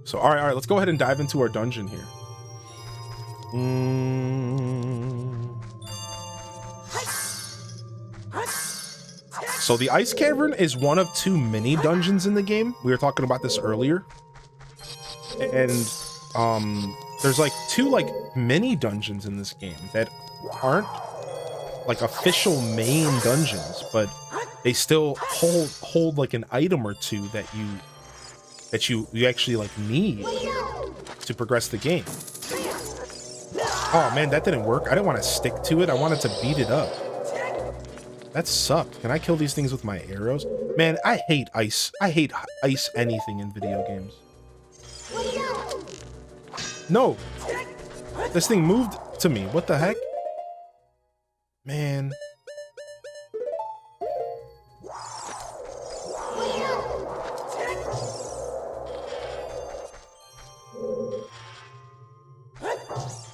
So, all right, let's go ahead and dive into our dungeon here. So the Ice Cavern is one of 2 mini dungeons in the game. We were talking about this earlier. And there's like 2 like mini dungeons in this game that aren't like official main dungeons, but they still hold like an item or 2 that you actually like need to progress the game. Oh man, that didn't work. I didn't want to stick to it. I wanted to beat it up. That sucked. Can I kill these things with my arrows? Man, I hate ice. I hate ice anything in video games. No. This thing moved to me. What the heck? Man.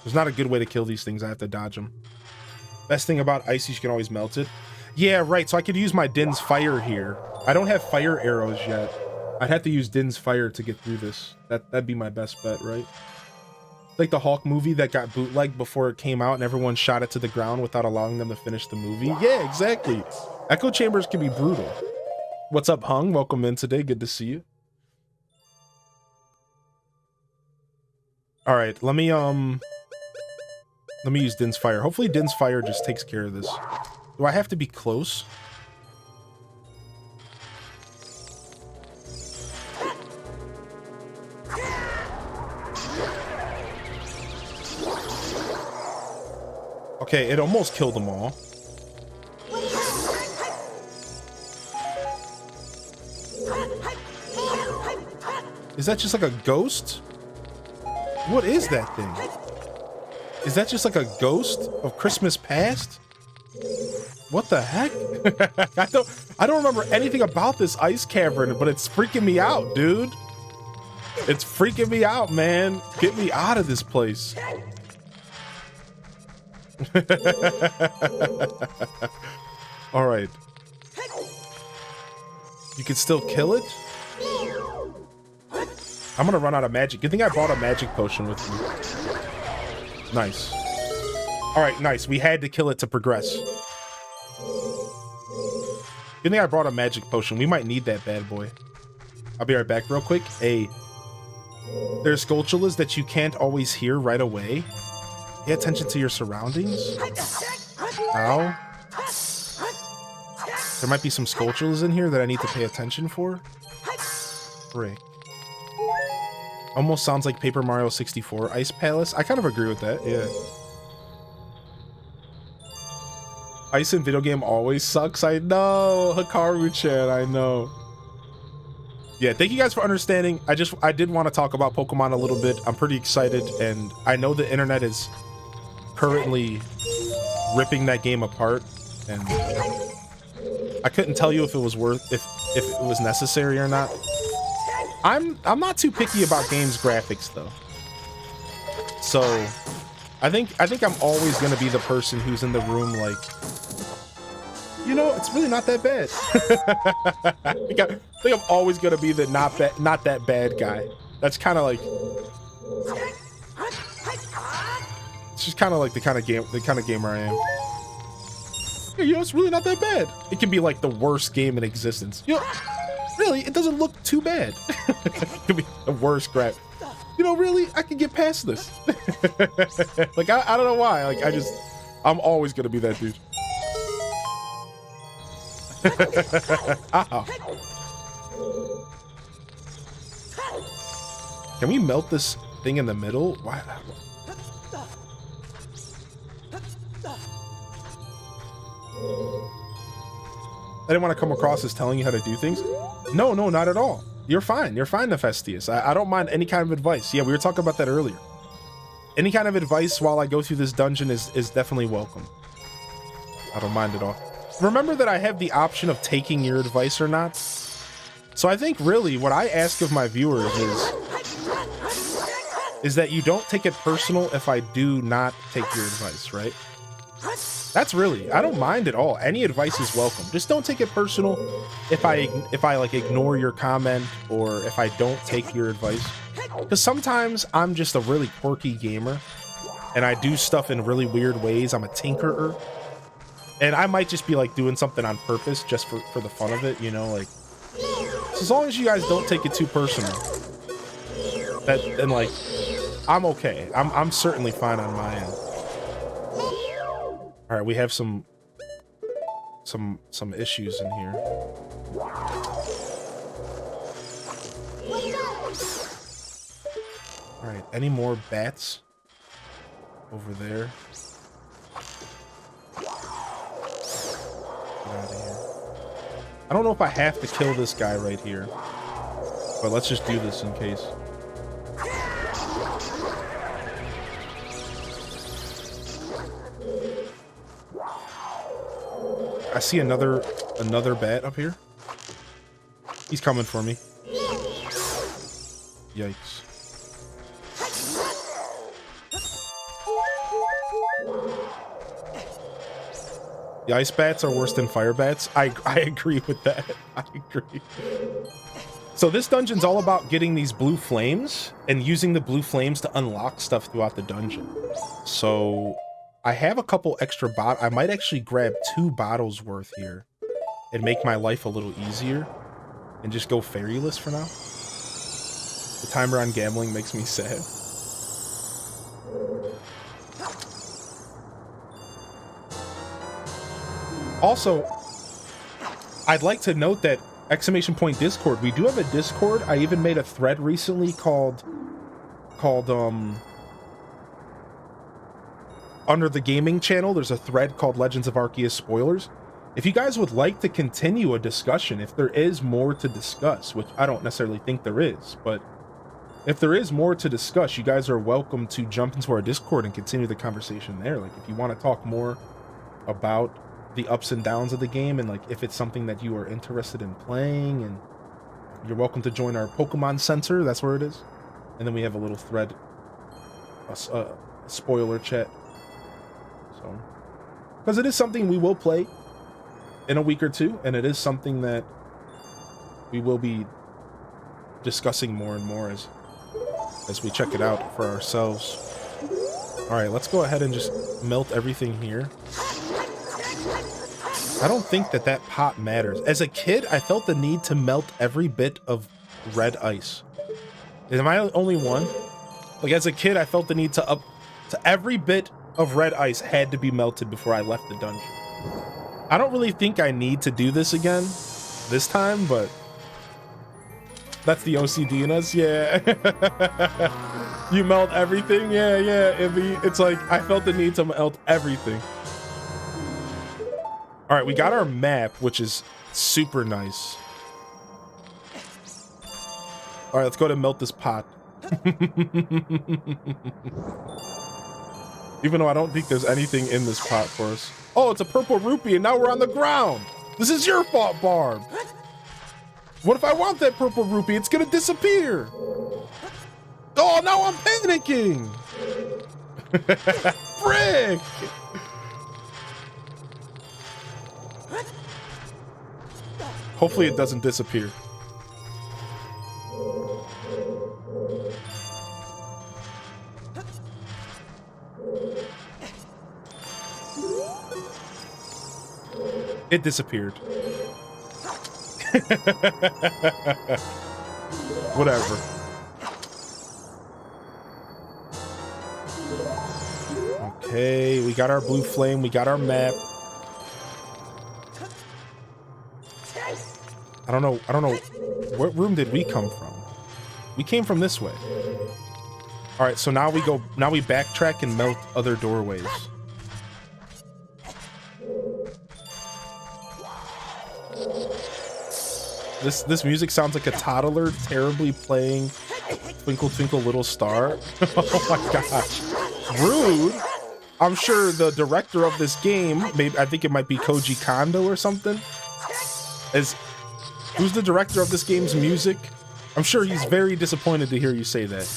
There's not a good way to kill these things. I have to dodge them. Best thing about ice is you can always melt it. Yeah, right. So I could use my Din's fire here. I don't have fire arrows yet. I'd have to use Din's fire to get through this. That'd be my best bet, right? Like the Hulk movie that got bootlegged before it came out and everyone shot it to the ground without allowing them to finish the movie. Yeah, exactly. Echo chambers can be brutal. What's up, Hung? Welcome in today. Good to see you. All right, let me use Din's fire. Hopefully Din's fire just takes care of this. Do I have to be close? Okay, it almost killed them all. Is that just like a ghost? What is that thing? Is that just like a ghost of Christmas past? What the heck? I don't remember anything about this ice cavern, but it's freaking me out, dude. It's freaking me out, man. Get me out of this place. All right. You can still kill it? I'm gonna run out of magic. Good thing I bought a magic potion with me. Nice. All right, nice. We had to kill it to progress. Good thing I brought a magic potion. We might need that bad boy. I'll be right back real quick. Hey, there's sculptures that you can't always hear right away. Pay attention to your surroundings. Ow. There might be some sculptures in here that I need to pay attention for. Frick. Almost sounds like Paper Mario 64 Ice Palace. I kind of agree with that, yeah. Ice in video game always sucks. I know, Hikaru-chan, I know. Yeah, thank you guys for understanding. I did want to talk about Pokemon a little bit. I'm pretty excited, and I know the internet is currently ripping that game apart, and I couldn't tell you if it was if it was necessary or not. I'm not too picky about games graphics though. So I think I'm always gonna be the person who's in the room like, you know, it's really not that bad. I think I'm always gonna be the not that bad guy. That's kind of like, it's just kind of like the kind of gamer I am. Yeah, you know, it's really not that bad. It can be like the worst game in existence. You know, really, it doesn't look too bad. It could be the worst graph. You know, really, I can get past this. Like, I don't know why. Like, I'm always gonna be that dude. Ow. Can we melt this thing in the middle? Why? I didn't want to come across as telling you how to do things. No, not at all. You're fine. You're fine, Nephestius. I don't mind any kind of advice. Yeah, we were talking about that earlier. Any kind of advice while I go through this dungeon is definitely welcome. I don't mind at all. Remember that I have the option of taking your advice or not. So I think really what I ask of my viewers is that you don't take it personal if I do not take your advice, right? That's really, I don't mind at all. Any advice is welcome. Just don't take it personal if I like ignore your comment or if I don't take your advice. Because sometimes I'm just a really quirky gamer and I do stuff in really weird ways. I'm a tinkerer. And I might just be like doing something on purpose just for the fun of it, you know, like, so as long as you guys don't take it too personal, then like, I'm okay. I'm certainly fine on my end. All right, we have some issues in here. All right, any more bats over there? Get out of here. I don't know if I have to kill this guy right here, but let's just do this in case. I see another bat up here. He's coming for me. Yikes. The ice bats are worse than fire bats. I agree with that. I agree. So this dungeon's all about getting these blue flames and using the blue flames to unlock stuff throughout the dungeon. So I have a couple extra I might actually grab 2 bottles worth here and make my life a little easier and just go fairyless for now. The timer on gambling makes me sad. Also, I'd like to note that !Discord, we do have a Discord. I even made a thread recently called under the gaming channel, there's a thread called Legends of Arceus Spoilers. If you guys would like to continue a discussion, if there is more to discuss, which I don't necessarily think there is, but if there is more to discuss, you guys are welcome to jump into our Discord and continue the conversation there. Like, if you want to talk more about the ups and downs of the game, and like if it's something that you are interested in playing, and you're welcome to join our Pokemon Center, that's where it is. And then we have a little thread, a spoiler chat. So, because it is something we will play in a week or two, and it is something that we will be discussing more and more as we check it out for ourselves. All right, let's go ahead and just melt everything here. I don't think that pot matters. As a kid, I felt the need to melt every bit of red ice. Am I the only one? Like, as a kid, I felt the need to every bit of red ice had to be melted before I left the dungeon. I don't really think I need to do this again this time, but that's the OCD in us. Yeah. You melt everything. Yeah. It's like I felt the need to melt everything. All right, we got our map, which is super nice. All right, let's go to melt this pot. Even though I don't think there's anything in this pot for us. Oh, it's a purple rupee, and now we're on the ground. This is your fault, Barb. What if I want that purple rupee? It's gonna disappear. Oh, now I'm panicking. Frick. Hopefully it doesn't disappear. It disappeared. Whatever. Okay, we got our blue flame, we got our map. I don't know. What room did we come from? We came from this way. All right, so now we backtrack and melt other doorways. This music sounds like a toddler terribly playing Twinkle Twinkle Little Star. Oh my gosh. Rude. I'm sure the director of this game, maybe I think it might be Koji Kondo or something, who's the director of this game's music? I'm sure he's very disappointed to hear you say that.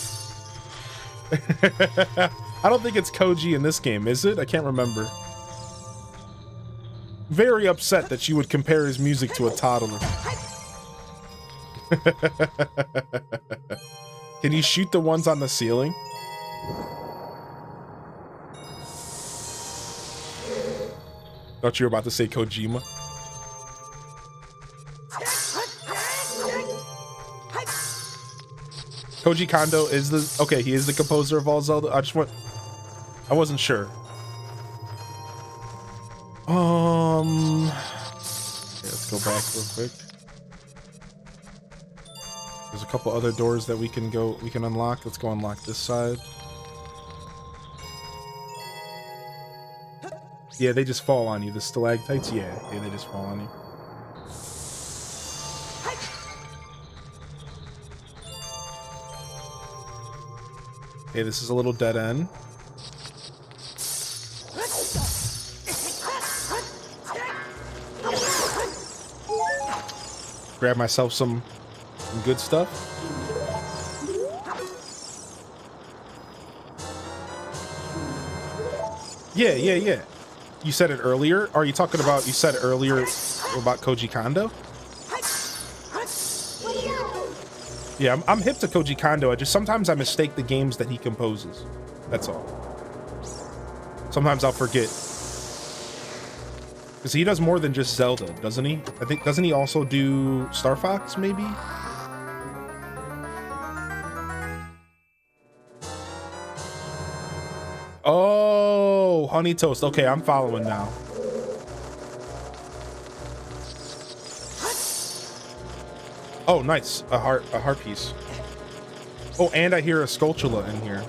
I don't think it's Koji in this game, is it? I can't remember. very upset that you would compare his music to a toddler. Can you shoot the ones on the ceiling? Thought you were about to say Kojima. Koji Kondo is the... Okay, he is the composer of all Zelda. I wasn't sure. Okay, let's go back real quick. There's a couple other doors that we can unlock. Let's go unlock this side. Yeah, they just fall on you. The stalactites, yeah, they just fall on you. Okay, this is a little dead end. Grab myself some good stuff. Yeah. You said it earlier. Are you talking about, you said earlier about Koji Kondo? Yeah, I'm hip to Koji Kondo. Sometimes I mistake the games that he composes. That's all. Sometimes I'll forget. Because he does more than just Zelda, doesn't he? I think, doesn't he also do Star Fox, maybe? Oh, Honey Toast. Okay, I'm following now. Oh, nice. A heart piece. Oh, and I hear a Skulltula in here.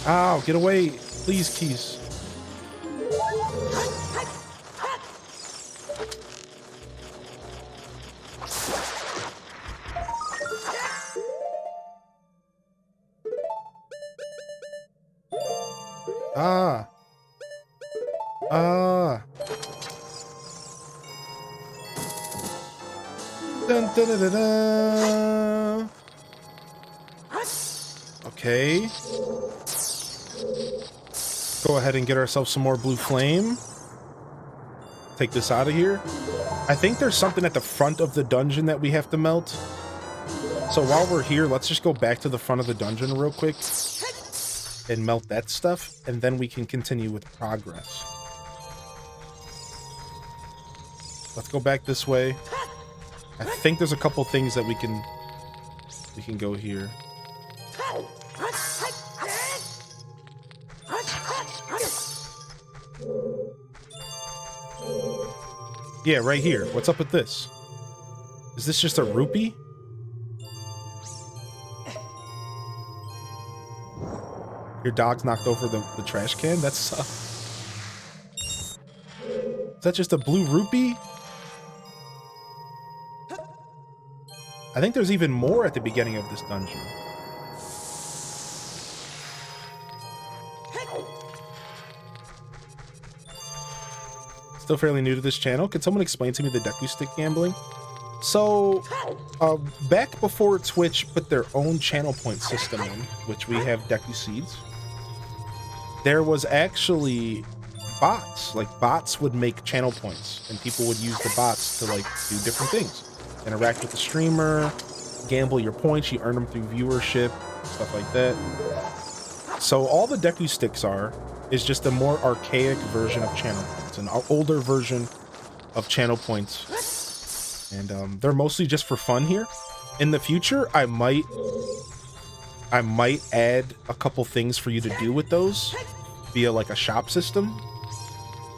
Ow, get away. Please, Keys. Dun, dun, dun, dun, dun. Okay. Go ahead and get ourselves some more blue flame. Take this out of here. I think there's something at the front of the dungeon that we have to melt. So while we're here, let's just go back to the front of the dungeon real quick and melt that stuff, and then we can continue with progress. Let's go back this way. I think there's a couple things that we can go here. Yeah, right here. What's up with this? Is this just a rupee? Your dog's knocked over the trash can? That's is that just a blue rupee? I think there's even more at the beginning of this dungeon. Still fairly new to this channel. Could someone explain to me the Deku Stick gambling? So, back before Twitch put their own channel point system in, which we have Deku Seeds, there was actually bots. Like, bots would make channel points, and people would use the bots to, like, do different things. Interact with the streamer, gamble your points, you earn them through viewership, stuff like that. So all the Deku Sticks is just a more archaic version of channel points, an older version of channel points. And they're mostly just for fun here. In the future, I might add a couple things for you to do with those via like a shop system.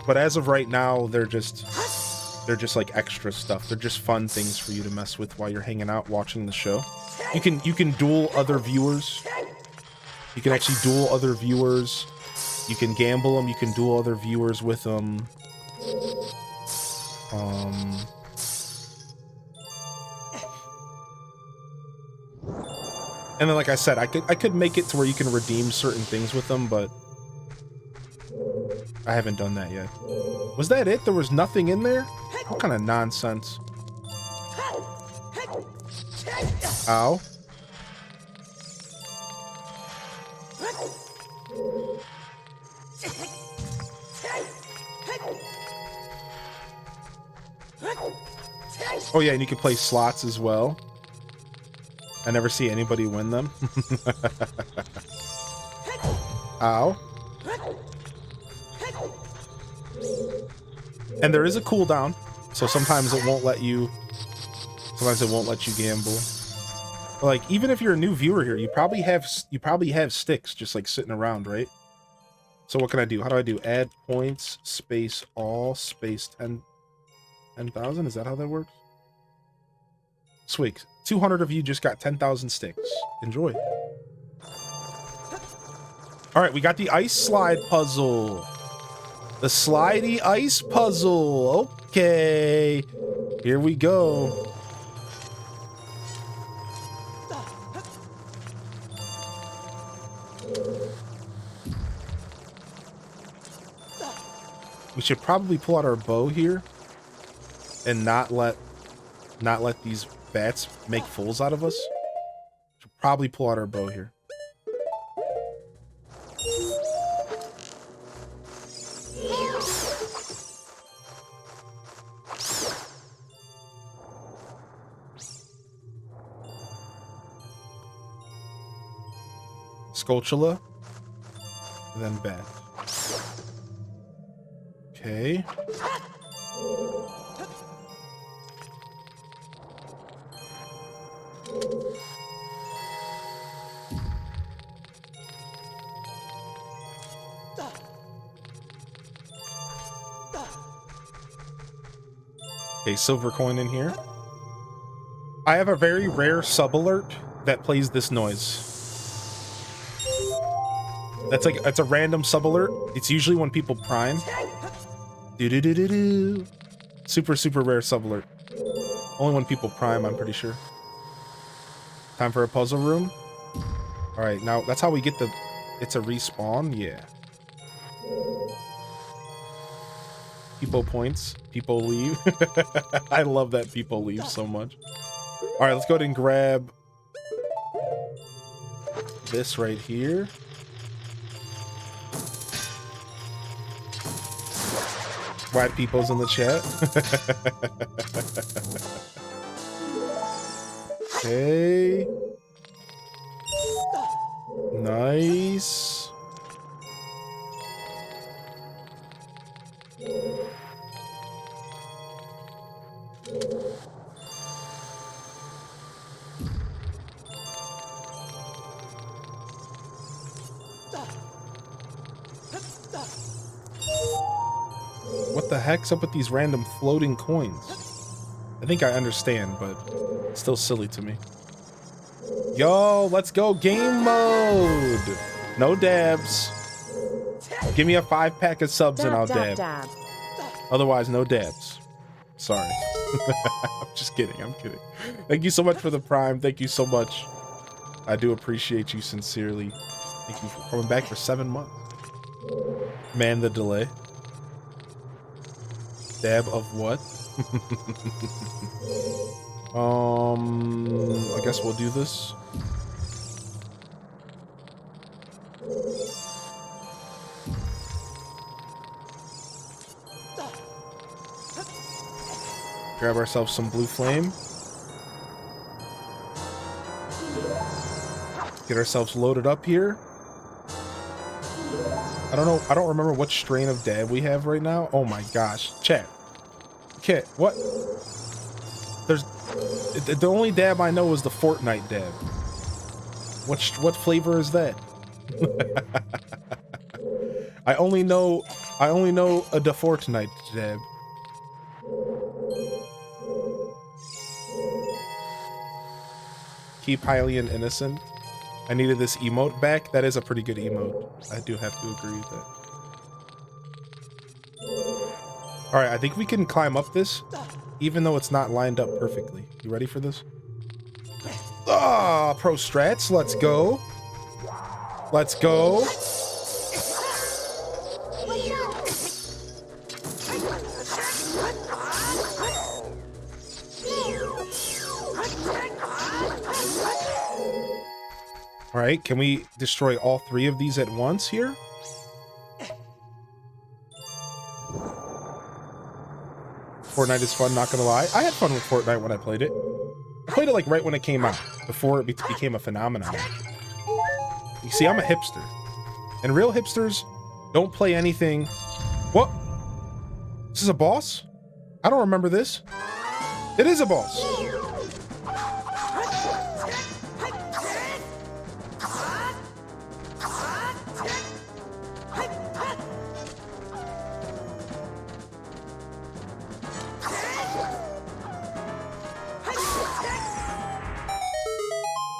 But as of right now, they're just like extra stuff. They're just fun things for you to mess with while you're hanging out watching the show. You can duel other viewers. You can actually duel other viewers. You can gamble them. You can duel other viewers with them. And then, like I said, I could make it to where you can redeem certain things with them, but I haven't done that yet. Was that it? There was nothing in there? What kind of nonsense? Ow. Oh yeah, and you can play slots as well. I never see anybody win them. Ow. And there is a cooldown, so sometimes it won't let you gamble. But like, even if you're a new viewer here, you probably have sticks just like sitting around, right? So what can I do? How do I do? Add points, space all, space 10,000? Is that how that works? Sweet. 200 of you just got 10,000 sticks. Enjoy. All right, we got the ice slide puzzle. The slidey ice puzzle. Okay. Here we go. We should probably pull out our bow here and not let these bats make fools out of us. Should probably pull out our bow here. Sculptula, then bat. Okay. Okay, silver coin in here. I have a very rare sub alert that plays this noise. It's a random sub alert. It's usually when people prime. Do do do do do. Super rare sub alert. Only when people prime, I'm pretty sure. Time for a puzzle room. All right, now that's how we get the. It's a respawn. Yeah. People points. People leave. I love that people leave so much. All right, let's go ahead and grab this right here. White people's in the chat. Okay. Nice. What the heck's up with these random floating coins? I think I understand, but it's still silly to me. Yo, let's go game mode. No dabs. Give me a 5-pack of subs and I'll dab. Otherwise, no dabs. Sorry. I'm just kidding. I'm kidding. Thank you so much for the prime. Thank you so much. I do appreciate you sincerely. Thank you for coming back for 7 months. Man, the delay. Dab of what? I guess we'll do this. Grab ourselves some blue flame. Get ourselves loaded up here. I don't know. I don't remember what strain of dab we have right now. Oh my gosh. Chat. Okay, what? There's the only dab I know is the Fortnite dab. What flavor is that? I only know a the Fortnite dab. Keep Hylian innocent. I needed this emote back. That is a pretty good emote. I do have to agree with that. All right, I think we can climb up this, even though it's not lined up perfectly. You ready for this? Ah, pro strats. Let's go. Let's go. All right, can we destroy all 3 of these at once here? Fortnite is fun, not gonna lie. I had fun with Fortnite when I played it. I played it like right when it came out, before it became a phenomenon. You see, I'm a hipster. And real hipsters don't play anything. What? This is a boss? I don't remember this. It is a boss.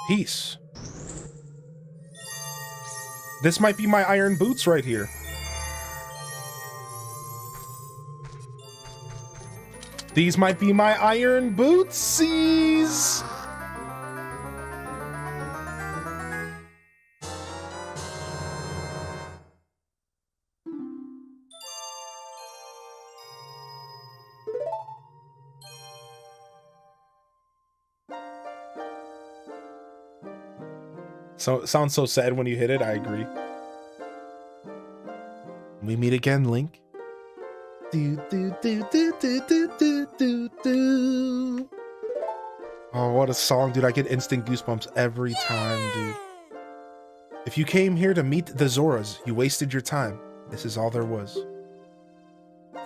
Peace. This might be my iron boots right here. These might be my iron bootsies. So it sounds so sad when you hit it. I agree. We meet again, Link. Do, do, do, do, do, do, do, do, do. Oh, what a song, dude. I get instant goosebumps every time, dude. If you came here to meet the Zoras, you wasted your time. This is all there was.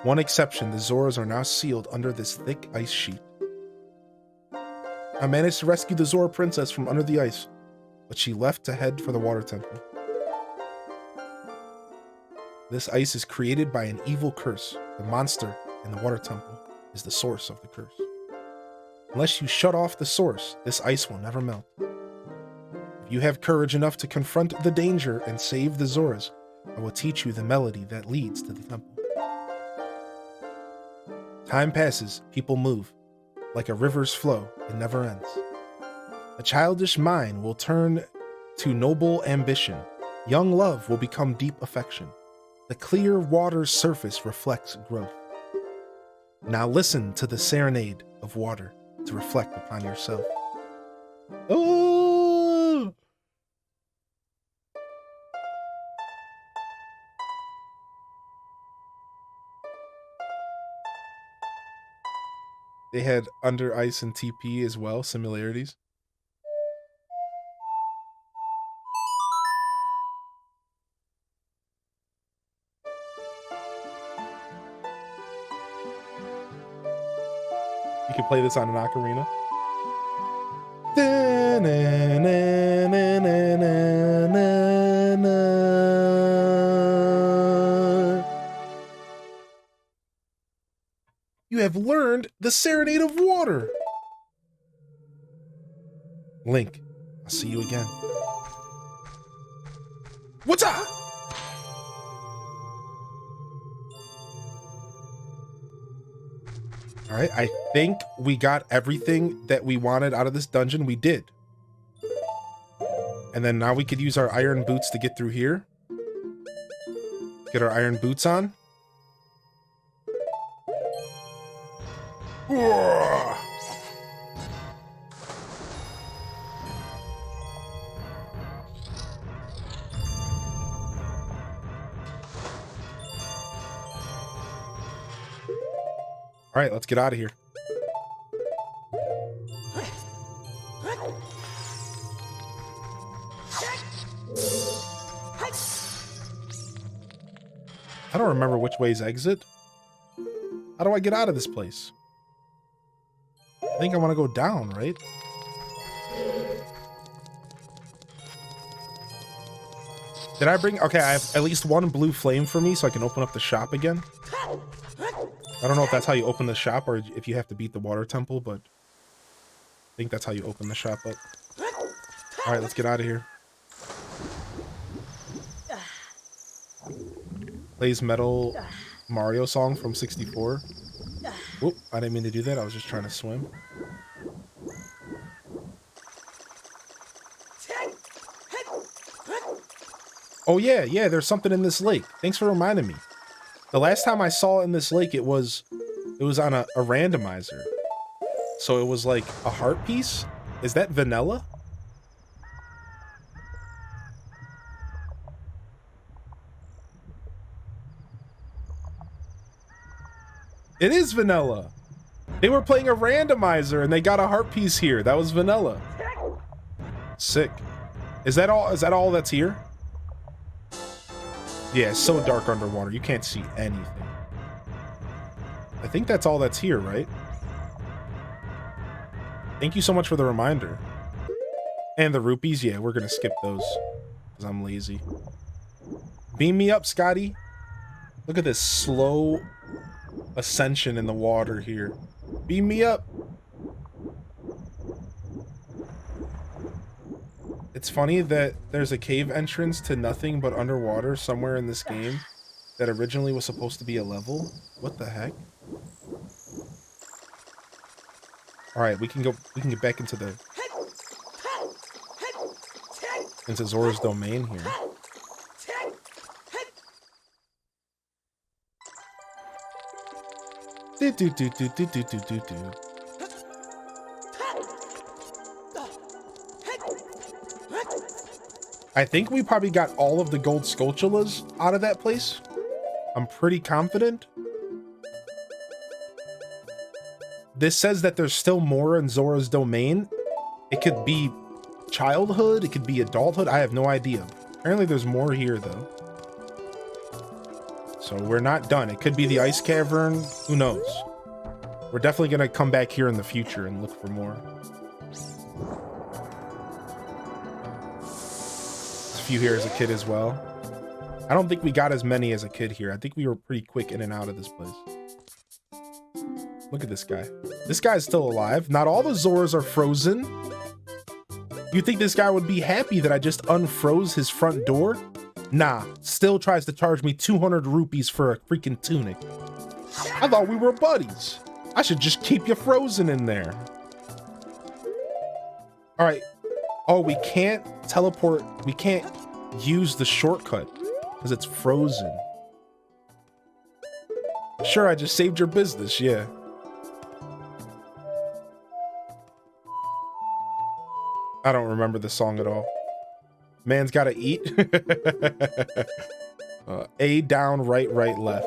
One exception, the Zoras are now sealed under this thick ice sheet. I managed to rescue the Zora princess from under the ice, but she left to head for the water temple. This ice is created by an evil curse. The monster in the water temple is the source of the curse. Unless you shut off the source, this ice will never melt. If you have courage enough to confront the danger and save the Zoras, I will teach you the melody that leads to the temple. Time passes, people move. Like a river's flow, it never ends. A childish mind will turn to noble ambition. Young love will become deep affection. The clear water's surface reflects growth. Now listen to the serenade of water to reflect upon yourself. Oh! They had Under Ice and TP as well, similarities. You can play this on an ocarina. You have learned the Serenade of Water. Link, I'll see you again. What's up? All right, I think we got everything that we wanted out of this dungeon. We did. And then now we could use our iron boots to get through here. Get our iron boots on. All right, let's get out of here. I don't remember which way's exit. How do I get out of this place? I think I want to go down, right? Did I bring... Okay, I have at least one blue flame for me so I can open up the shop again. I don't know if that's how you open the shop or if you have to beat the water temple, but I think that's how you open the shop up. All right, let's get out of here. Plays Metal Mario song from 64. Whoop, I didn't mean to do that. I was just trying to swim. Oh yeah, there's something in this lake. Thanks for reminding me. The last time I saw it in this lake, it was on a randomizer. So it was like a heart piece. Is that vanilla? It is vanilla. They were playing a randomizer and they got a heart piece here. That was vanilla. Sick. Is that all that's here? Yeah, it's so dark underwater. You can't see anything. I think that's all that's here, right? Thank you so much for the reminder. And the rupees. Yeah, we're going to skip those because I'm lazy. Beam me up, Scotty. Look at this slow ascension in the water here. Beam me up. It's funny that there's a cave entrance to nothing but underwater somewhere in this game that originally was supposed to be a level. What the heck? All right, we can get back into Zora's domain here. I think we probably got all of the gold Skulltulas out of that place. I'm pretty confident. This says that there's still more in Zora's domain. It could be childhood, it could be adulthood. I have no idea. Apparently there's more here though. So we're not done. It could be the ice cavern. Who knows? We're definitely gonna come back here in the future and look for more. There's a few here as a kid as well. I don't think we got as many as a kid here. I think we were pretty quick in and out of this place. Look at this guy. This guy's still alive. Not all the Zoras are frozen. You think this guy would be happy that I just unfroze his front door? Nah, still tries to charge me 200 rupees for a freaking tunic. I thought we were buddies. I should just keep you frozen in there. All right. Oh, we can't teleport. We can't use the shortcut because it's frozen. Sure, I just saved your business. Yeah. I don't remember the song at all. Man's gotta eat. A down, right, left.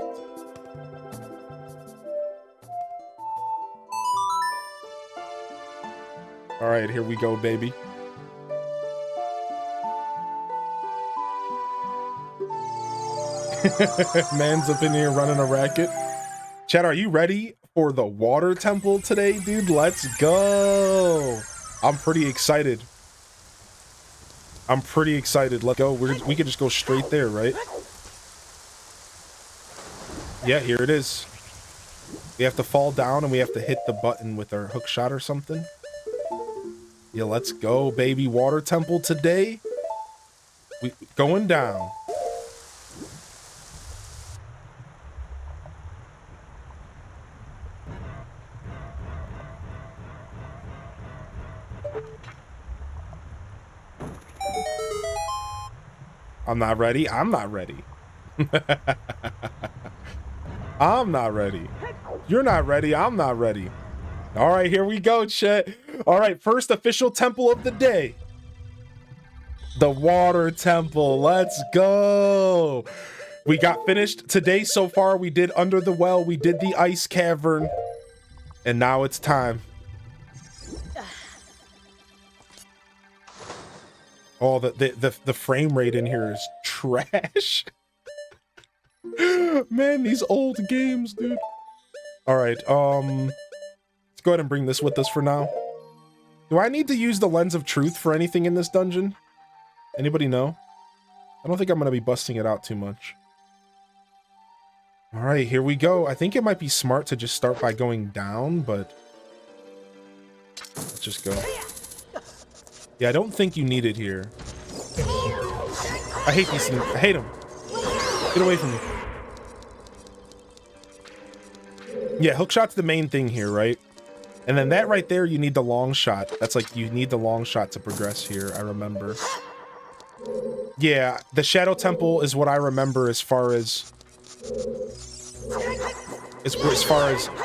All right, here we go, baby. Man's up in here running a racket. Chat, are you ready for the water temple today, dude? Let's go. I'm pretty excited. Let's go. We can just go straight there, right? Yeah, here it is. We have to fall down and we have to hit the button with our hook shot or something. Yeah, let's go, baby. Water temple today. We going down. I'm not ready. I'm not ready. I'm not ready. You're not ready. I'm not ready. All right, here we go, chat. All right, first official temple of the day. The water temple. Let's go. We got finished today so far. We did Under the Well. We did the ice cavern. And now it's time. Oh, the frame rate in here is trash. Man, these old games, dude. All right, let's go ahead and bring this with us for now. Do I need to use the Lens of Truth for anything in this dungeon? Anybody know? I don't think I'm gonna be busting it out too much. All right, here we go. I think it might be smart to just start by going down, but let's just go. Yeah, I don't think you need it here. I hate these things. I hate them. Get away from me. Yeah, hookshot's the main thing here, right? And then that right there, you need the long shot. That's like, you need the long shot to progress here, I remember. Yeah, the Shadow Temple is what I remember as far as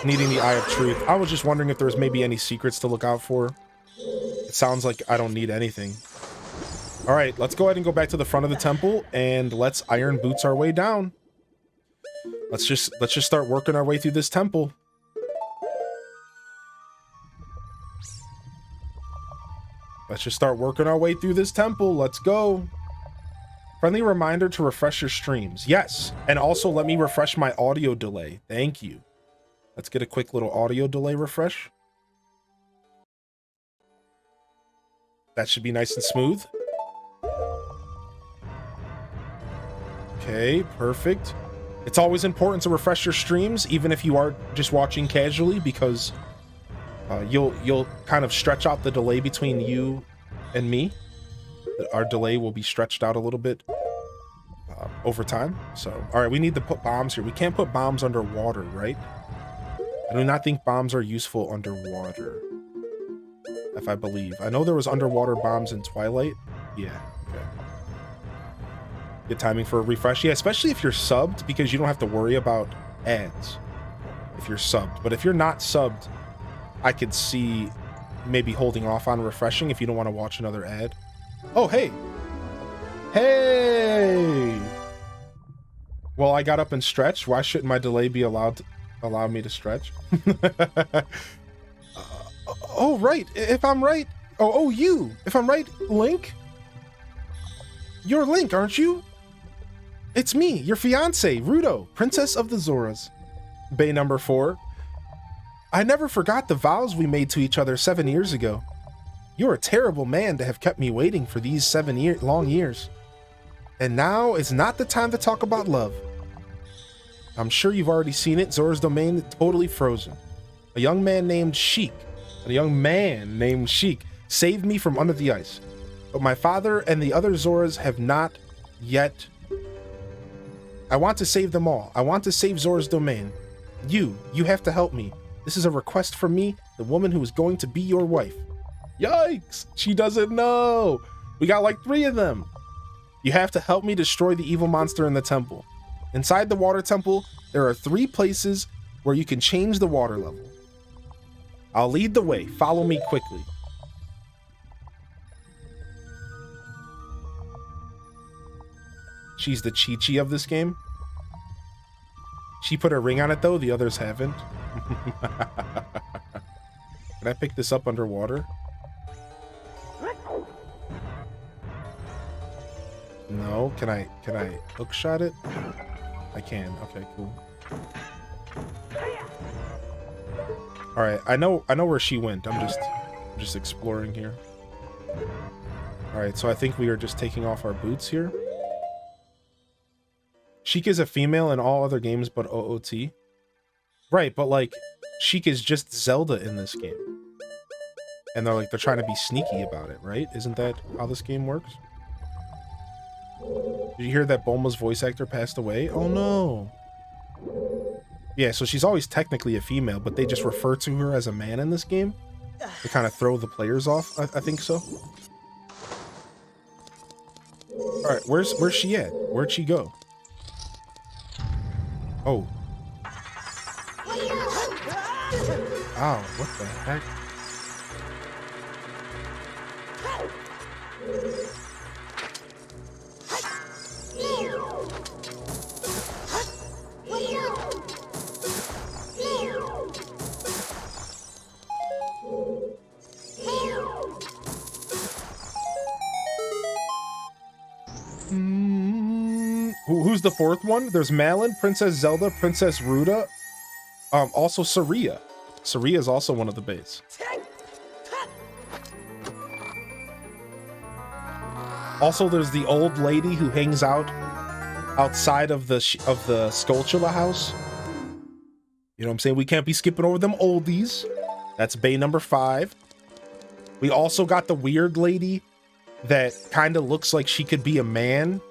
needing the Eye of Truth. I was just wondering if there was maybe any secrets to look out for. It sounds like I don't need anything. All right, let's go ahead and go back to the front of the temple and let's Iron Boots our way down. Let's just start working our way through this temple. Let's just start working our way through this temple. Let's go. Friendly reminder to refresh your streams. Yes. And also let me refresh my audio delay. Thank you. Let's get a quick little audio delay refresh. That should be nice and smooth. Okay, perfect. It's always important to refresh your streams, even if you are just watching casually, because you'll kind of stretch out the delay between you and me. Our delay will be stretched out a little bit over time. So, all right, we need to put bombs here. We can't put bombs underwater, right? I do not think bombs are useful underwater, if I believe. I know there was underwater bombs in Twilight. Yeah, okay. Good timing for a refresh. Yeah, especially if you're subbed, because you don't have to worry about ads if you're subbed. But if you're not subbed, I could see maybe holding off on refreshing if you don't want to watch another ad. Oh, hey. Hey! Well, I got up and stretched. Why shouldn't my delay be allow me to stretch? Oh, right. If I'm right. Oh, you. If I'm right, Link? You're Link, aren't you? It's me, your fiance, Ruto, Princess of the Zoras. Bay number 4. I never forgot the vows we made to each other 7 years ago. You're a terrible man to have kept me waiting for these 7 long years. And now is not the time to talk about love. I'm sure you've already seen it. Zora's domain totally frozen. A young man named Sheik saved me from under the ice. But my father and the other Zoras have not yet. I want to save them all. I want to save Zora's domain. You have to help me. This is a request from me, the woman who is going to be your wife. Yikes! She doesn't know! We got like 3 of them! You have to help me destroy the evil monster in the temple. Inside the water temple, there are 3 places where you can change the water level. I'll lead the way. Follow me quickly. She's the Chi-Chi of this game. She put a ring on it though, the others haven't. Can I pick this up underwater? No, can I hook shot it? I can. Okay, cool. All right, I know where she went. I'm just exploring here. All right, so I think we are just taking off our boots here. Sheik is a female in all other games but OOT. Right, but like Sheik is just Zelda in this game. And they're trying to be sneaky about it, right? Isn't that how this game works? Did you hear that Bulma's voice actor passed away? Oh no. Yeah, so she's always technically a female, but they just refer to her as a man in this game to kind of throw the players off. I think so. All right, where's she at? Where'd she go? Oh. Ow, what the heck? Who's the 4th one? There's Malin, Princess Zelda, Princess Ruta, also Saria. Saria is also one of the bays. Also, there's the old lady who hangs out outside of the Skulltula house. You know what I'm saying? We can't be skipping over them oldies. That's bay number 5. We also got the weird lady that kind of looks like she could be a man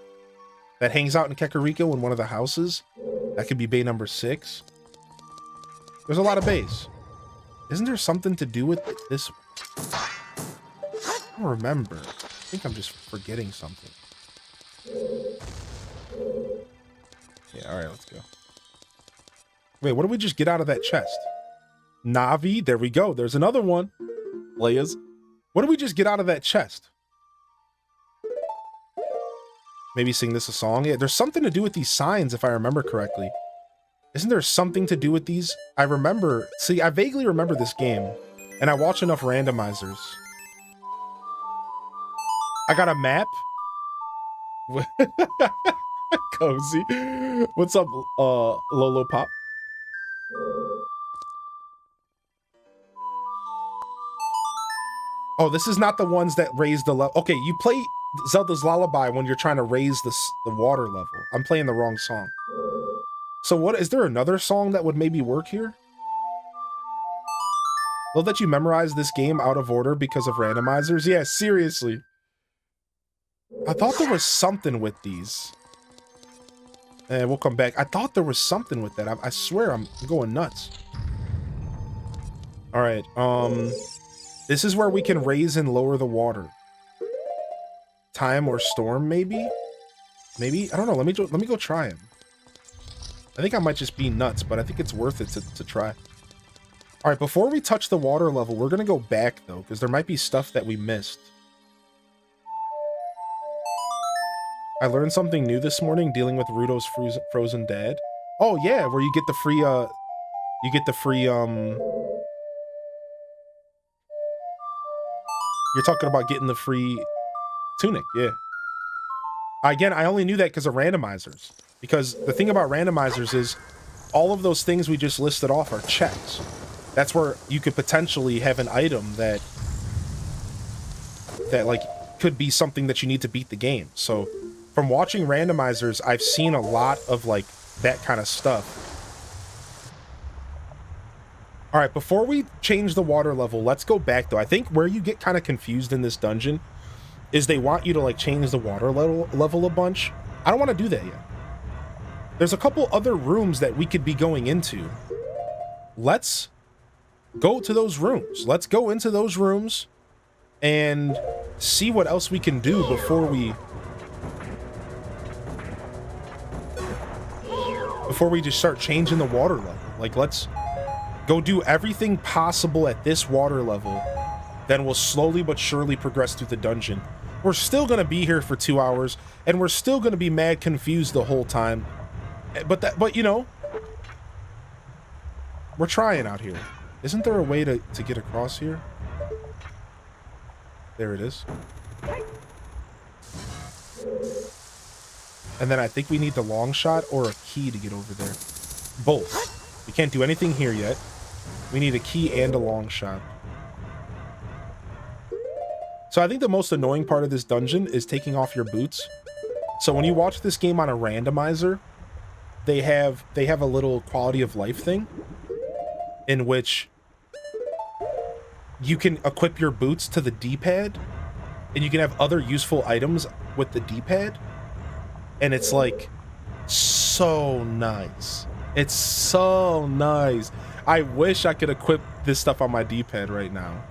that hangs out in Kakariko in one of the houses. That could be bay number 6. There's a lot of bays. Isn't there something to do with this? I don't remember. I think I'm just forgetting something. Yeah, all right, let's go. Wait, what did we just get out of that chest? Navi, there we go. There's another one. Leia's. What did we just get out of that chest? Maybe sing this a song. Yeah, there's something to do with these signs, if I remember correctly. Isn't there something to do with these? I remember, see, I vaguely remember this game, and I watch enough randomizers. I got a map. Cozy. What's up, Lolo Pop? Oh, this is not the ones that raise the level. Okay, you play Zelda's Lullaby when you're trying to raise the water level. I'm playing the wrong song. So what, is there another song that would maybe work here? Love that you memorized this game out of order because of randomizers. Yeah, seriously. I thought there was something with these. And we'll come back. I thought there was something with that. I swear I'm going nuts. All right. This is where we can raise and lower the water. Time or storm, maybe? Maybe? I don't know. Let me go try him. I think I might just be nuts, but I think it's worth it to try. All right, before we touch the water level, we're going to go back, though, because there might be stuff that we missed. I learned something new this morning dealing with Ruto's frozen dad. Oh, yeah, where you get the free, you're talking about getting the free tunic, yeah. Again, I only knew that because of randomizers. Because the thing about randomizers is all of those things we just listed off are checks. That's where you could potentially have an item that like could be something that you need to beat the game. So from watching randomizers, I've seen a lot of like that kind of stuff. All right, before we change the water level, let's go back though. I think where you get kind of confused in this dungeon is they want you to like change the water level a bunch. I don't want to do that yet. There's a couple other rooms that we could be going into. Let's go to those rooms. Let's go into those rooms and see what else we can do before we just start changing the water level. Like, let's go do everything possible at this water level. Then we'll slowly but surely progress through the dungeon. We're still going to be here for 2 hours, and we're still going to be mad confused the whole time. But you know, we're trying out here. Isn't there a way to get across here? There it is. And then I think we need the long shot or a key to get over there. Both. We can't do anything here yet. We need a key and a long shot. So I think the most annoying part of this dungeon is taking off your boots. So when you watch this game on a randomizer, they have a little quality of life thing in which you can equip your boots to the D-pad and you can have other useful items with the D-pad. And it's like so nice. It's so nice. I wish I could equip this stuff on my D-pad right now.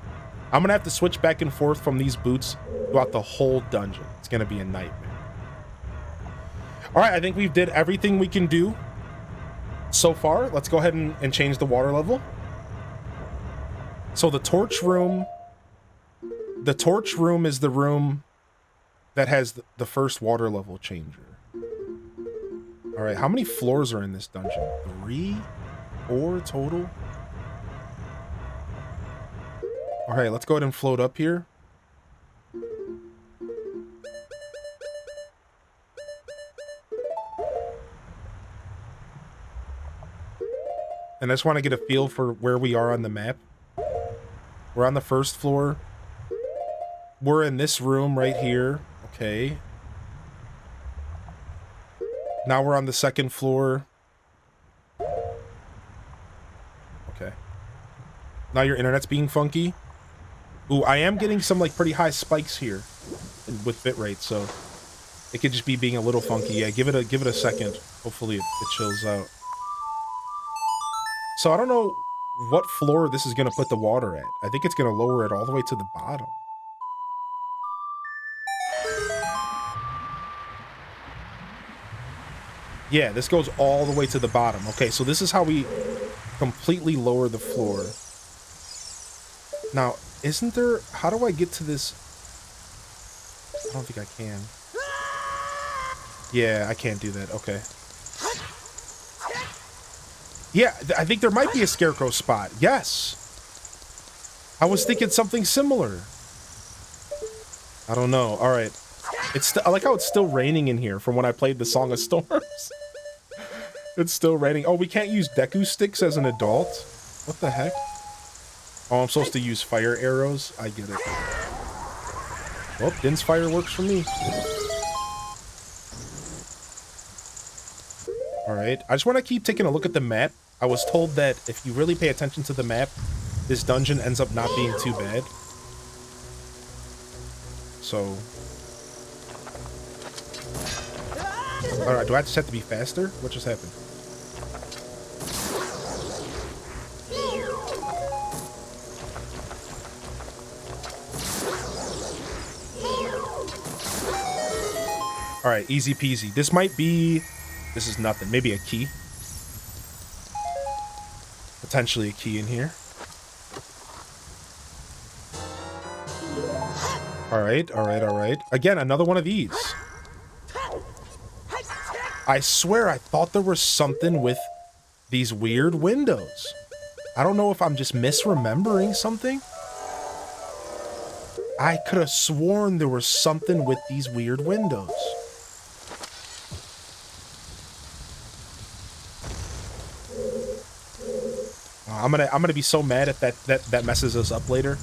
I'm gonna have to switch back and forth from these boots throughout the whole dungeon. It's gonna be a nightmare. All right, I think we've did everything we can do so far. Let's go ahead and change the water level. So the torch room is the room that has the first water level changer. All right, how many floors are in this dungeon? 3, 4 total? All right, let's go ahead and float up here. And I just want to get a feel for where we are on the map. We're on the first floor. We're in this room right here. Okay. Now we're on the second floor. Okay. Now your internet's being funky. Ooh, I am getting some like pretty high spikes here with bitrate, so it could just be being a little funky. Yeah, give it a second. Hopefully it chills out. So I don't know what floor this is gonna put the water at. I think it's gonna lower it all the way to the bottom. Yeah, this goes all the way to the bottom. Okay, so this is how we completely lower the floor. Now, isn't there... How do I get to this? I don't think I can. Yeah, I can't do that. Okay. Yeah, I think there might be a scarecrow spot. Yes. I was thinking something similar. I don't know. All right. I like how it's still raining in here from when I played the Song of Storms. It's still raining. Oh, we can't use Deku sticks as an adult? What the heck? Oh, I'm supposed to use fire arrows? I get it. Well, Din's fire works for me. Alright, I just want to keep taking a look at the map. I was told that if you really pay attention to the map, this dungeon ends up not being too bad. So... Alright, do I just have to be faster? What just happened? Alright, easy peasy. This might be... This is nothing. Maybe a key. Potentially a key in here. Alright, alright, alright. Again, another one of these. I swear I thought there was something with these weird windows. I don't know if I'm just misremembering something. I could have sworn there was something with these weird windows. I'm gonna be so mad if that messes us up later.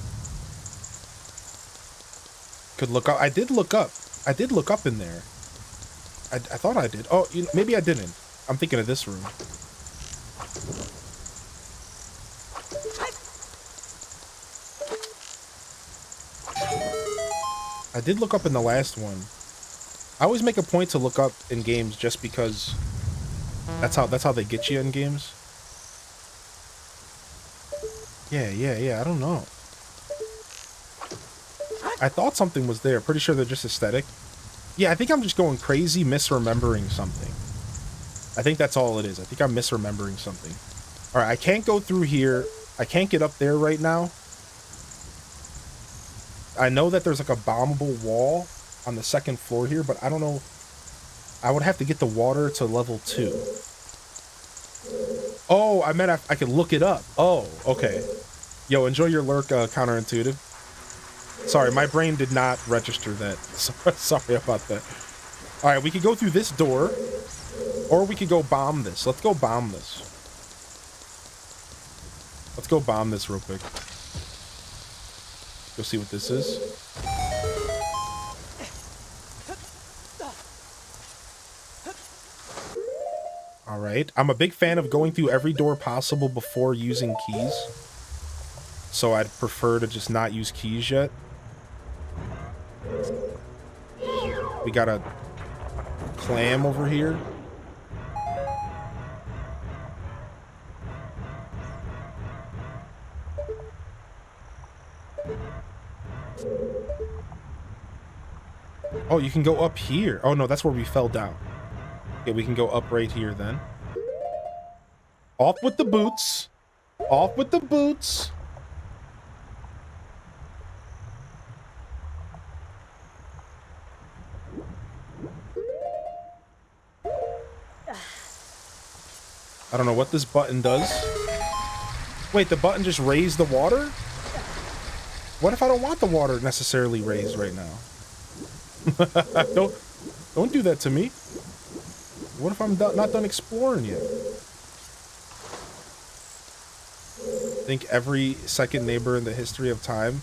Could look up. I did look up. I did look up in there. I thought I did. Oh, maybe I didn't. I'm thinking of this room. I did look up in the last one. I always make a point to look up in games just because that's how they get you in games. Yeah, I don't know. I thought something was there. Pretty sure they're just aesthetic. Yeah, I think I'm just going crazy misremembering something. I think that's all it is. I think I'm misremembering something. Alright, I can't go through here. I can't get up there right now. I know that there's like a bombable wall on the second floor here, but I don't know. I would have to get the water to level 2. Oh, I meant I could look it up. Oh, okay. Yo, enjoy your lurk, counterintuitive. Sorry, my brain did not register that. Sorry about that. Alright, we could go through this door, or we could go bomb this. Let's go bomb this. Let's go bomb this real quick. Go see what this is. Alright, I'm a big fan of going through every door possible before using keys. So I'd prefer to just not use keys yet. We got a clam over here. Oh, you can go up here. Oh no, that's where we fell down. Yeah, we can go up right here then. Off with the boots. Off with the boots. I don't know what this button does. Wait, the button just raised the water? What if I don't want the water necessarily raised right now? Don't do that to me. What if I'm not done exploring yet? I think every second neighbor in the history of time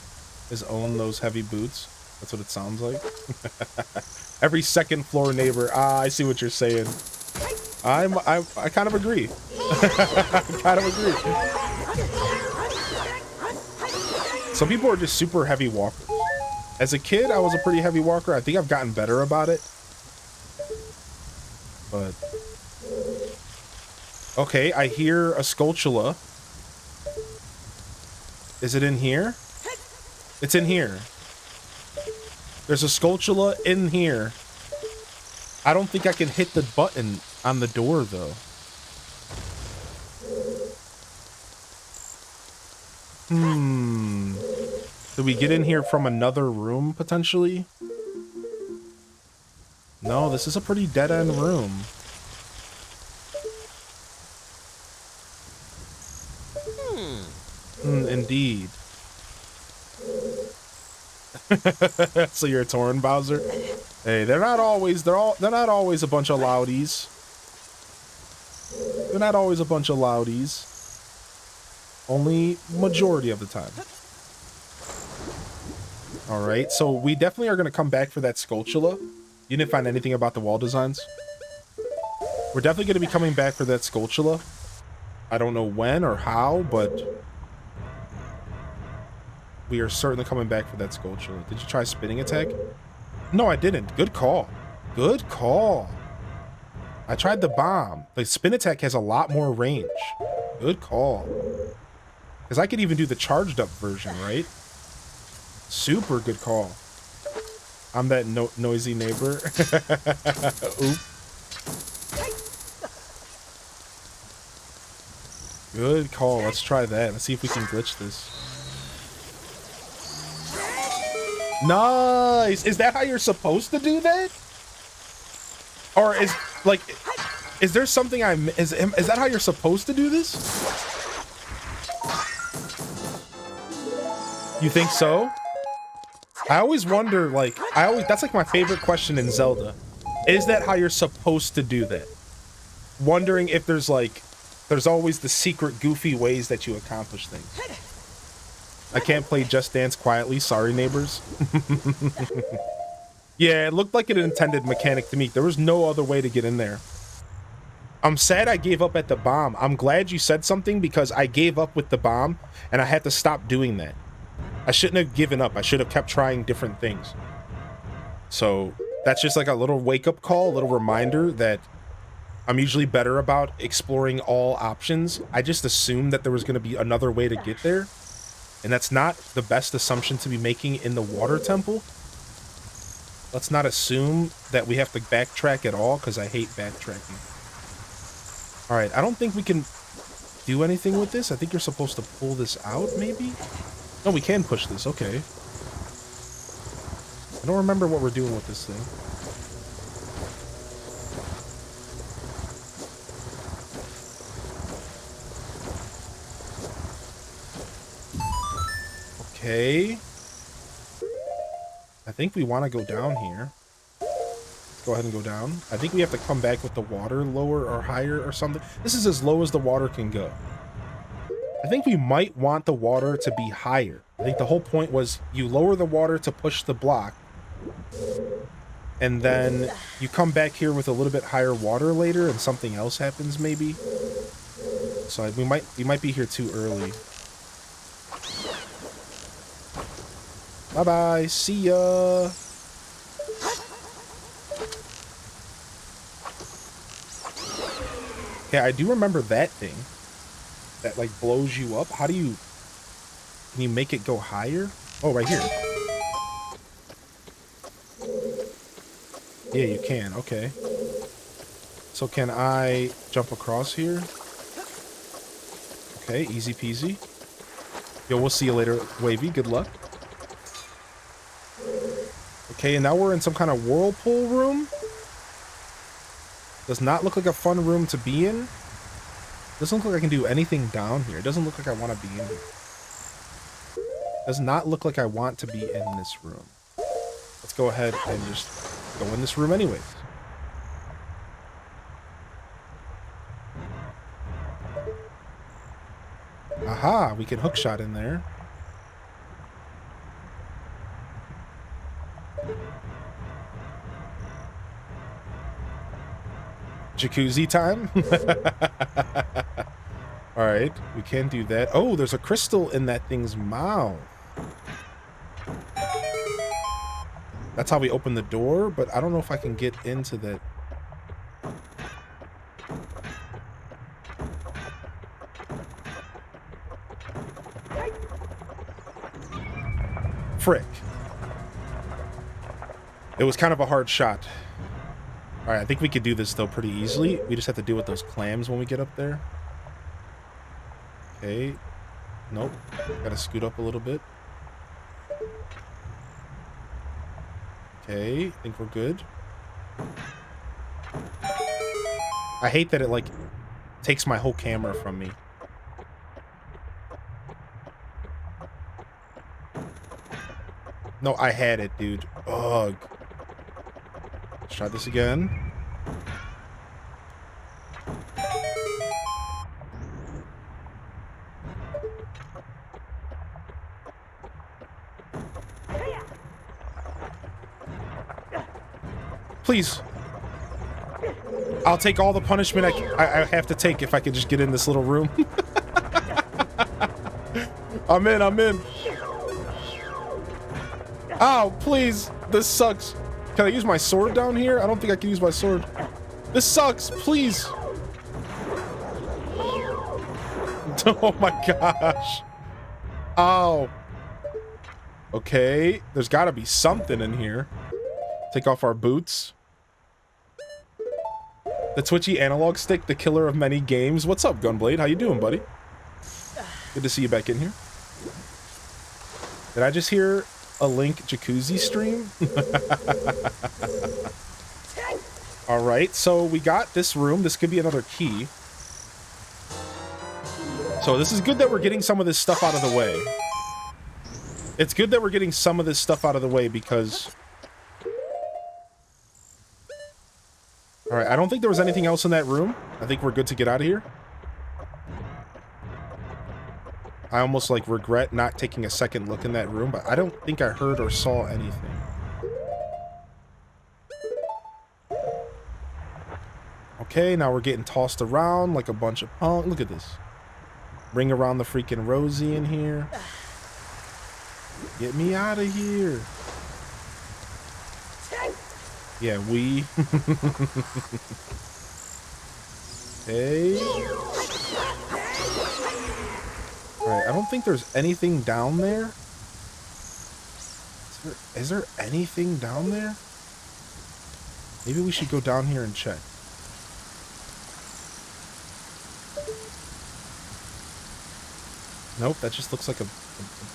has owned those heavy boots. That's what it sounds like. Every second floor neighbor. Ah, I see what you're saying. I kind of agree. I kind of agree. Some people are just super heavy walkers. As a kid, I was a pretty heavy walker. I think I've gotten better about it. But... Okay, I hear a Skulltula. Is it in here? It's in here. There's a Skulltula in here. I don't think I can hit the button on the door, though. Did we get in here from another room, potentially? No, this is a pretty dead-end room. Indeed. So you're a Torn Bowser? Hey, they're not always a bunch of loudies. They're not always a bunch of loudies. Only majority of the time. Alright, so we definitely are gonna come back for that Skulltula. You didn't find anything about the wall designs? We're definitely gonna be coming back for that Skulltula. I don't know when or how, but we are certainly coming back for that Skulltula. Did you try spinning attack? No, I didn't. Good call. Good call. I tried the bomb. The spin attack has a lot more range. Good call. Because I could even do the charged up version, right? Super good call. I'm that noisy neighbor. Oop. Good call. Let's try that. Let's see if we can glitch this. Nice. Is that how you're supposed to do that? Or is like, is there something is that how you're supposed to do this? You think so? I always wonder, like, that's like my favorite question in Zelda. Is that how you're supposed to do that? Wondering if there's always the secret goofy ways that you accomplish things. I can't play Just Dance quietly. Sorry, neighbors. Yeah, it looked like an intended mechanic to me. There was no other way to get in there. I'm sad I gave up at the bomb. I'm glad you said something because I gave up with the bomb and I had to stop doing that. I shouldn't have given up. I should have kept trying different things. So that's just like a little wake-up call, a little reminder that I'm usually better about exploring all options. I just assumed that there was going to be another way to get there. And that's not the best assumption to be making in the water temple. Let's not assume that we have to backtrack at all, because I hate backtracking. Alright, I don't think we can do anything with this. I think you're supposed to pull this out, maybe? No, we can push this. Okay. I don't remember what we're doing with this thing. Okay. I think we want to go down here. Let's go ahead and go down. I think we have to come back with the water lower or higher or something. This is as low as the water can go. I think we might want the water to be higher. I think the whole point was you lower the water to push the block. And then you come back here with a little bit higher water later and something else happens maybe. So we might be here too early. Bye-bye. See ya. Yeah, I do remember that thing. That, like, blows you up. How do you... Can you make it go higher? Oh, right here. Yeah, you can. Okay. So can I jump across here? Okay, easy peasy. Yo, we'll see you later, Wavy. Good luck. Okay, and now we're in some kind of whirlpool room. Does not look like a fun room to be in. Doesn't look like I can do anything down here. It doesn't look like I want to be in here. Does not look like I want to be in this room. Let's go ahead and just go in this room anyways. Aha, we can hookshot in there. Jacuzzi time? Alright, we can do that. Oh, there's a crystal in that thing's mouth. That's how we open the door, but I don't know if I can get into that. Frick. It was kind of a hard shot. Alright, I think we could do this, though, pretty easily. We just have to deal with those clams when we get up there. Okay. Nope. Gotta scoot up a little bit. Okay, I think we're good. I hate that it, like, takes my whole camera from me. No, I had it, dude. Ugh. Let's try this again. Please. I'll take all the punishment I have to take if I could just get in this little room. I'm in. Ow, please. This sucks. Can I use my sword down here? I don't think I can use my sword. This sucks, please. Oh my gosh. Ow. Okay, there's gotta be something in here. Take off our boots. The twitchy analog stick, the killer of many games. What's up, Gunblade? How you doing, buddy? Good to see you back in here. Did I just hear a Link jacuzzi stream? All right, so we got this room. This could be another key. So this is good that we're getting some of this stuff out of the way. It's good that we're getting some of this stuff out of the way because... All right, I don't think there was anything else in that room. I think we're good to get out of here. I almost like regret not taking a second look in that room, but I don't think I heard or saw anything. Okay, now we're getting tossed around like a bunch of punk. Look at this. Bring around the freaking Rosie in here. Get me out of here. Yeah, we. Okay. Alright, I don't think there's anything down there. Is there anything down there? Maybe we should go down here and check. Nope, that just looks like a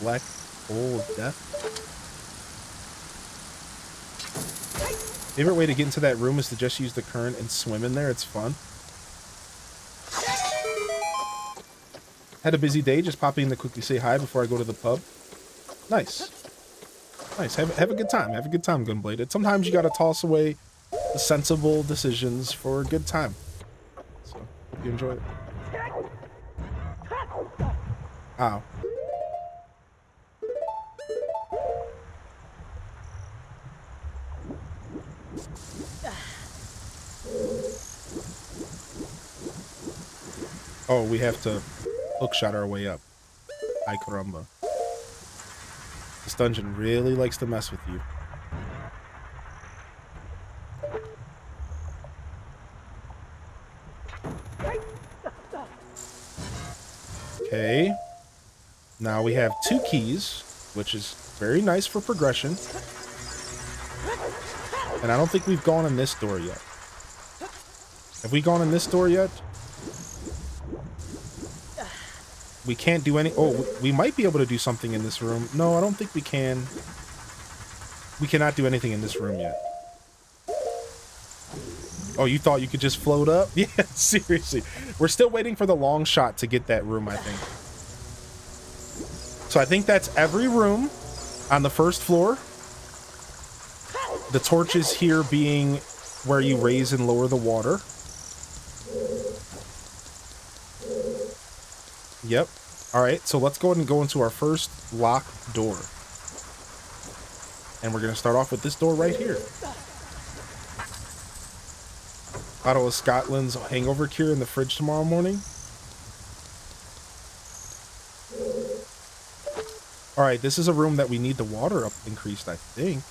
black hole of death. Favorite way to get into that room is to just use the current and swim in there. It's fun. Had a busy day, just popping in to quickly say hi before I go to the pub. Nice. Nice. Have a good time. Have a good time, Gunblade. Sometimes you gotta toss away the sensible decisions for a good time. So, hope you enjoy it. Ow. Oh, we have to hookshot our way up. Ay caramba. This dungeon really likes to mess with you. Okay. Now we have 2 keys, which is very nice for progression. And I don't think we've gone in this door yet. Have we gone in this door yet? We can't do any... Oh, we might be able to do something in this room. No, I don't think we can. We cannot do anything in this room yet. Oh, you thought you could just float up? Yeah, seriously. We're still waiting for the long shot to get that room, I think. So I think that's every room on the first floor. The torches here being where you raise and lower the water. Yep. All right, so let's go ahead and go into our first locked door. And we're going to start off with this door right here. Bottle of Scotland's hangover cure in the fridge tomorrow morning. All right, this is a room that we need the water up increased, I think.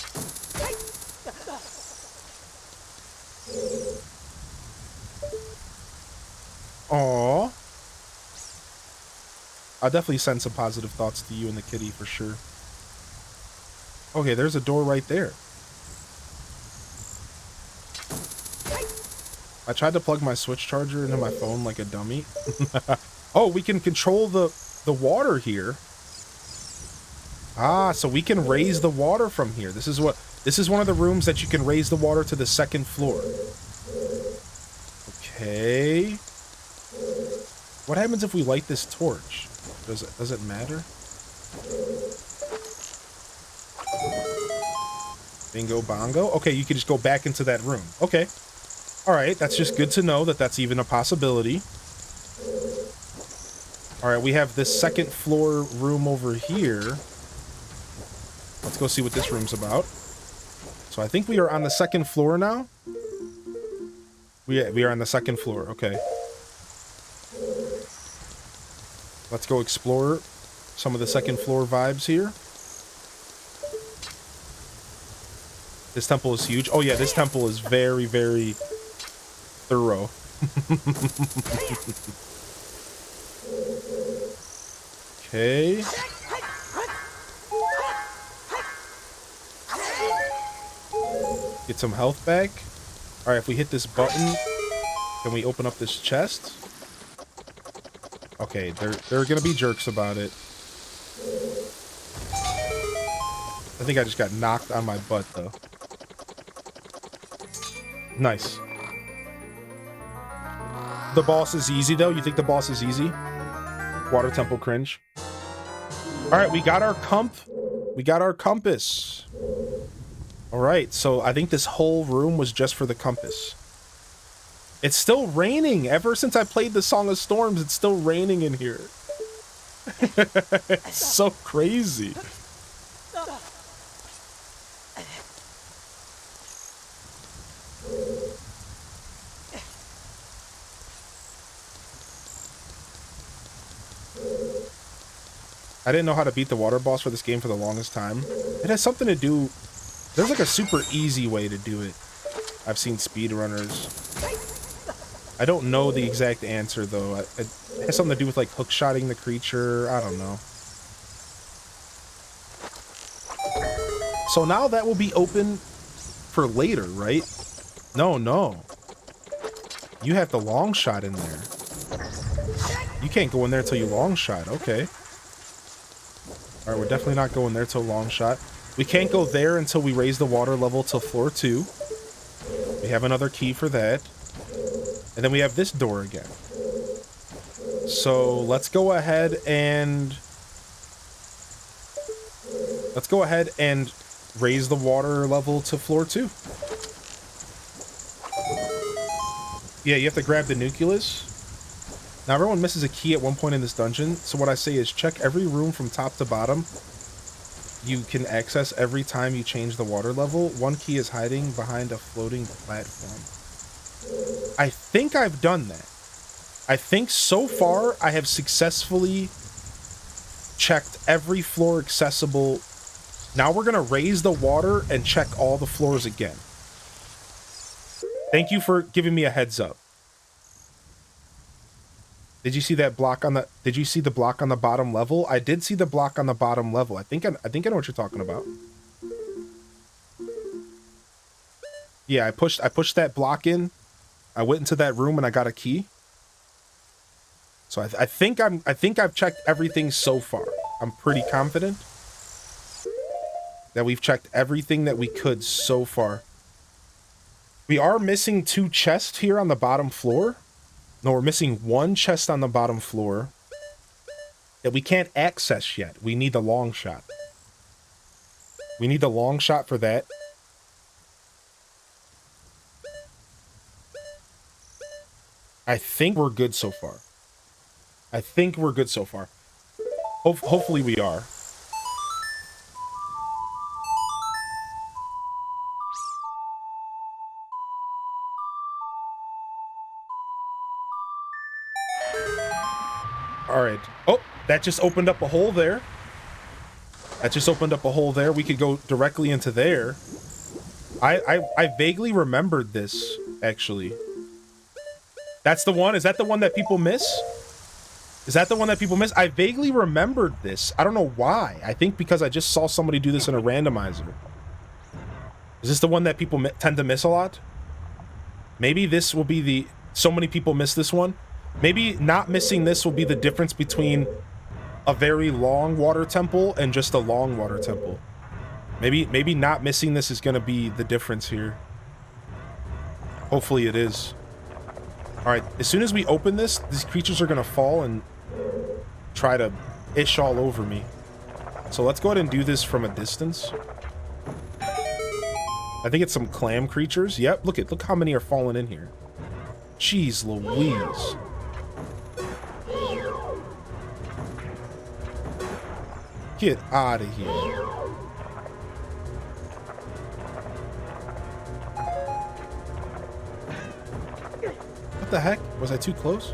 Aww. I'll definitely send some positive thoughts to you and the kitty for sure. Okay, there's a door right there. I tried to plug my Switch charger into my phone like a dummy. Oh, we can control the water here. Ah, so we can raise the water from here. This is one of the rooms that you can raise the water to the 2nd floor. Okay. What happens if we light this torch? Does it matter? Bingo bongo. Okay, you can just go back into that room. Okay. All right, that's just good to know that that's even a possibility. All right, we have this second floor room over here. Let's go see what this room's about. So I think we are on the second floor now. We are on the second floor. Okay. Let's go explore some of the second floor vibes here. This temple is huge. Oh yeah, this temple is very, very thorough. Okay. Get some health back. All right, if we hit this button, can we open up this chest? Okay, they're gonna be jerks about it. I think I just got knocked on my butt though. Nice. The boss is easy though. You think the boss is easy? Water temple cringe. All right, we got our we got our compass. All right, so I think this whole room was just for the compass. It's still raining. Ever since I played the Song of Storms, it's still raining in here. It's so crazy. I didn't know how to beat the water boss for this game for the longest time. It has something to do... There's like a super easy way to do it. I've seen speedrunners. I don't know the exact answer though. It has something to do with like hookshotting the creature. I don't know. So now that will be open for later, right? No. You have the long shot in there. You can't go in there until you long shot. Okay. All right, we're definitely not going there till long shot. We can't go there until we raise the water level to floor 2. We have another key for that. And then we have this door again. So let's go ahead and... raise the water level to floor 2. Yeah, you have to grab the nucleus. Now everyone misses a key at one point in this dungeon, so what I say is check every room from top to bottom. You can access every time you change the water level. One key is hiding behind a floating platform. I think I've done that. I think so far I have successfully checked every floor accessible. Now we're going to raise the water and check all the floors again. Thank you for giving me a heads up. Did you see that block on the... Did you see the block on the bottom level? I did see the block on the bottom level. I think I know what you're talking about. Yeah, I pushed that block in. I went into that room and I got a key. So I think I've checked everything so far. I'm pretty confident that we've checked everything that we could so far. We are missing 2 chests here on the bottom floor. No, we're missing 1 chest on the bottom floor that we can't access yet. We need the long shot. We need the long shot for that. I think we're good so far. Hopefully we are. All right. Oh, that just opened up a hole there. We could go directly into there. I vaguely remembered this, actually. That's the one? Is that the one that people miss? I vaguely remembered this. I don't know why. I think because I just saw somebody do this in a randomizer. Is this the one that people tend to miss a lot? Maybe this will be the... So many people miss this one. Maybe not missing this will be the difference between a very long water temple and just a long water temple. Maybe not missing this is going to be the difference here. Hopefully it is. All right, as soon as we open this, these creatures are going to fall and try to ish all over me. So let's go ahead and do this from a distance. I think it's some clam creatures. Yep, look how many are falling in here. Jeez Louise. Get out of here. What the heck? Was I too close?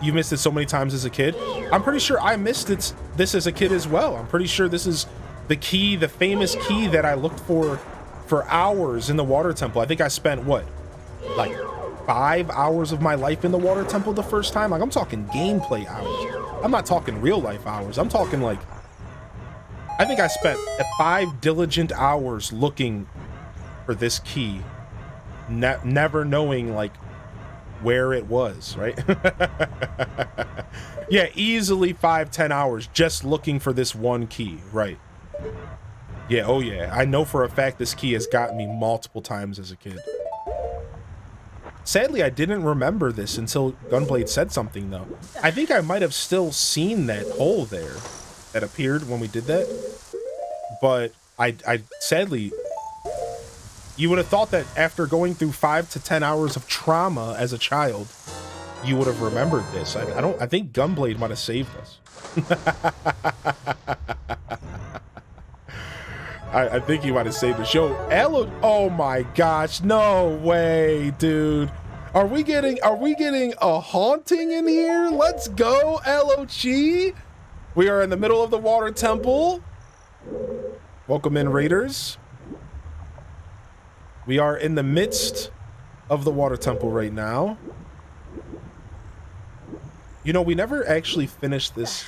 You missed it so many times as a kid. I'm pretty sure I missed this as a kid as well. I'm pretty sure this is the key, the famous key that I looked for hours in the water temple. I think I spent what, like 5 hours of my life in the water temple the first time. Like, I'm talking gameplay hours. I'm not talking real life hours. I'm talking like, I think I spent 5 diligent hours looking for this key, never knowing like where it was, right? Yeah, easily 5-10 hours just looking for this one key, right? Yeah, oh yeah, I know for a fact this key has gotten me multiple times as a kid. Sadly, I didn't remember this until Gunblade said something, though. I think I might have still seen that hole there that appeared when we did that, but I sadly, you would have thought that after going through 5 to 10 hours of trauma as a child, you would have remembered this. I think Gunblade might have saved us. I think he might have saved the show. Oh my gosh, no way, dude. Are we getting a haunting in here? Let's go, LOG. We are in the middle of the water temple. Welcome in, Raiders. We are in the midst of the water temple right now. You know, we never actually finished this,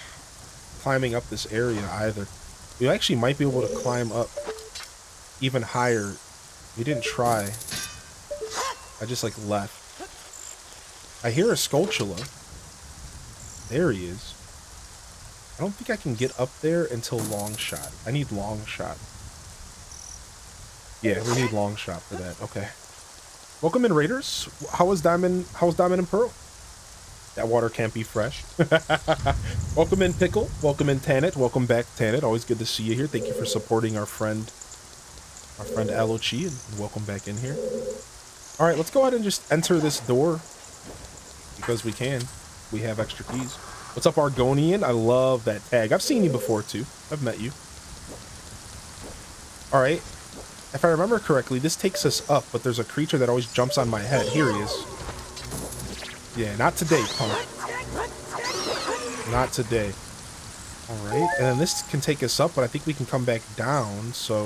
climbing up this area either. We actually might be able to climb up even higher. We didn't try. I just like left. I hear a Skulltula. There he is. I don't think I can get up there until long shot. I need long shot. Yeah, we need long shot for that. Okay. Welcome in, Raiders. How was Diamond and Pearl? That water can't be fresh. Welcome in, Pickle. Welcome in, Tanit. Welcome back, Tanit. Always good to see you here. Thank you for supporting our friend Alochi, and welcome back in here. All right, let's go ahead and just enter this door because we can. We have extra keys. What's up, Argonian? I love that tag. I've seen you before too. I've met you. All right. If I remember correctly, this takes us up, but there's a creature that always jumps on my head. Here he is. Yeah, not today, punk. Not today. All right, and then this can take us up, but I think we can come back down, so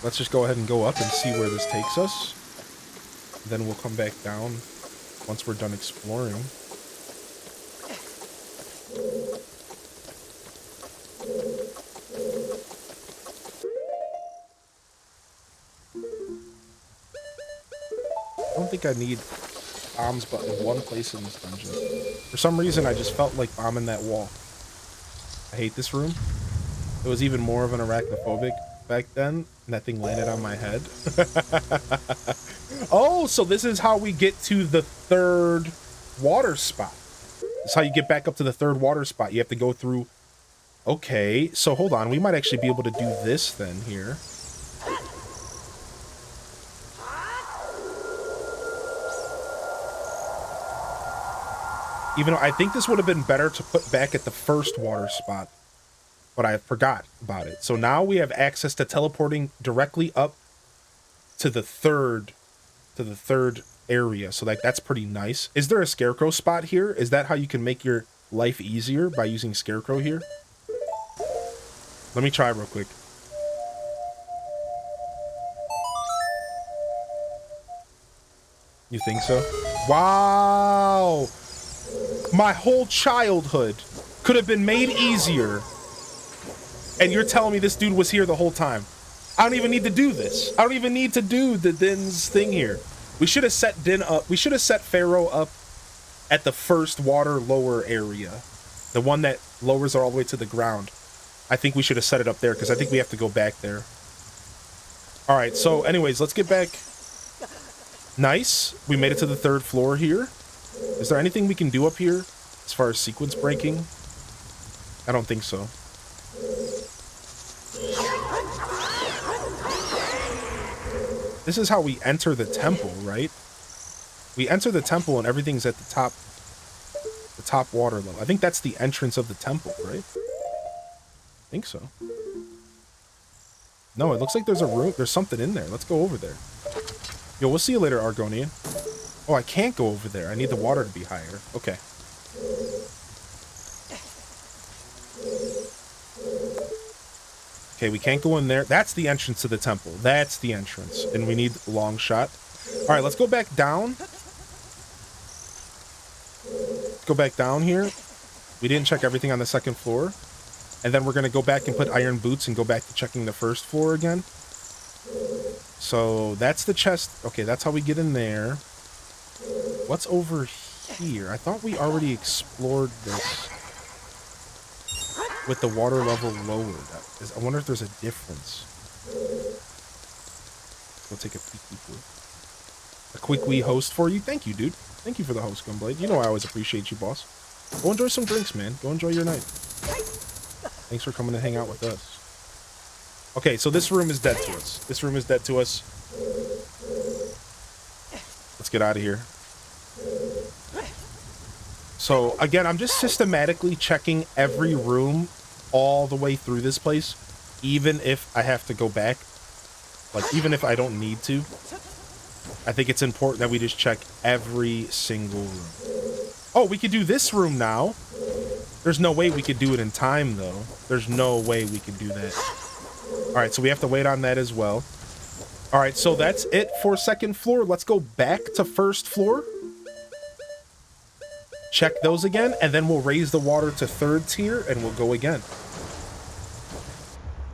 let's just go ahead and go up and see where this takes us. Then we'll come back down once we're done exploring. I don't think I need bombs but in one place in this dungeon. For some reason, I just felt like bombing that wall. I hate this room. It was even more of an arachnophobic back then, and that thing landed on my head. Oh, so this is how we get to the third water spot. This is how you get back up to the third water spot. You have to go through... Okay, so hold on. We might actually be able to do this then here. Even though I think this would have been better to put back at the first water spot, but I forgot about it. So now we have access to teleporting directly up to the third area. So like that's pretty nice. Is there a scarecrow spot here? Is that how you can make your life easier, by using scarecrow here? Let me try real quick. You think so? Wow! My whole childhood could have been made easier, and you're telling me this dude was here the whole time. I don't even need to do this. I don't even need to do the Din's thing here. We should have set Din up. We should have set Pharaoh up at the first water lower area, the one that lowers all the way to the ground. I think we should have set it up there because I think we have to go back there. All right, so anyways, let's get back. Nice. We made it to the third floor here. Is there anything we can do up here as far as sequence breaking? I don't think so. This is how we enter the temple, right? We enter the temple and everything's at the top water level. I think that's the entrance of the temple, right? I think so. No, it looks like there's a room. There's something in there. Let's go over there. Yo, we'll see you later, Argonian. Oh, I can't go over there. I need the water to be higher. Okay. Okay, we can't go in there. That's the entrance to the temple. That's the entrance. And we need a long shot. All right, let's go back down. Let's go back down here. We didn't check everything on the second floor. And then we're going to go back and put iron boots and go back to checking the first floor again. So that's the chest. Okay, that's how we get in there. What's over here? I thought we already explored this with the water level lowered. I wonder if there's a difference. We'll take a peek. A quick wee host for you. Thank you, dude. Thank you for the host, Gunblade. You know I always appreciate you, boss. Go enjoy some drinks, man. Go enjoy your night. Thanks for coming to hang out with us. Okay, so this room is dead to us. This room is dead to us. Let's get out of here. So, again, I'm just systematically checking every room all the way through this place, even if I have to go back. Like, even if I don't need to. I think it's important that we just check every single room. Oh, we could do this room now. There's no way we could do it in time, though. There's no way we could do that. All right, so we have to wait on that as well. All right, so that's it for second floor. Let's go back to first floor. Check those again, and then we'll raise the water to third tier, and we'll go again.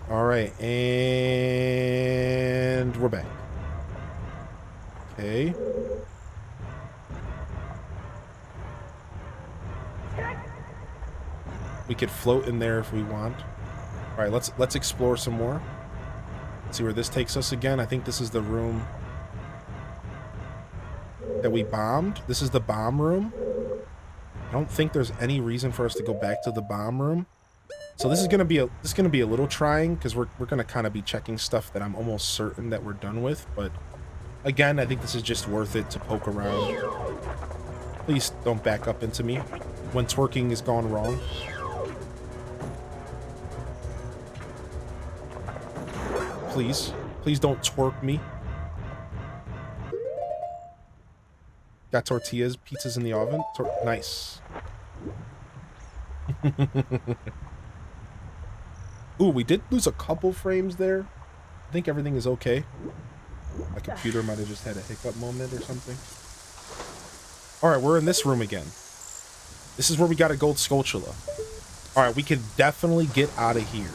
All right, and we're back. Okay. We could float in there if we want. All right, let's explore some more. Let's see where this takes us again. I think this is the room that we bombed. This is the bomb room. I don't think there's any reason for us to go back to the bomb room. So this is gonna be a little trying because we're gonna kind of be checking stuff that I'm almost certain that we're done with. But again, I think this is just worth it to poke around. Please don't back up into me when twerking is gone wrong. Please don't twerk me. Got tortillas, pizzas in the oven. Nice. Ooh, we did lose a couple frames there. I think everything is okay. My computer might have just had a hiccup moment or something. All right, we're in this room again. This is where we got a gold Skulltula. All right, we can definitely get out of here.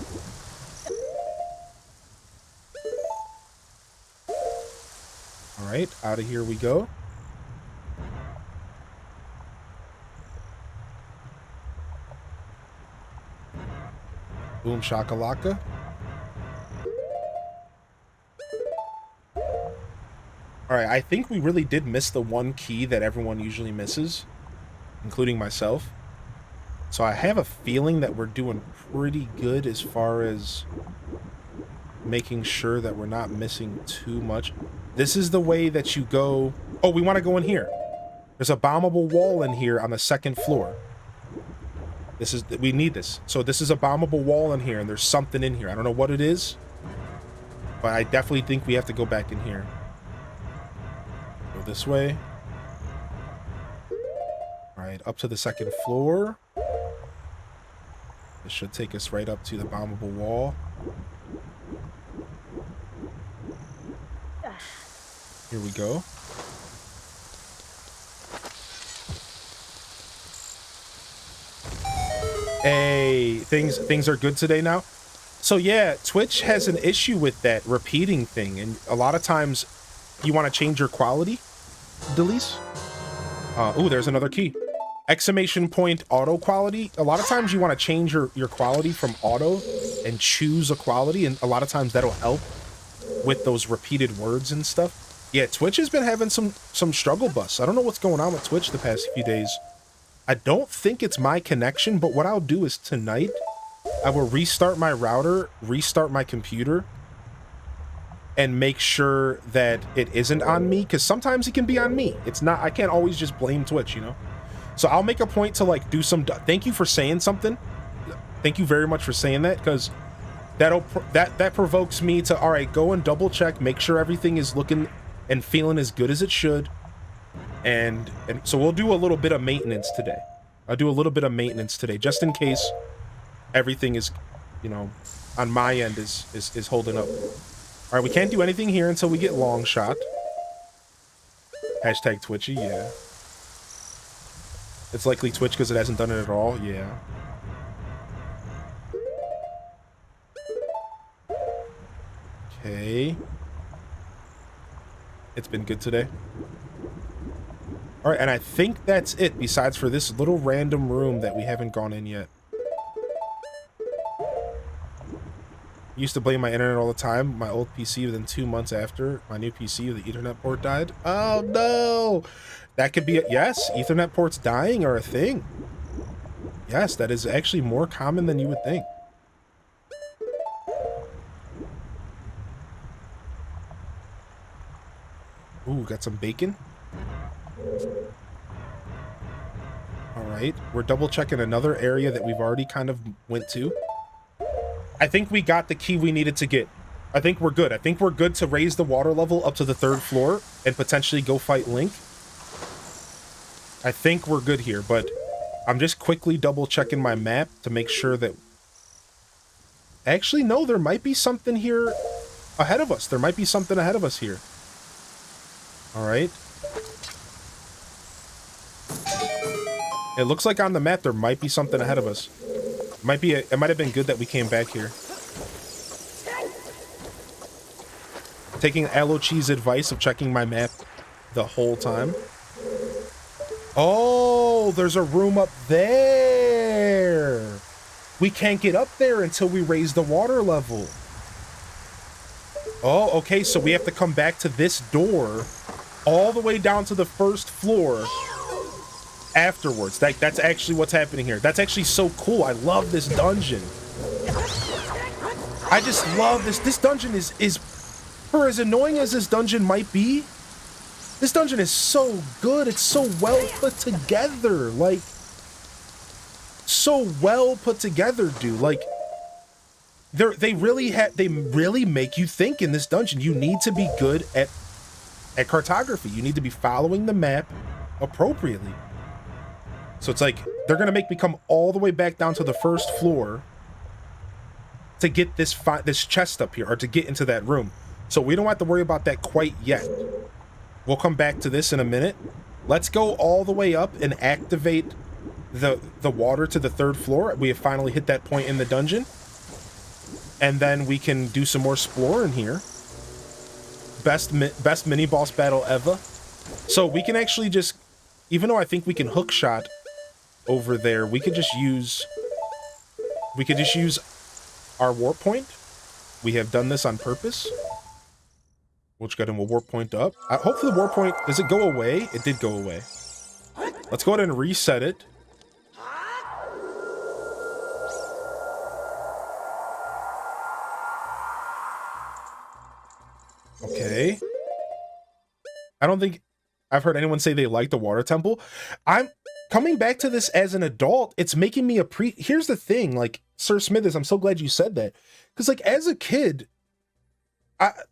All right, out of here we go. Boom shakalaka. All right, I think we really did miss the one key that everyone usually misses, including myself. So I have a feeling that we're doing pretty good as far as making sure that we're not missing too much. This is the way that you go. Oh, we want to go in here. There's a bombable wall in here on the second floor. We need this. So this is a bombable wall in here, and there's something in here. I don't know what it is, but I definitely think we have to go back in here. Go this way. All right, up to the second floor. This should take us right up to the bombable wall. Here we go. Hey, things are good today now. So yeah, Twitch has an issue with that repeating thing, and a lot of times you want to change your quality, Delise. Ooh, there's another key. Exclamation point auto quality. A lot of times you want to change your quality from auto and choose a quality, and a lot of times that'll help with those repeated words and stuff. Yeah, Twitch has been having some struggle bus. I don't know what's going on with Twitch the past few days. I don't think it's my connection, but what I'll do is tonight I will restart my router, restart my computer, and make sure that it isn't on me, because sometimes it can be on me. It's not, I can't always just blame Twitch, you know? So I'll make a point to like do some, thank you for saying something. Thank you very much for saying that, because that provokes me to, all right, go and double check, make sure everything is looking and feeling as good as it should. And so we'll do a little bit of maintenance today. I'll do a little bit of maintenance today, just in case everything is, you know, on my end is holding up. All right, we can't do anything here until we get long shot. Hashtag Twitchy, yeah. It's likely Twitch because it hasn't done it at all, yeah. Okay. It's been good today. All right, and I think that's it, besides for this little random room that we haven't gone in yet. Used to blame my internet all the time. My old PC, within 2 months after my new PC, the Ethernet port died. Oh no! That could be it. Yes, Ethernet ports dying are a thing. Yes, that is actually more common than you would think. Ooh, got some bacon. All right, we're double checking another area that we've already kind of went to. I think we got the key we needed to get. I think we're good. I think we're good to raise the water level up to the 3rd floor and potentially go fight Link. I think we're good here, but I'm just quickly double checking my map to make sure that... Actually, no, there might be something here ahead of us. There might be something ahead of us here. All right. It looks like on the map there might be something ahead of us. It might have been good that we came back here. Taking Alochi's advice of checking my map the whole time. Oh, there's a room up there. We can't get up there until we raise the water level. Oh, okay, so we have to come back to this door all the way down to the 1st floor afterwards. That's actually what's happening here. That's actually so cool. I love this dungeon. I just love this. This dungeon is for as annoying as this dungeon might be, this dungeon is so good. It's so well put together. Like, so well put together, dude. Like, they really make you think in this dungeon. You need to be good at cartography. You need to be following the map appropriately. So it's like they're gonna make me come all the way back down to the 1st floor to get this chest up here, or to get into that room. So we don't have to worry about that quite yet. We'll come back to this in a minute. Let's go all the way up and activate the water to the 3rd floor. We have finally hit that point in the dungeon. And then we can do some more exploring here. Best mini boss battle ever. So we can actually just, even though I think we can hook shot over there, we could just use our warp point. We have done this on purpose. We'll just go ahead and we'll warp point up. Hopefully the warp point, does it go away? It did go away. Let's go ahead and reset it. Okay. I don't think I've heard anyone say they like the water temple. I'm coming back to this as an adult. It's making me here's the thing, like, Sir Smithers, I'm so glad you said that. Because, like, as a kid,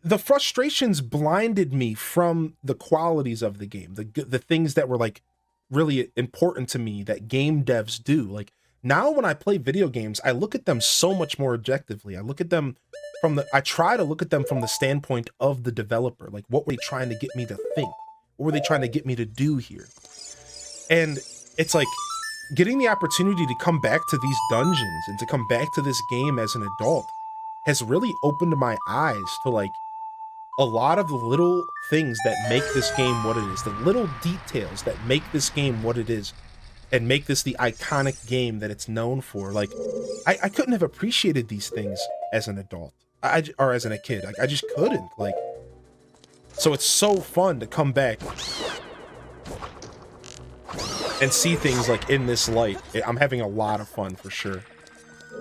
the frustrations blinded me from the qualities of the game, the things that were, like, really important to me that game devs do. Like, now when I play video games, I look at them so much more objectively. I look at them I try to look at them from the standpoint of the developer. Like, what were they trying to get me to think? What were they trying to get me to do here? And it's like getting the opportunity to come back to these dungeons and to come back to this game as an adult has really opened my eyes to, like, a lot of the little things that make this game what it is, the little details that make this game what it is and make this the iconic game that it's known for. Like, I couldn't have appreciated these things as an adult. Or as a kid. Like, I just couldn't. Like, so it's so fun to come back and see things like in this light. I'm having a lot of fun for sure.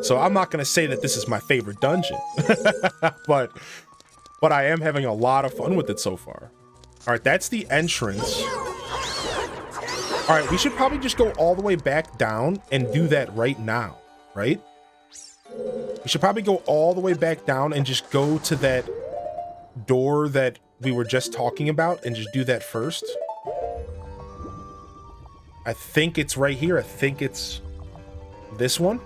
So I'm not going to say that this is my favorite dungeon, but I am having a lot of fun with it so far. All right, that's the entrance. All right, we should probably just go all the way back down and do that right now, right? We should probably go all the way back down and just go to that door that we were just talking about and just do that first. I think it's right here. I think it's this one.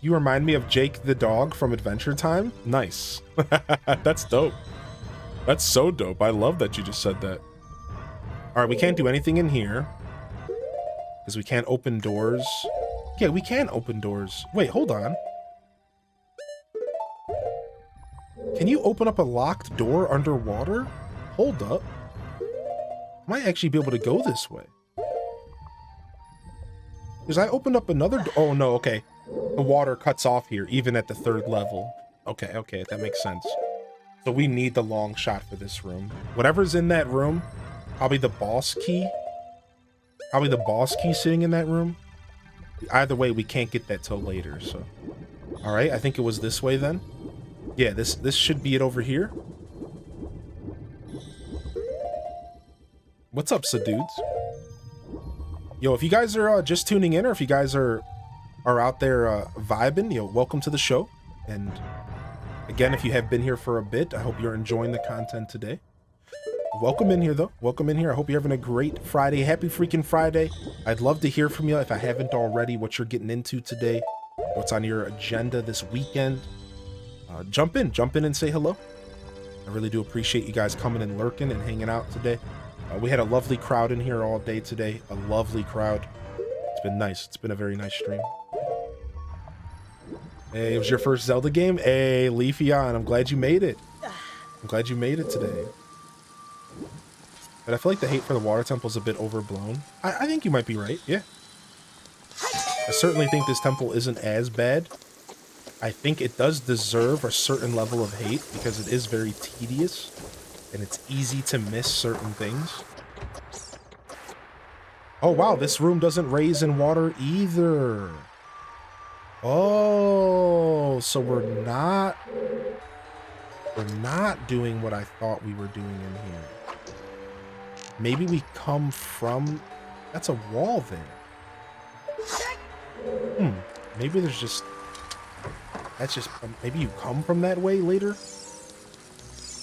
You remind me of Jake the dog from Adventure Time. Nice. That's dope. That's so dope. I love that you just said that. All right, we can't do anything in here because we can't open doors. Yeah, we can open doors. Wait, hold on. Can you open up a locked door underwater? Hold up. I might actually be able to go this way. Because I opened up another door. Oh, no, okay. The water cuts off here, even at the 3rd level. Okay, okay, that makes sense. So we need the long shot for this room. Whatever's in that room, probably the boss key. Probably the boss key sitting in that room. Either way, we can't get that till later, so. All right, I think it was this way then. Yeah, this should be it over here. What's up, dudes? Yo, if you guys are just tuning in, or if you guys are out there vibing, yo, welcome to the show. And again, if you have been here for a bit, I hope you're enjoying the content today. Welcome in here, though. Welcome in here. I hope you're having a great Friday. Happy freaking Friday. I'd love to hear from you, if I haven't already, what you're getting into today, what's on your agenda this weekend. Jump in and say hello. I really do appreciate you guys coming and lurking and hanging out today. We had a lovely crowd in here all day today. A lovely crowd. It's been nice. It's been a very nice stream. Hey, it was your first Zelda game? Hey, Leafeon, I'm glad you made it. I'm glad you made it today. But I feel like the hate for the water temple is a bit overblown. I think you might be right, yeah. I certainly think this temple isn't as bad. I think it does deserve a certain level of hate because it is very tedious and it's easy to miss certain things. Oh, wow, this room doesn't raise in water either. Oh, so we're not doing what I thought we were doing in here. Maybe we come from... That's a wall there. Maybe there's just... That's just... Maybe you come from that way later?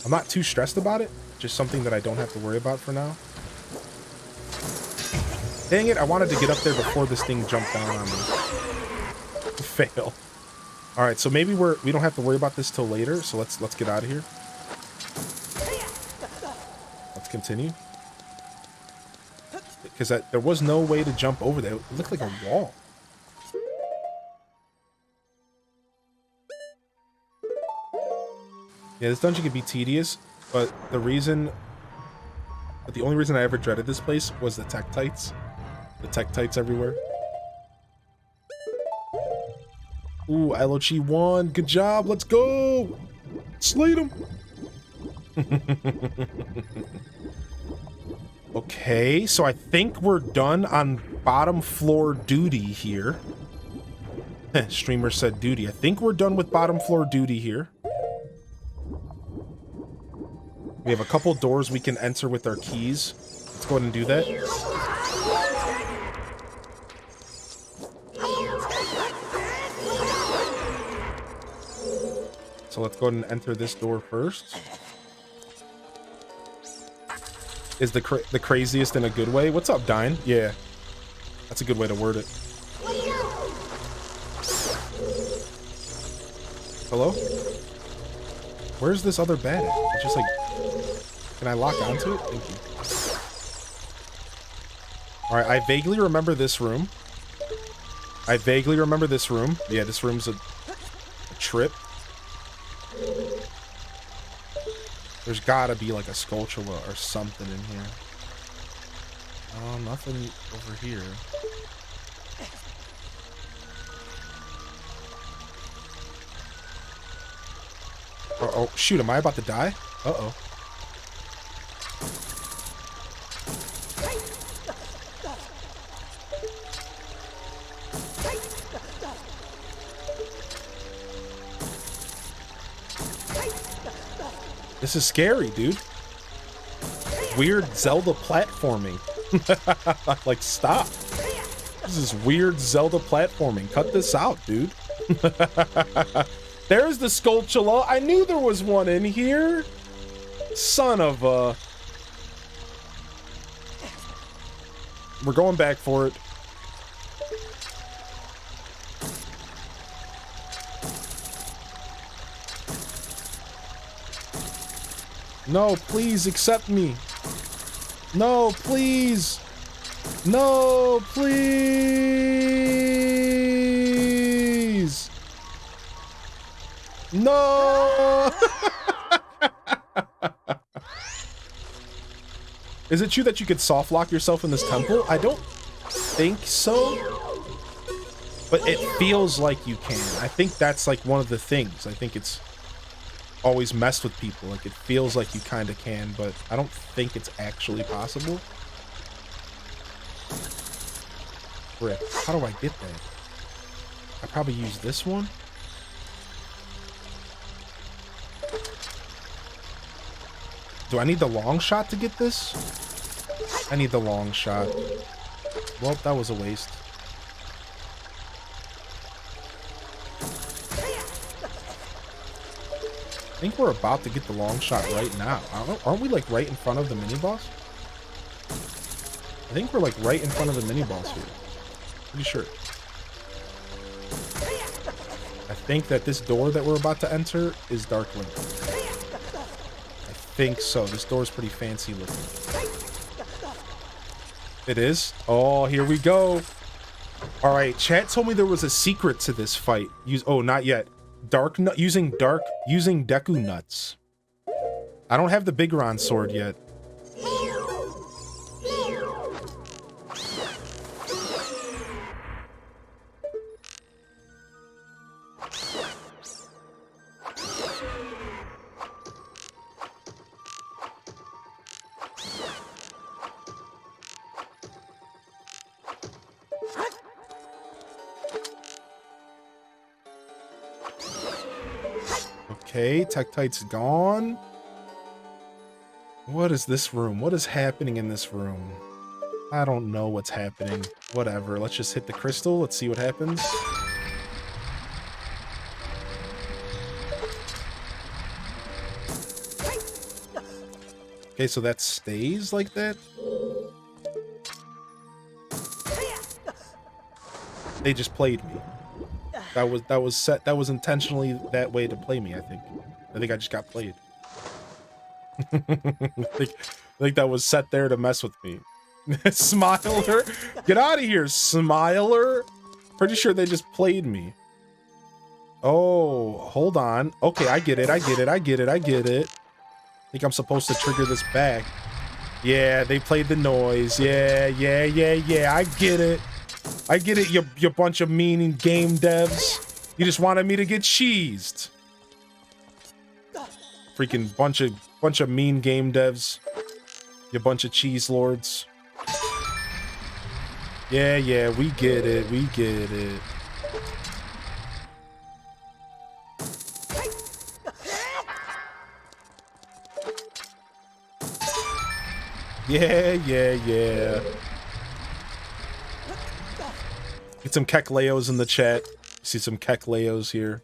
I'm not too stressed about it. Just something that I don't have to worry about for now. Dang it, I wanted to get up there before this thing jumped down on me. Fail. All right, so maybe we don't have to worry about this till later. So let's get out of here. Let's continue. Because there was no way to jump over there. It looked like a wall. Yeah, this dungeon can be tedious, but the only reason I ever dreaded this place was the Tektites. The Tektites everywhere. Ooh, Elochi won. Good job. Let's go. Slate him. Okay, so I think we're done on bottom floor duty here. Streamer said duty. I think we're done with bottom floor duty here. We have a couple doors we can enter with our keys. Let's go ahead and do that. So let's go ahead and enter this door first. Is the craziest in a good way? What's up, Dine? Yeah, that's a good way to word it. Hello? Where's this other bed? It's just like... Can I lock onto it? Thank you. Alright, I vaguely remember this room. Yeah, this room's a trip. There's gotta be like a sculptura or something in here. Oh, nothing over here. Oh, shoot, am I about to die? Uh-oh. This is scary, dude. Weird Zelda platforming. Like, stop. This is weird Zelda platforming. Cut this out, dude. There's the Skulltula. I knew there was one in here. Son of a... We're going back for it. No, please accept me. No, please. No, please. No. Is it true that you could soft lock yourself in this temple? I don't think so. But it feels like you can. I think that's like one of the things. I think it's always messed with people. Like, it feels like you kind of can, but I don't think it's actually possible. Frick. How do I get that? I probably use this one. Do I need the long shot to get this? I need the long shot. Well, that was a waste. I think we're about to get the long shot right now. Aren't we like right in front of the mini boss? I think we're like right in front of the mini boss here. Pretty sure. I think that this door that we're about to enter is Dark Link. I think so. This door is pretty fancy looking. It is? Oh, here we go. All right, chat told me there was a secret to this fight. Oh, not yet. Using Deku nuts. I don't have the Bigron sword yet. Okay, Tektite's gone. What is this room? What is happening in this room? I don't know what's happening. Whatever, let's just hit the crystal. Let's see what happens. Okay, so that stays like that? They just played me. That was intentionally that way to play me, I think. I think I just got played. I think that was set there to mess with me. Smiler? Get out of here, Smiler! Pretty sure they just played me. Oh, hold on. Okay, I get it. I think I'm supposed to trigger this back. Yeah, they played the noise. Yeah. I get it. You bunch of mean game devs. You just wanted me to get cheesed. Freaking bunch of mean game devs. You bunch of cheese lords. Yeah, we get it. Yeah. Get some Kekleos in the chat. See some Kekleos here.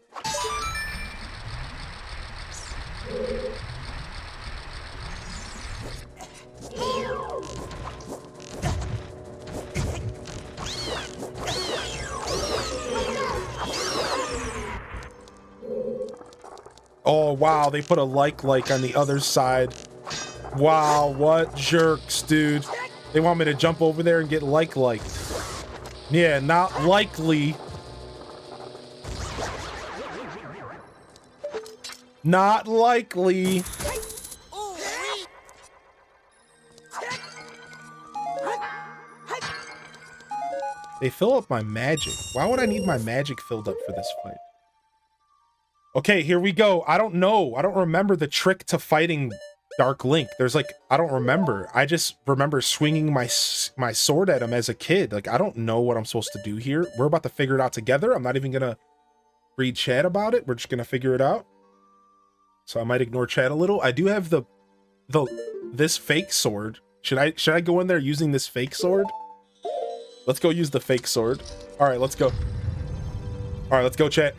Oh, wow, they put a like on the other side. Wow, what jerks, dude. They want me to jump over there and get liked. Yeah, not likely. Not likely. They fill up my magic. Why would I need my magic filled up for this fight? Okay, here we go. I don't know. I don't remember the trick to fighting Dark Link. There's like, I don't remember. I just remember swinging my sword at him as a kid. Like, I don't know what I'm supposed to do here. We're about to figure it out together. I'm not even gonna read chat about it. We're just gonna figure it out. So I might ignore chat a little. I do have this fake sword. Should I go in there using this fake sword? Let's go use the fake sword. All right, let's go. All right, let's go, chat.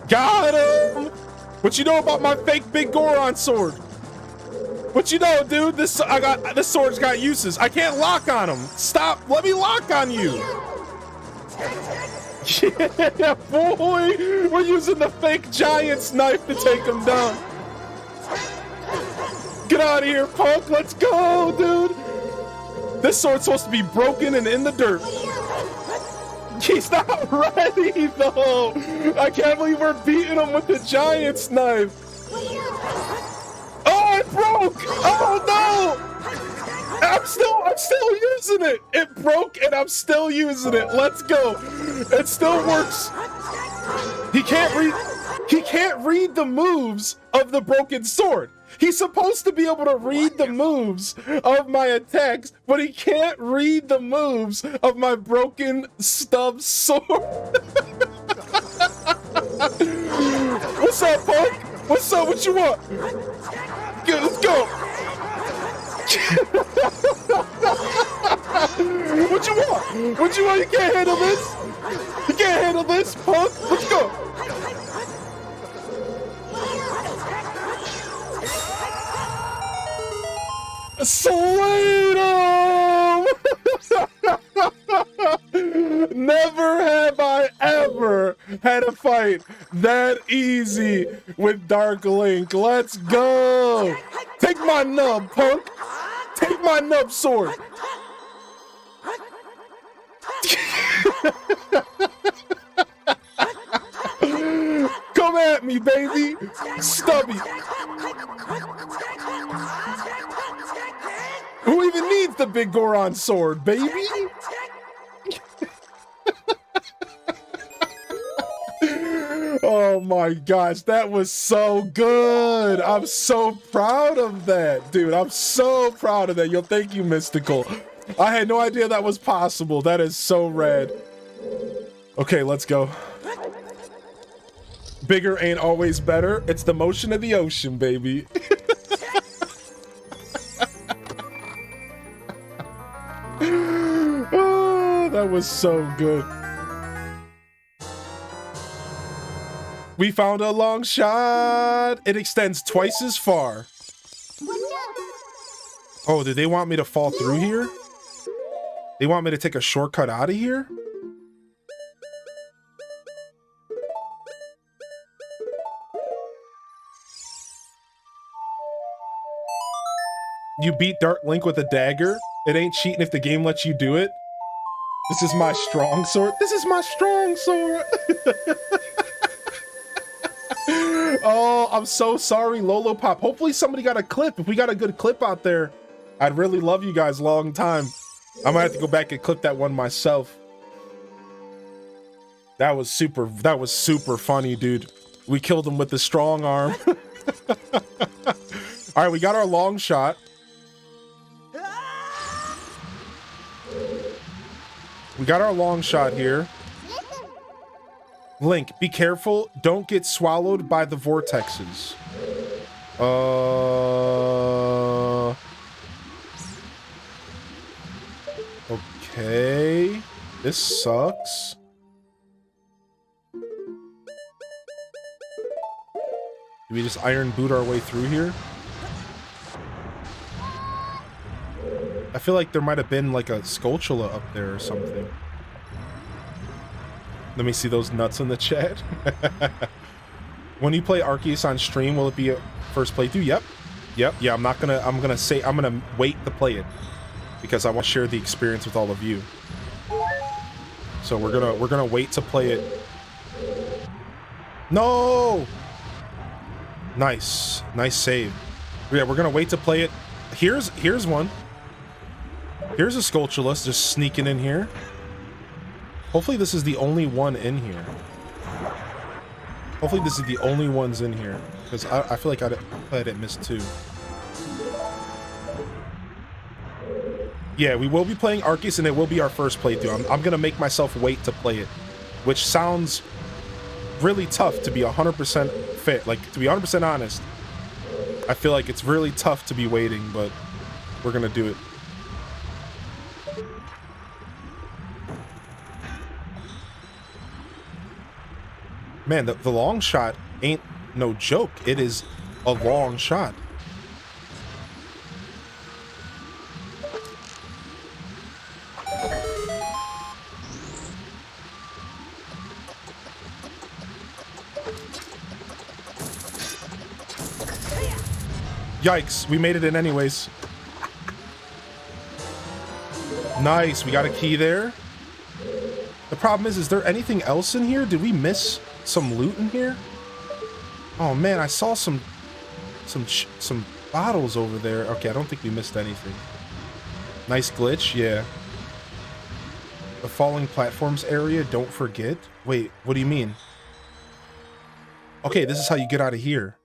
Got him! What you know about my fake big Goron sword? What you know, dude? This sword's got uses. I can't lock on him. Stop! Let me lock on you. Yeah, boy! We're using the fake giant's knife to take him down. Get out of here, punk! Let's go, dude. This sword's supposed to be broken and in the dirt. He's not ready, though. I can't believe we're beating him with the giant's knife. Oh, it broke. Oh no! I'm still using it. It broke, and I'm still using it. Let's go. It still works. He can't read the moves of the broken sword. He's supposed to be able to read the moves of my attacks, but he can't read the moves of my broken stub sword. What's up, punk? What's up? What you want? Good, let's go. What you want? What you want? You can't handle this. You can't handle this, punk. Let's go. Slay him! Never have I ever had a fight that easy with Dark Link. Let's go! Take my nub, punk! Take my nub sword! Come at me, baby! Stubby! Who even needs the big Goron sword, baby? Oh my gosh, that was so good. I'm so proud of that, dude. I'm so proud of that. Yo, thank you, Mystical. I had no idea that was possible. That is so rad. Okay, let's go. Bigger ain't always better. It's the motion of the ocean, baby. Oh, that was so good. We found a long shot. It extends twice as far. Oh, did they want me to fall through here? They want me to take a shortcut out of here? You beat Dark Link with a dagger? It ain't cheating if the game lets you do it. This is my strong sword. This is my strong sword. Oh, I'm so sorry, Lolo Pop. Hopefully somebody got a clip. If we got a good clip out there, I'd really love you guys long time. I might have to go back and clip that one myself. That was super funny, dude. We killed him with the strong arm. All right, we got our long shot. We got our long shot here. Link, be careful. Don't get swallowed by the vortexes. Okay. This sucks. Do we just iron boot our way through here? I feel like there might have been like a Skulltula up there or something. Let me see those nuts in the chat. When you play Arceus on stream, will it be a first playthrough? Yep. Yeah, I'm gonna wait to play it because I want to share the experience with all of you. So we're gonna wait to play it. No! Nice save. Yeah, we're gonna wait to play it. Here's one. Here's a Skulltula just sneaking in here. Hopefully this is the only one in here. Hopefully this is the only ones in here. Because I feel like I didn't miss two. Yeah, we will be playing Arceus, and it will be our first playthrough. I'm gonna make myself wait to play it. Which sounds really tough, to be 100% fit. Like, to be 100% honest. I feel like it's really tough to be waiting, but we're gonna do it. Man, the long shot ain't no joke. It is a long shot. Yikes, we made it in anyways. Nice, we got a key there. The problem is there anything else in here? Did we miss some loot in here? Oh man, I saw some bottles over there. Okay, I don't think we missed anything. Nice glitch, yeah. The falling platforms area, don't forget. Wait, what do you mean? Okay, this is how you get out of here.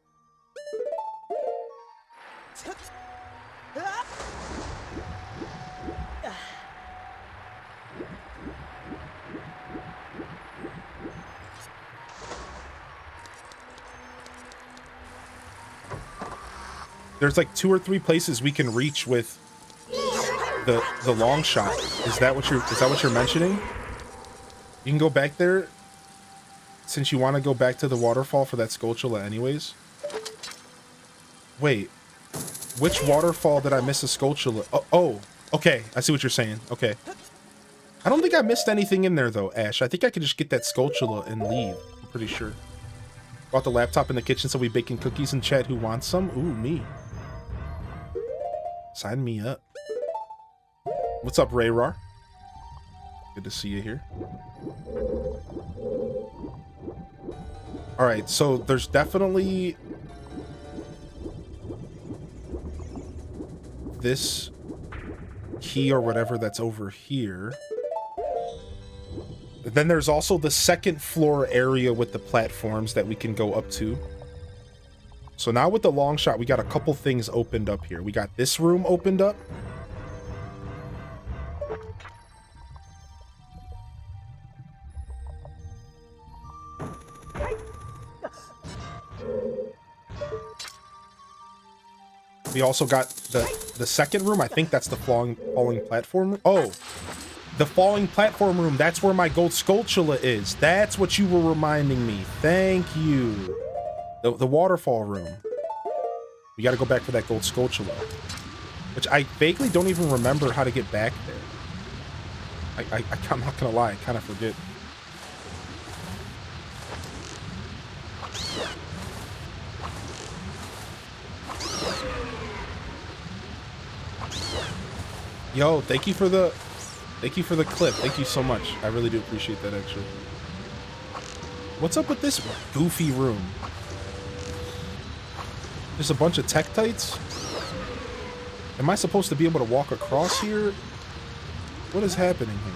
There's like 2 or 3 places we can reach with the long shot. Is that what you're mentioning? You can go back there since you want to go back to the waterfall for that Skulltula anyways. Wait, which waterfall did I miss a Skulltula? Oh, okay, I see what you're saying. Okay, I don't think I missed anything in there though, Ash. I think I could just get that Skulltula and leave. I'm pretty sure. Brought the laptop in the kitchen, so we baking cookies in chat. Who wants some? Ooh, me. Sign me up. What's up, Rayrar? Good to see you here. All right, so there's definitely this key or whatever that's over here. Then there's also the second floor area with the platforms that we can go up to. So now with the long shot, we got a couple things opened up here. We got this room opened up. We also got the second room. I think that's the falling platform. Oh, the falling platform room. That's where my gold Skulltula is. That's what you were reminding me. Thank you. The waterfall room. We got to go back for that gold Skulltula, which I vaguely don't even remember how to get back there. I'm not gonna lie, I kind of forget. Yo, thank you for the clip. Thank you so much. I really do appreciate that, actually. What's up with this goofy room? There's a bunch of Tektites. Am I supposed to be able to walk across here? What is happening here?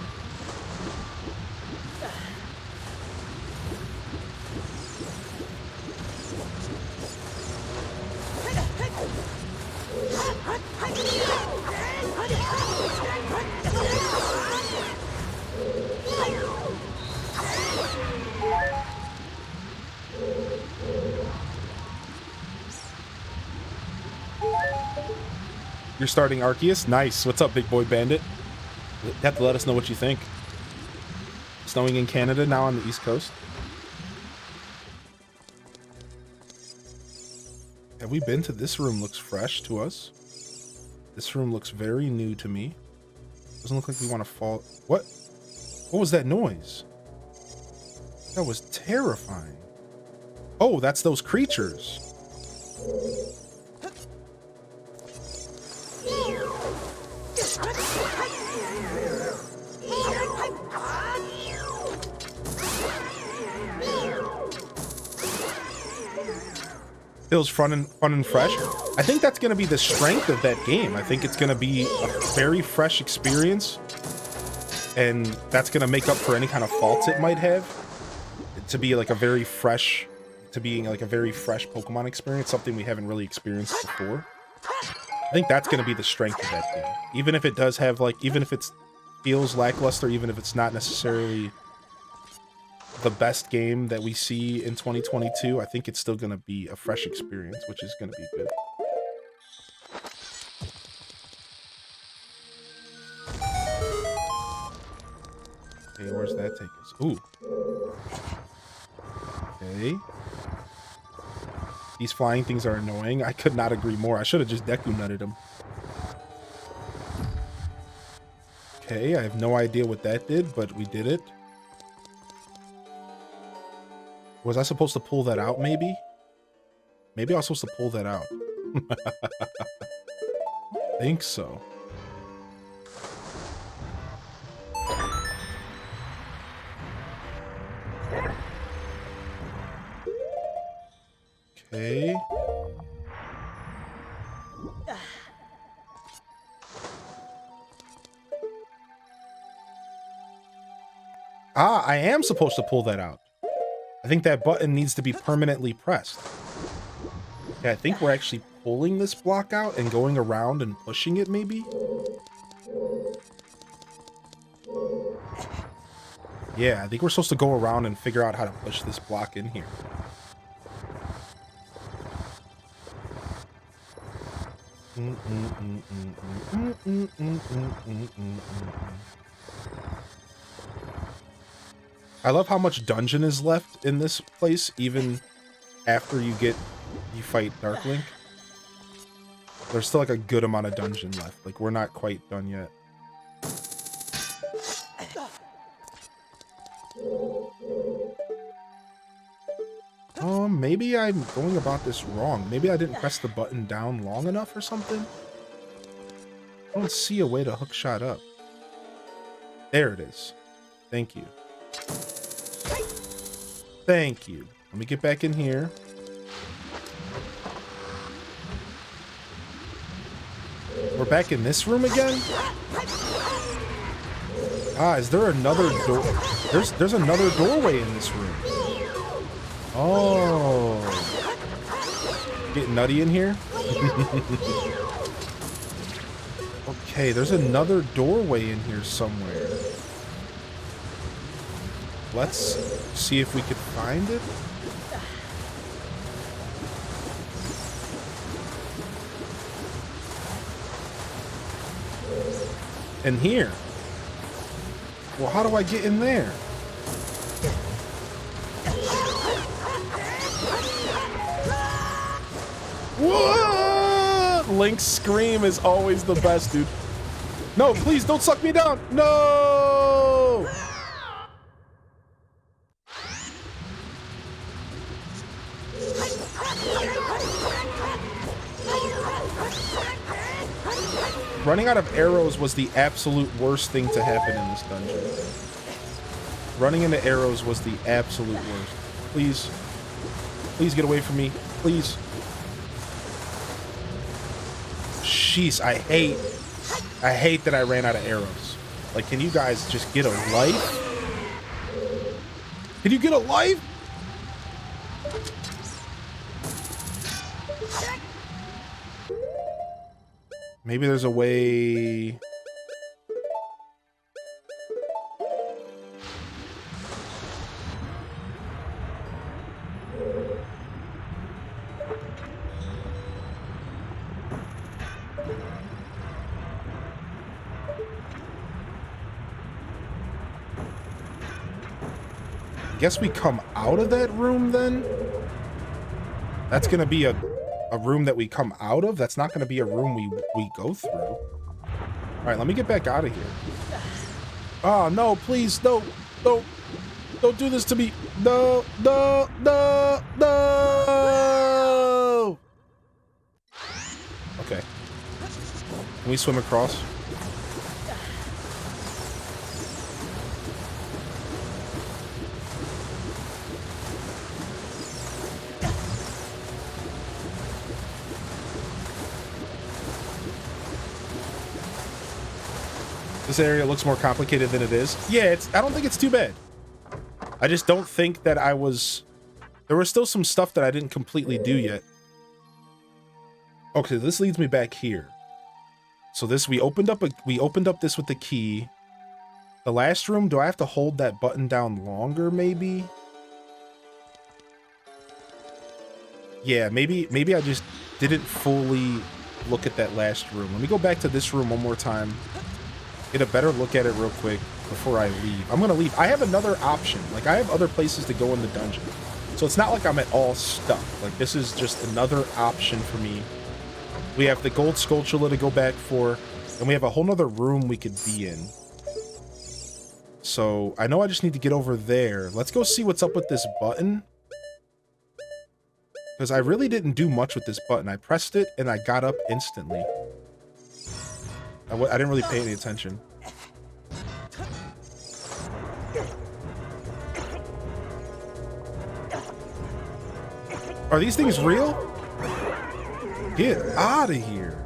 You're starting Arceus? Nice. What's up, big boy bandit? You have to let us know what you think. Snowing in Canada now on the East Coast. Have we been to this room? Looks fresh to us. This room looks very new to me. Doesn't look like we want to fall. What? What was that noise? That was terrifying. Oh, that's those creatures. feels fun and fresh. I think that's going to be the strength of that game. I think it's going to be a very fresh experience, and that's going to make up for any kind of faults it might have. To be like a very fresh, Pokemon experience, something we haven't really experienced before. I think that's going to be the strength of that game. Even if it does have even if it feels lackluster, even if it's not necessarily the best game that we see in 2022, I think it's still going to be a fresh experience, which is going to be good. Okay, where's that take us? Ooh. Okay. These flying things are annoying. I could not agree more. I should have just Deku Nutted him. Okay, I have no idea what that did, but we did it. Was I supposed to pull that out, maybe? Maybe I was supposed to pull that out. I think so. Okay. Ah, I am supposed to pull that out. I think that button needs to be permanently pressed. Yeah, I think we're actually pulling this block out and going around and pushing it, maybe? Yeah, I think we're supposed to go around and figure out how to push this block in here. I love how much dungeon is left in this place, even after you fight Dark Link. There's still like a good amount of dungeon left. Like, we're not quite done yet. Maybe I'm going about this wrong. Maybe I didn't press the button down long enough or something. I don't see a way to hook shot up. There it is. Thank you. Thank you. Let me get back in here. We're back in this room again? Ah, is there another door? There's another doorway in this room. Oh. Get nutty in here? Okay, there's another doorway in here somewhere. Let's see if we can find it. In here. Well, how do I get in there? Whoa! Link's scream is always the best, dude. No, please don't suck me down. No! Running out of arrows was the absolute worst thing to happen in this dungeon. Running into arrows was the absolute worst. Please. Please get away from me. Please. Jeez, I hate that I ran out of arrows. Like, can you guys just get a life? Can you get a life? Maybe there's a way. I guess we come out of that room then? That's gonna be a room that we come out of? That's not gonna be a room we go through. Alright, let me get back out of here. Oh no, please, no, don't do this to me. No, no, no, no. Okay. Can we swim across? This area looks more complicated than it is. Yeah, I don't think it's too bad. I just don't think that there was still some stuff that I didn't completely do yet. Okay, this leads me back here. So we opened up this with the key. The last room, do I have to hold that button down longer, maybe? Yeah, maybe I just didn't fully look at that last room. Let me go back to this room one more time. Get a better look at it real quick before I leave. I'm gonna leave. I have another option. Like, I have other places to go in the dungeon. So it's not like I'm at all stuck. Like, this is just another option for me. We have the gold Skulltula to go back for, and we have a whole nother room we could be in. So I know I just need to get over there. Let's go see what's up with this button. Because I really didn't do much with this button. I pressed it and I got up instantly. I didn't really pay any attention. Are these things real? Get out of here.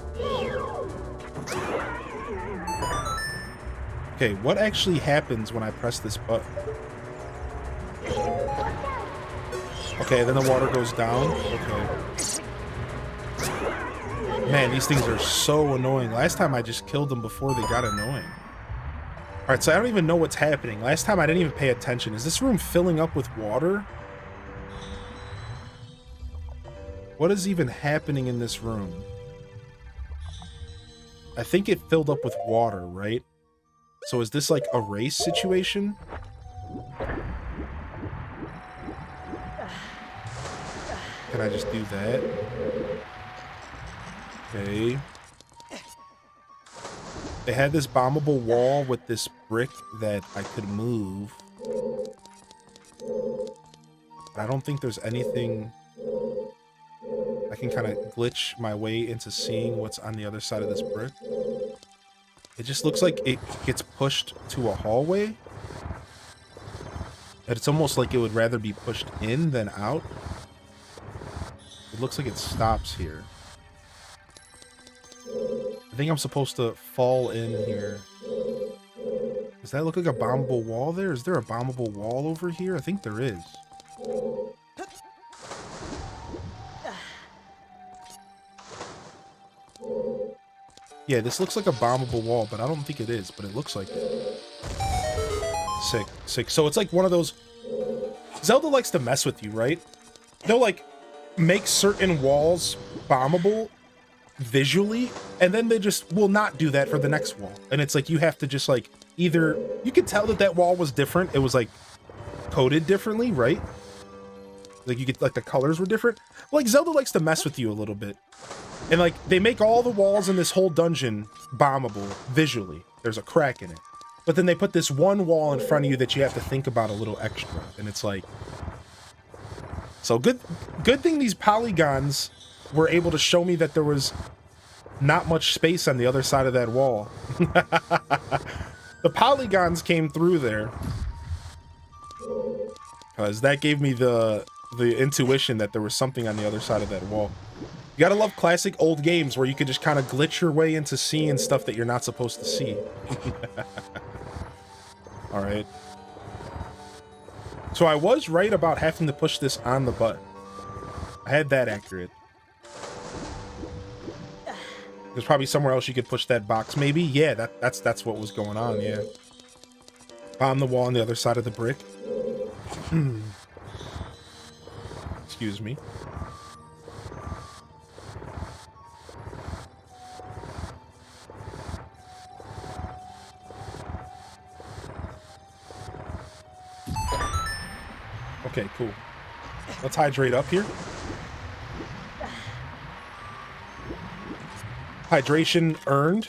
Okay, what actually happens when I press this button? Okay, then the water goes down. Okay. Man, these things are so annoying. Last time I just killed them before they got annoying. Alright, so I don't even know what's happening. Last time I didn't even pay attention. Is this room filling up with water? What is even happening in this room? I think it filled up with water, right? So is this like a race situation? Can I just do that? Okay. They had this bombable wall with this brick that I could move. But I don't think there's anything... I can kind of glitch my way into seeing what's on the other side of this brick. It just looks like it gets pushed to a hallway. And it's almost like it would rather be pushed in than out. It looks like it stops here. I think I'm supposed to fall in here. Does that look like a bombable wall there? Is there a bombable wall over here? I think there is. Yeah, this looks like a bombable wall, but I don't think it is, but it looks like it. Sick, sick. So it's like one of those... Zelda likes to mess with you, right? They'll, like, make certain walls bombable visually, and then they just will not do that for the next wall. And it's like you have to just, like, either... You can tell that that wall was different. It was, like, coded differently, right? Like, you get, like, the colors were different. Like, Zelda likes to mess with you a little bit. And, like, they make all the walls in this whole dungeon bombable visually. There's a crack in it. But then they put this one wall in front of you that you have to think about a little extra. And it's like... So good thing these polygons were able to show me that there was not much space on the other side of that wall. The polygons came through there. Because that gave me the intuition that there was something on the other side of that wall. You gotta love classic old games where you could just kind of glitch your way into seeing stuff that you're not supposed to see. Alright. So I was right about having to push this on the button. I had that accurate. There's probably somewhere else you could push that box, maybe? Yeah, that's what was going on, yeah. On the wall on the other side of the brick. Excuse me. Okay, cool. Let's hydrate up here. Hydration earned.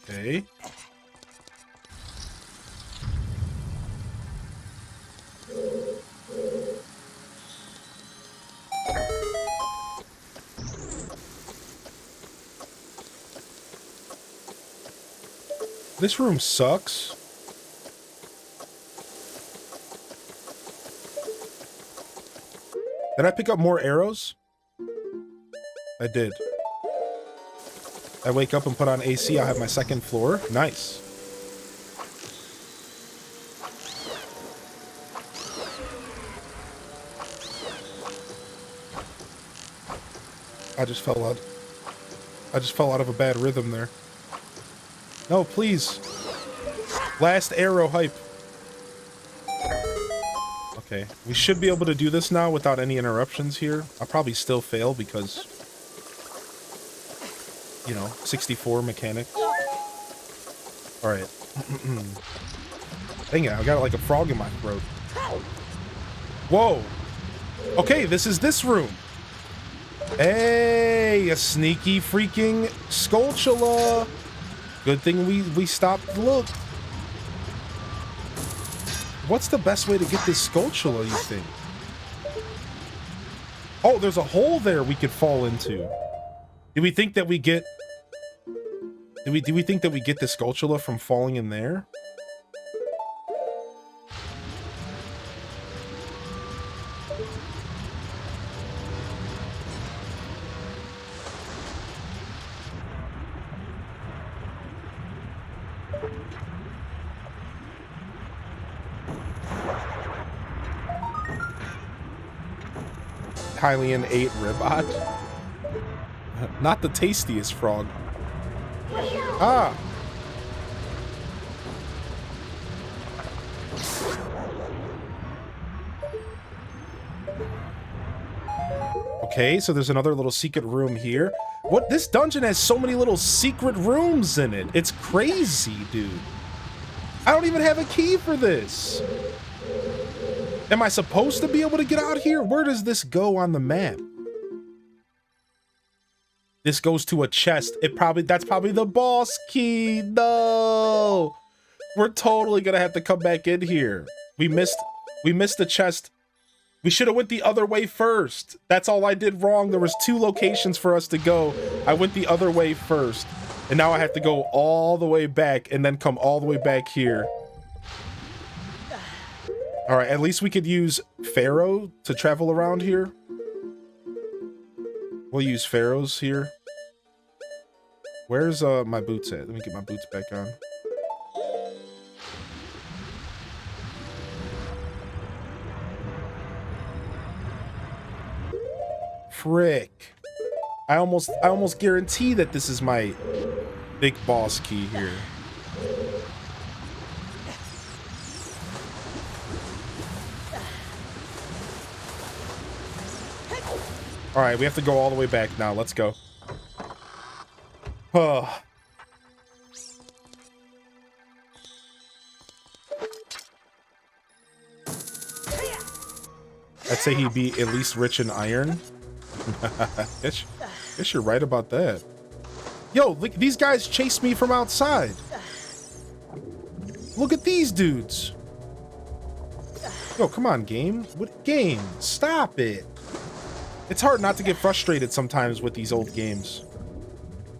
Okay. This room sucks. Did I pick up more arrows? I did. I wake up and put on AC, I'll have my second floor. Nice. I just fell out of a bad rhythm there. No, please. Last arrow hype. Okay, we should be able to do this now without any interruptions here. I'll probably still fail because, you know, 64 mechanics. All right. Dang it, I got like a frog in my throat. Whoa. Okay, this is this room. Hey, a sneaky freaking Skulltula. Good thing we stopped to look. What's the best way to get this Skulltula, you think? Oh, there's a hole there we could fall into. Do we think that we get... Do we think that we get the Skulltula from falling in there? Hylian ate Ribot. Not the tastiest frog. Ah! Okay, so there's another little secret room here. What? This dungeon has so many little secret rooms in it. It's crazy, dude. I don't even have a key for this. Am I supposed to be able to get out here? Where does this go on the map? This goes to a chest. That's probably the boss key. No. We're totally gonna have to come back in here. We missed the chest. We should have went the other way first. That's all I did wrong. There was 2 locations for us to go. I went the other way first. And now I have to go all the way back and then come all the way back here. All right, at least we could use Pharaoh to travel around here. We'll use Pharaohs here. Where's my boots at? Let me get my boots back on. Frick. I almost guarantee that this is my big boss key here. All right, we have to go all the way back now. Let's go. Oh. I'd say he'd be at least rich in iron. guess you're right about that. Yo, look, these guys chased me from outside. Look at these dudes. Yo, come on, game. What game? Stop it. It's hard not to get frustrated sometimes with these old games.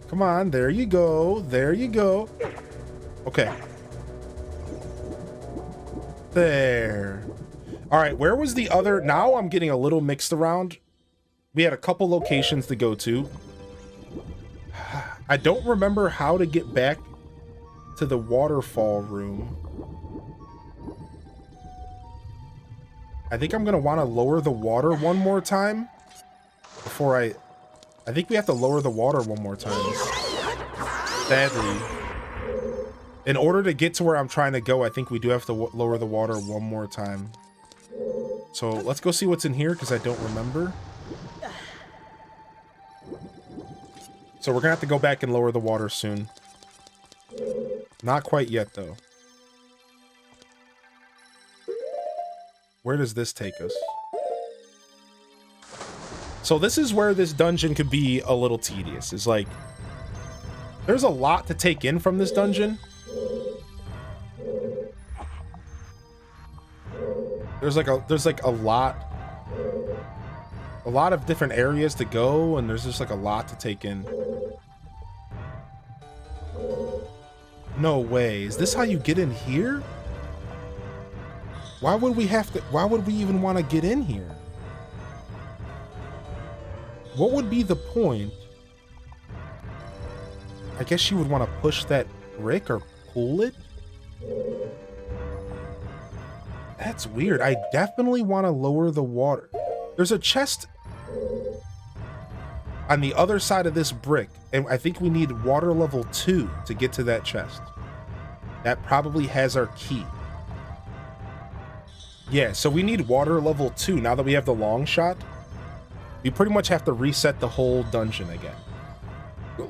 Come on, there you go. There you go. Okay. There. All right, where was the other? Now I'm getting a little mixed around. We had a couple locations to go to. I don't remember how to get back to the waterfall room. I think I'm gonna want to lower the water one more time before I think we have to lower the water one more time. Sadly. In order to get to where I'm trying to go, I think we do have to lower the water one more time. So let's go see what's in here, because I don't remember. So we're gonna have to go back and lower the water soon. Not quite yet, though. Where does this take us? So this is where this dungeon could be a little tedious. It's like, there's a lot to take in from this dungeon. There's like a lot of different areas to go, and there's just like a lot to take in. No way. Is this how you get in here? Why would we even want to get in here? what would be the point? I guess you would want to push that brick or pull it? That's weird. I definitely want to lower the water. There's a chest on the other side of this brick, and I think we need water level 2 to get to that chest. That probably has our key. Yeah, so we need water level 2. Now that we have the long shot, we pretty much have to reset the whole dungeon again.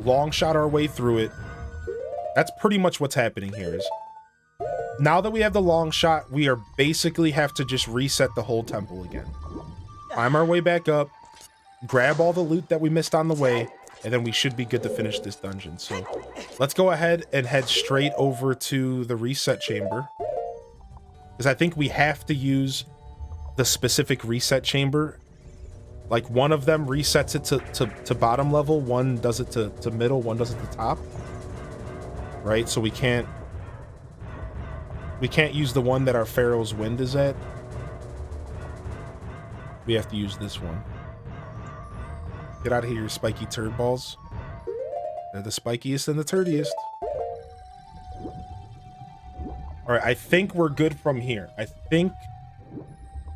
Long shot our way through it. That's pretty much what's happening here. Is now that we have the long shot, we are basically have to just reset the whole temple again. Climb our way back up, grab all the loot that we missed on the way, and then we should be good to finish this dungeon. So let's go ahead and head straight over to the reset chamber, because I think we have to use the specific reset chamber. Like, one of them resets it to bottom level, one does it to middle, one does it to top. Right? So we can't use the one that our Pharaoh's Wind is at. We have to use this one. Get out of here, you spiky turd balls. They're the spikiest and the turdiest. Alright, I think we're good from here. I think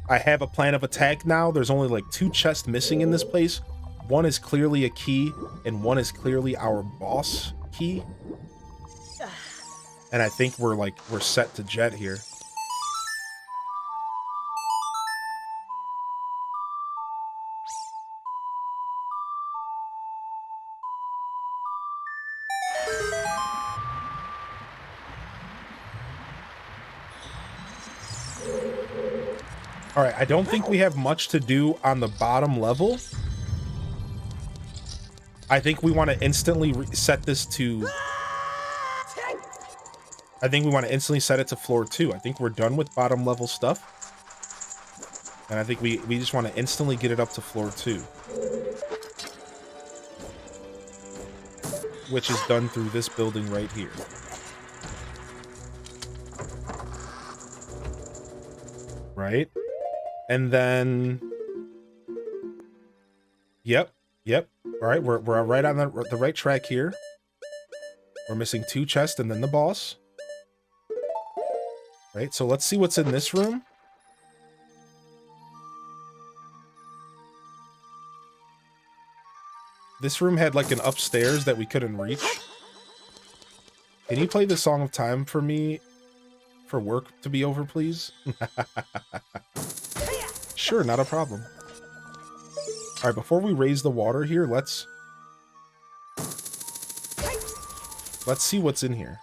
I have a plan of attack now. There's only like 2 chests missing in this place. One is clearly a key, and one is clearly our boss key. And I think we're set to jet here. All right, I don't think we have much to do on the bottom level. I think we want to instantly set this to... I think we want to instantly set it to floor 2. I think we're done with bottom level stuff. And I think we just want to instantly get it up to floor 2. Which is done through this building right here. Right? And then... Yep. All right, we're right on the right track here. We're missing 2 chests and then the boss. Right, so let's see what's in this room. This room had like an upstairs that we couldn't reach. Can you play the Song of Time for me for work to be over, please? Sure, not a problem. All right, before we raise the water here, let's see what's in here.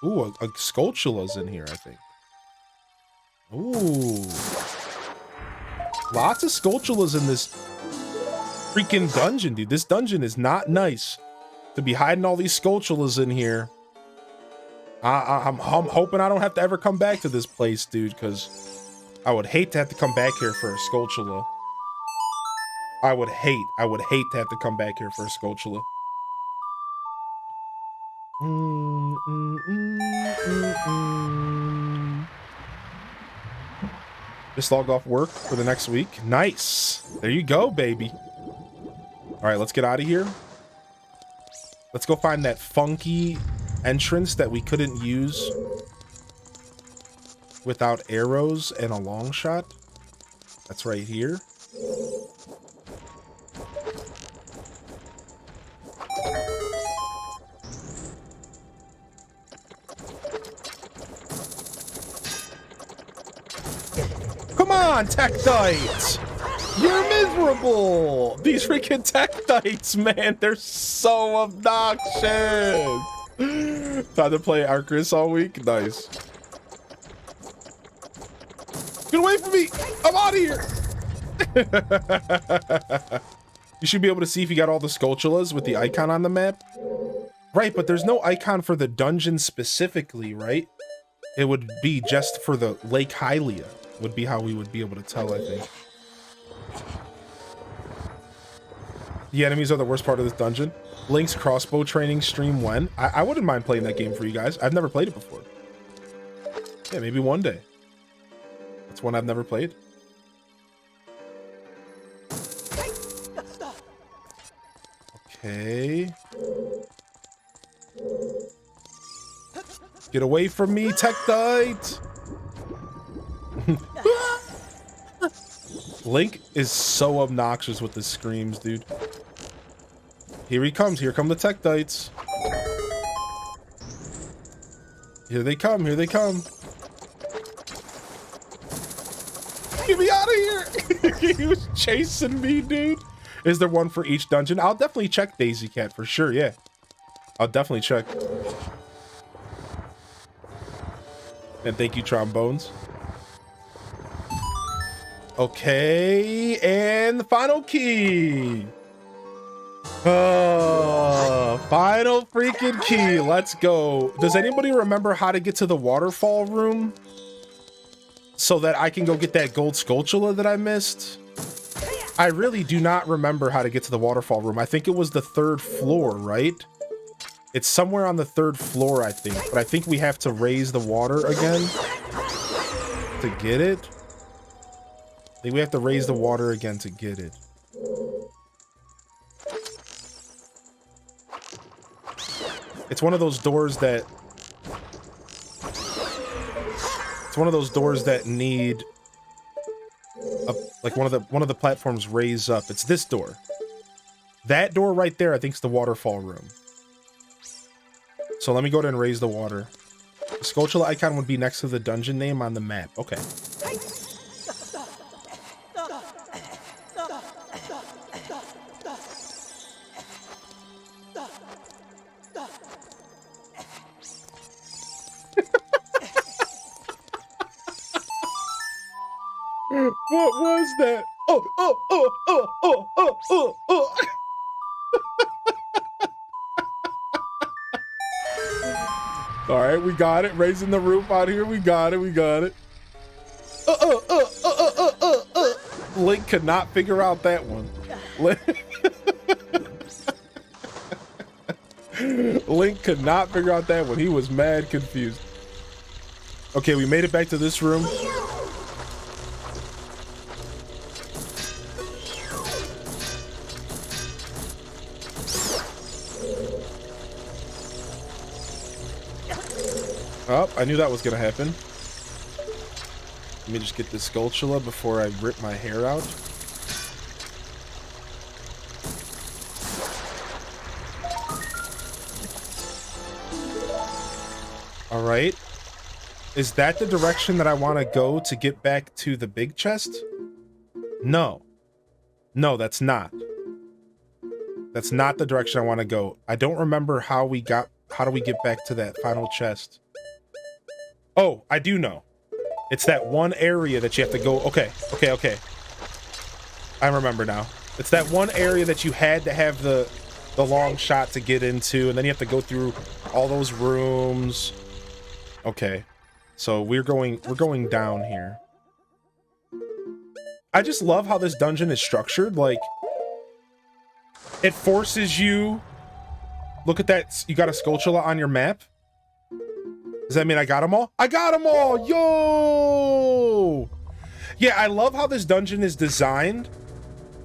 Ooh, a Skulltula's in here, I think. Ooh. Lots of Skulltulas in this freaking dungeon, dude. This dungeon is not nice to be hiding all these Skulltulas in here. I'm hoping I don't have to ever come back to this place, dude, because I would hate to have to come back here for a Skulltula. I would hate to have to come back here for a Skulltula. Just log off work for the next week. Nice. There you go, baby. All right, let's get out of here. Let's go find that funky entrance that we couldn't use without arrows and a long shot. That's right here. Come on, Tektites! You're miserable! These freaking Tektites, man, they're so obnoxious! Time to play Arcris all week? Nice. Get away from me! I'm out of here! You should be able to see if you got all the Skulltulas with the icon on the map. Right, but there's no icon for the dungeon specifically, right? It would be just for the Lake Hylia, would be how we would be able to tell, I think. The enemies are the worst part of this dungeon. Link's crossbow training stream when? I wouldn't mind playing that game for you guys. I've never played it before. Yeah, maybe one day. That's one I've never played. Okay. Get away from me, Tektite! Link is so obnoxious with his screams, dude. Here he comes. Here come the Tektites. Here they come. Here they come. Get me out of here! He was chasing me, dude. Is there one for each dungeon? I'll definitely check Daisy Cat for sure, yeah. I'll definitely check. And thank you, Trombones. Okay, and the final key. Final freaking key. Let's go. Does anybody remember how to get to the waterfall room? So that I can go get that gold sculpture that I missed? I really do not remember how to get to the waterfall room. I think it was the 3rd floor, right? It's somewhere on the 3rd floor, I think. But I think we have to raise the water again to get it. I think we have to raise the water again to get it. It's one of those doors that... It's one of those doors that need... like one of the platforms raise up. It's this door. That door right there, I think, is the waterfall room. So let me go ahead and raise the water. The sculpture icon would be next to the dungeon name on the map. Okay. What was that? Oh. All right, we got it. Raising the roof out here. We got it. Link could not figure out that one. Link could not figure out that one. He was mad confused. Okay, we made it back to this room. Oh, I knew that was gonna happen. Let me just get this sculpture before I rip my hair out. All right. Is that the direction that I want to go to get back to the big chest? No. No, that's not. That's not the direction I want to go. I don't remember how do we get back to that final chest? Oh, I do know. It's that one area that you have to go. Okay. I remember now. It's that one area that you had to have the long shot to get into, and then you have to go through all those rooms. Okay. So we're going down here. I just love how this dungeon is structured. Like, it forces you. Look at that. You got a sculpture on your map. Does that mean I got them all? I got them all! Yo! Yeah, I love how this dungeon is designed.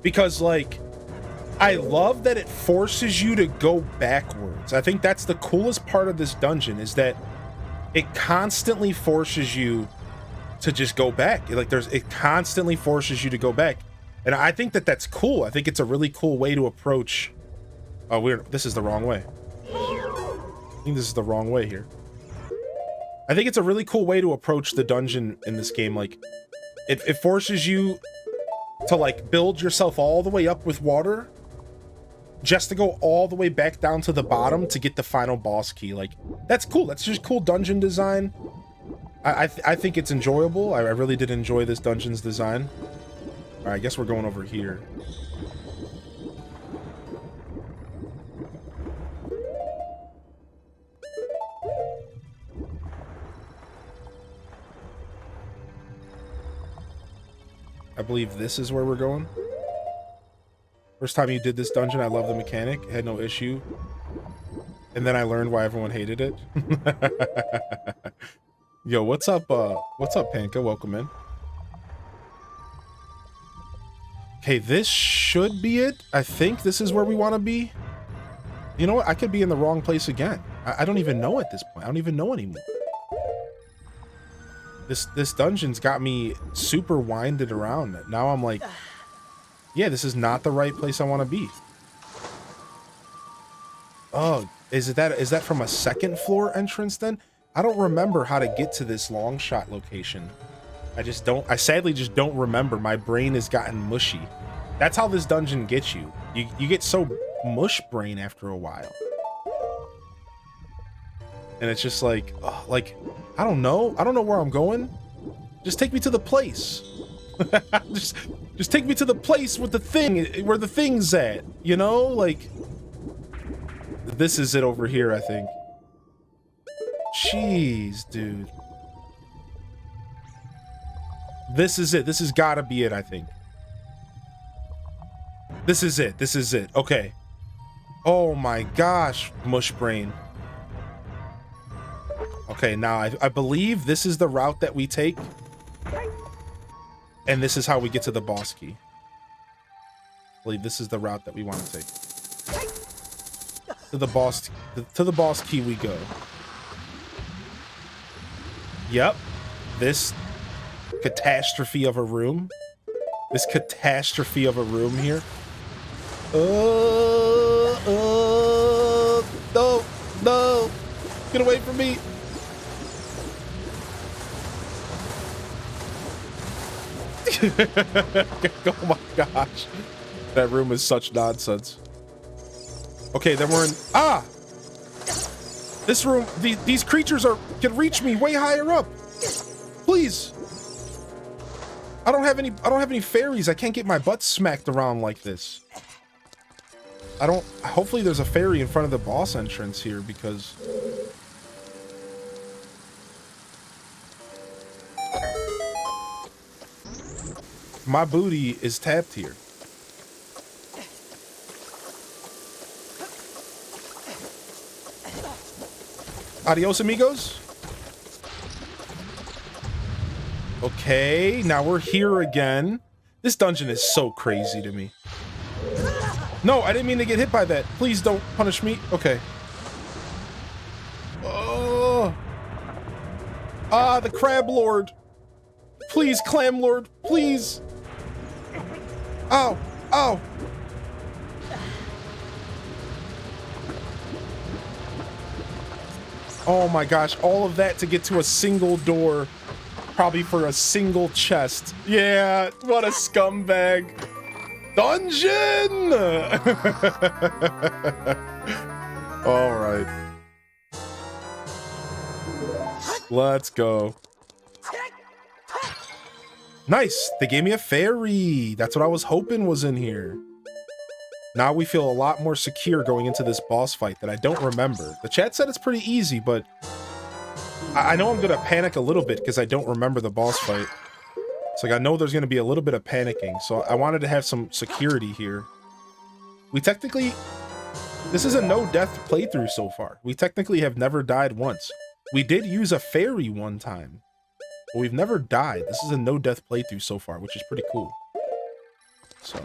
Because, like, I love that it forces you to go backwards. I think that's the coolest part of this dungeon, is that it constantly forces you to just go back. Like, it constantly forces you to go back. And I think that that's cool. I think it's a really cool way to approach... Oh, this is the wrong way. I think this is the wrong way here. I think it's a really cool way to approach the dungeon in this game. Like, it forces you to, like, build yourself all the way up with water just to go all the way back down to the bottom to get the final boss key. Like, that's cool. That's just cool dungeon design. I think it's enjoyable. I really did enjoy this dungeon's design. All right, I guess we're going over here. I believe this is where we're going. First time you did this dungeon, I love the mechanic. Had no issue. And then I learned why everyone hated it. Yo, what's up, Panka? Welcome in. Okay, this should be it. I think this is where we want to be. You know what? I could be in the wrong place again. I don't even know at this point. I don't even know anymore. This dungeon's got me super winded around. Now I'm like, yeah, this is not the right place I want to be. Oh, is that from a second floor entrance then? I don't remember how to get to this long shot location. I sadly just don't remember. My brain has gotten mushy. That's how this dungeon gets you. You get so mush brain after a while. And it's just like, I don't know where I'm going. Just take me to the place. just take me to the place with the thing, where the thing's at, you know? Like, this is it over here, I think. Jeez, dude. This is it. This has got to be it, I think. This is it. This is it. Okay. Oh my gosh, mush brain. Okay, now I believe this is the route that we take. And this is how we get to the boss key. I believe this is the route that we want to take. To the boss key we go. Yep. This catastrophe of a room. This catastrophe of a room here. No. Get away from me. Oh my gosh. That room is such nonsense. Okay, then we're in... Ah! This room... These creatures can reach me way higher up. Please. I don't have any fairies. I can't get my butt smacked around like this. Hopefully there's a fairy in front of the boss entrance here, because... my booty is tapped here. Adios, amigos. Okay, now we're here again. This dungeon is so crazy to me. No, I didn't mean to get hit by that. Please don't punish me. Okay. Oh. Ah, the crab lord. Please, clam lord, please. Ow, ow. Oh my gosh, all of that to get to a single door. Probably for a single chest. Yeah, what a scumbag. Dungeon! All right. Let's go. Nice, they gave me a fairy. That's what I was hoping was in here. Now we feel a lot more secure going into this boss fight that I don't remember. The chat said it's pretty easy, but I know I'm gonna panic a little bit because I don't remember the boss fight. It's like I know there's gonna be a little bit of panicking, so I wanted to have some security here. This is a no-death playthrough so far. We technically have never died once. We did use a fairy one time. But we've never died. This is a no-death playthrough so far, which is pretty cool. So,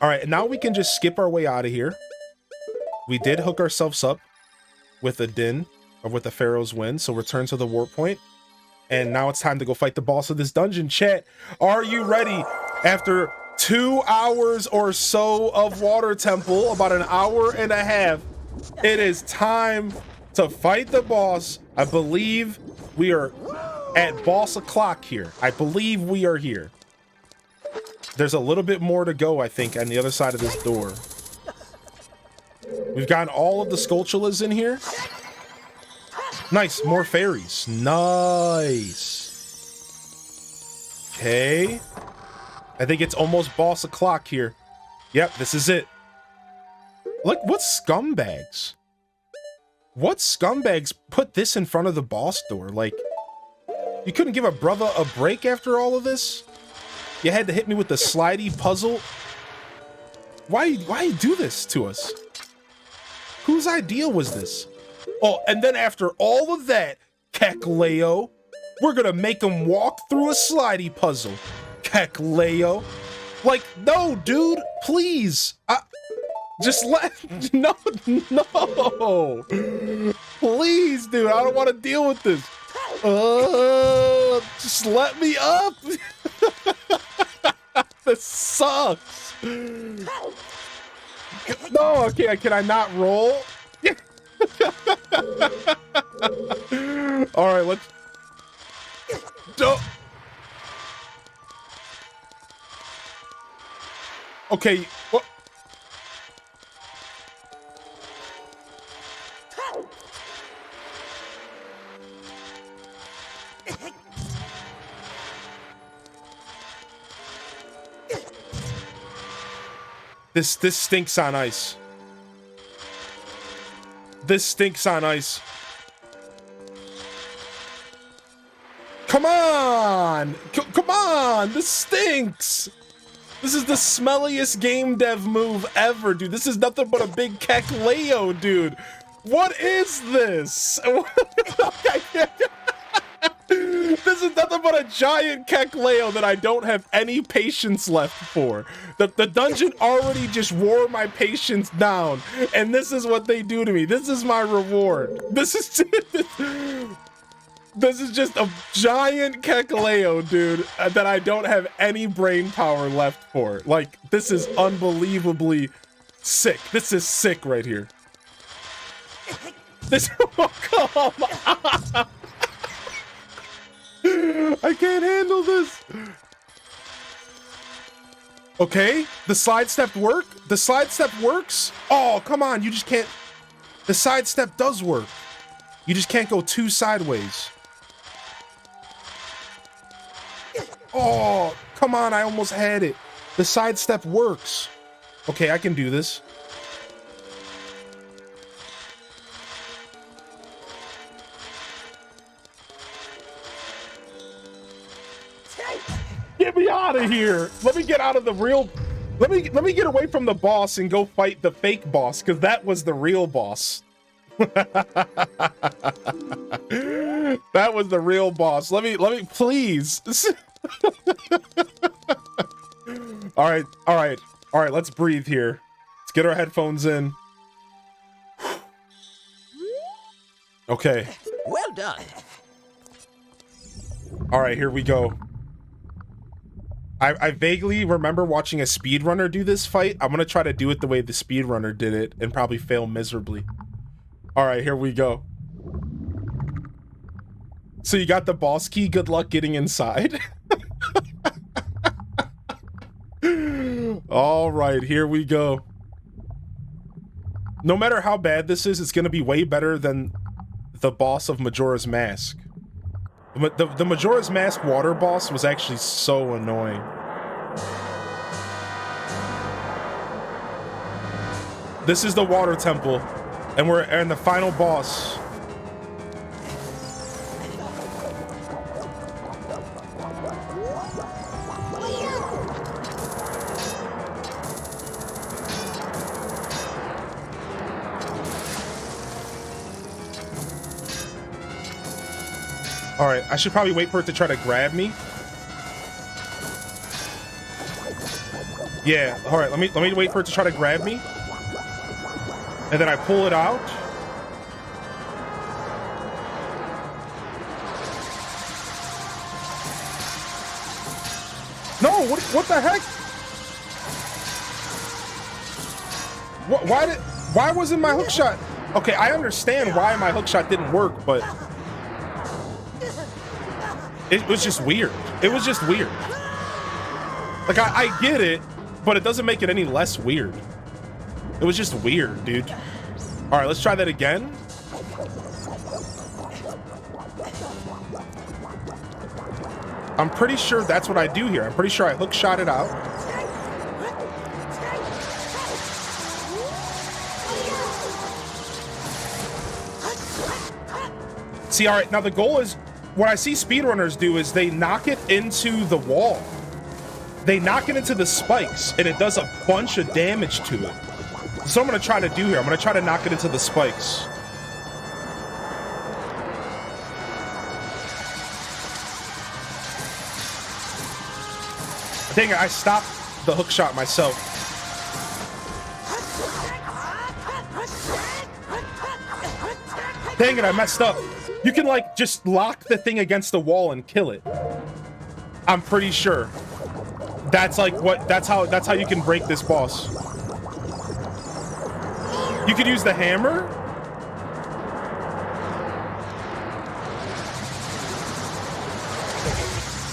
all right, now we can just skip our way out of here. We did hook ourselves up with a din, or with the Pharaoh's Wind, so return to the warp point. And now it's time to go fight the boss of this dungeon. Chat, are you ready? After 2 hours or so of Water Temple, about an hour and a half, it is time to fight the boss. I believe we are at boss o'clock here. I believe we are here. There's a little bit more to go, I think, on the other side of this door. We've gotten all of the Skulltulas in here. Nice, more fairies. Nice. Okay. I think it's almost boss o'clock here. Yep, this is it. Look, what scumbags? What scumbags put this in front of the boss door? Like, you couldn't give a brother a break after all of this? You had to hit me with the slidey puzzle? Why you do this to us? Whose idea was this? Oh, and then after all of that, Kekleo, we're gonna make him walk through a slidey puzzle. Kekleo. Like, no, dude, please. Just let, no, no. Please, dude, I don't want to deal with this. Just let me up. This sucks. No, okay, can I not roll? All right, let's. Okay, what? This stinks on ice. This stinks on ice. Come on! Come on! This stinks! This is the smelliest game dev move ever, dude. This is nothing but a big Kekleo, dude. What is this? This is nothing but a giant Kekleo that I don't have any patience left for. The dungeon already just wore my patience down, and this is what they do to me. This is my reward. This is just a giant Kekleo, dude, that I don't have any brain power left for. Like, this is unbelievably sick. This is sick right here. This, oh, come on. I can't handle this. Okay, the sidestep work? The sidestep works? Oh, come on, you just can't. The sidestep does work. You just can't go too sideways. Oh, come on, I almost had it. The sidestep works. Okay, I can do this. Get me out of here. Let me get out of the real. Let me get away from the boss and go fight the fake boss, because that was the real boss. That was the real boss. Let me please. All right, let's breathe here. Let's get our headphones in. Okay. Well done. All right, here we go. I vaguely remember watching a speedrunner do this fight. I'm gonna try to do it the way the speedrunner did it and probably fail miserably. All right, here we go. So you got the boss key. Good luck getting inside. All right, here we go. No matter how bad this is, it's gonna be way better than the boss of Majora's Mask. The Majora's Mask water boss was actually so annoying. This is the water temple, and we're in the final boss. All right, I should probably wait for it to try to grab me. Yeah, all right, let me wait for it to try to grab me. And then I pull it out. No, what the heck? Why wasn't my hook shot? Okay, I understand why my hook shot didn't work, but it was just weird. It was just weird. Like, I get it, but it doesn't make it any less weird. It was just weird, dude. All right, let's try that again. I'm pretty sure that's what I do here. I'm pretty sure I hook shot it out. See, all right, now the goal is, what I see speedrunners do is they knock it into the wall. They knock it into the spikes, and it does a bunch of damage to it. So I'm gonna try to do here. I'm gonna try to knock it into the spikes. Dang it, I stopped the hook shot myself. Dang it, I messed up. You can, like, just lock the thing against the wall and kill it. I'm pretty sure. That's like what, that's how you can break this boss. You could use the hammer.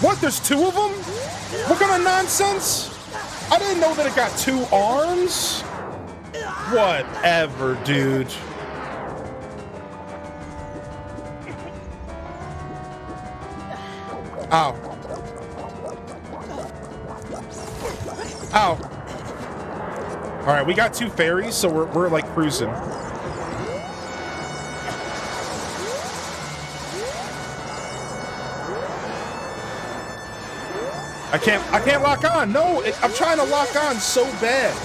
What, there's two of them? What kind of nonsense? I didn't know that it got two arms. Whatever, dude. Ow. Ow. All right, we got two fairies, so we're like cruising. I can't lock on. No, I'm trying to lock on so bad.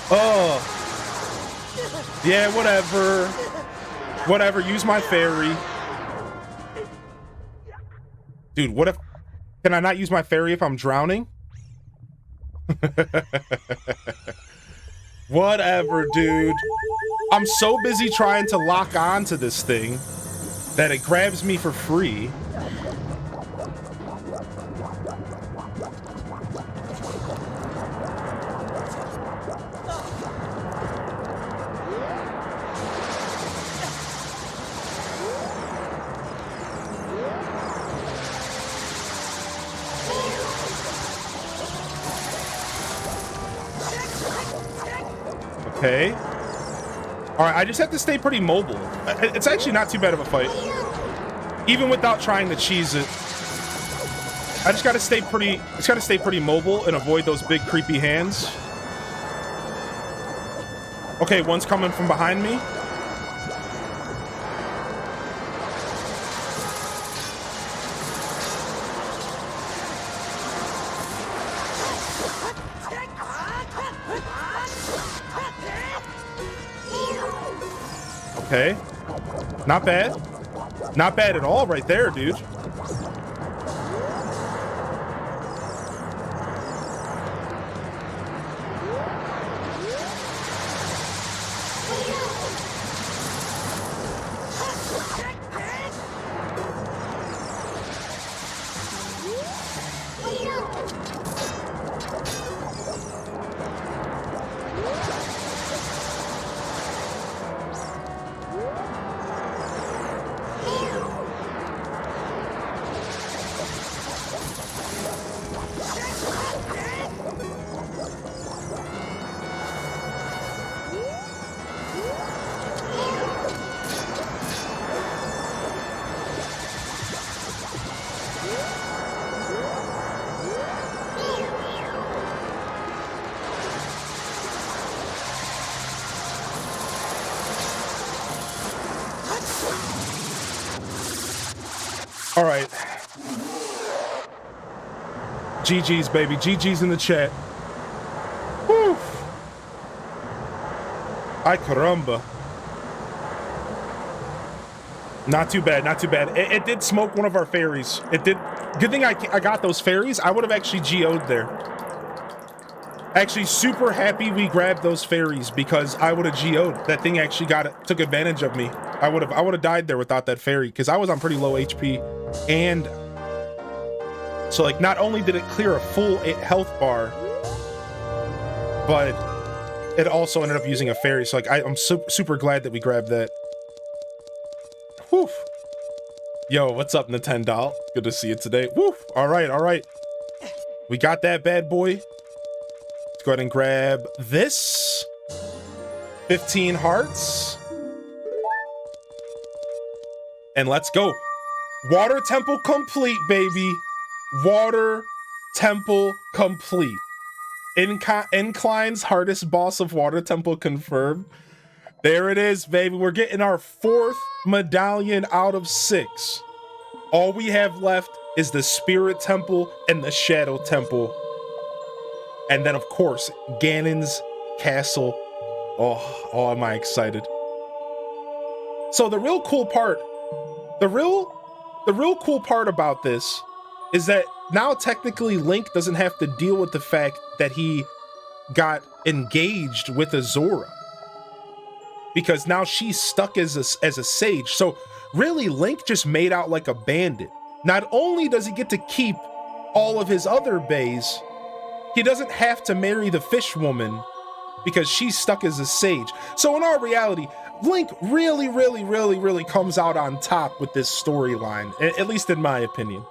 Oh. Yeah, whatever. Whatever, use my fairy. Dude, what if... Can I not use my fairy if I'm drowning? Whatever, dude. I'm so busy trying to lock on to this thing that it grabs me for free. Okay. All right, I just have to stay pretty mobile. It's actually not too bad of a fight. Even without trying to cheese it. I just gotta stay pretty mobile and avoid those big creepy hands. Okay, one's coming from behind me. Okay. Not bad. Not bad at all right there, dude. All right. GG's, baby. GG's in the chat. Woo. Ay caramba. Not too bad, not too bad. It did smoke one of our fairies. It did. Good thing I got those fairies. I would have actually GO'd there. Actually, super happy we grabbed those fairies because I would have GO'd. That thing actually took advantage of me. I would have died there without that fairy because I was on pretty low HP. And so, like, not only did it clear a full health bar, but it also ended up using a fairy. So, like, I'm super glad that we grabbed that. Whew. Yo, what's up, Nintendo? Good to see you today. Woo. All right, all right. We got that bad boy. Let's go ahead and grab this. 15 hearts. And let's go. Water temple complete, baby. Water temple complete. Incline's hardest boss of water temple confirmed. There it is, baby. We're getting our 4th medallion out of 6. All we have left is the spirit temple and the shadow temple. And then, of course, Ganon's castle. Oh, am I excited. So the real cool part about this is that now technically Link doesn't have to deal with the fact that he got engaged with Azora. because now she's stuck as a sage. So really, Link just made out like a bandit. Not only does he get to keep all of his other bays, he doesn't have to marry the fish woman because she's stuck as a sage. So in our reality, Link really comes out on top with this storyline, at least in my opinion.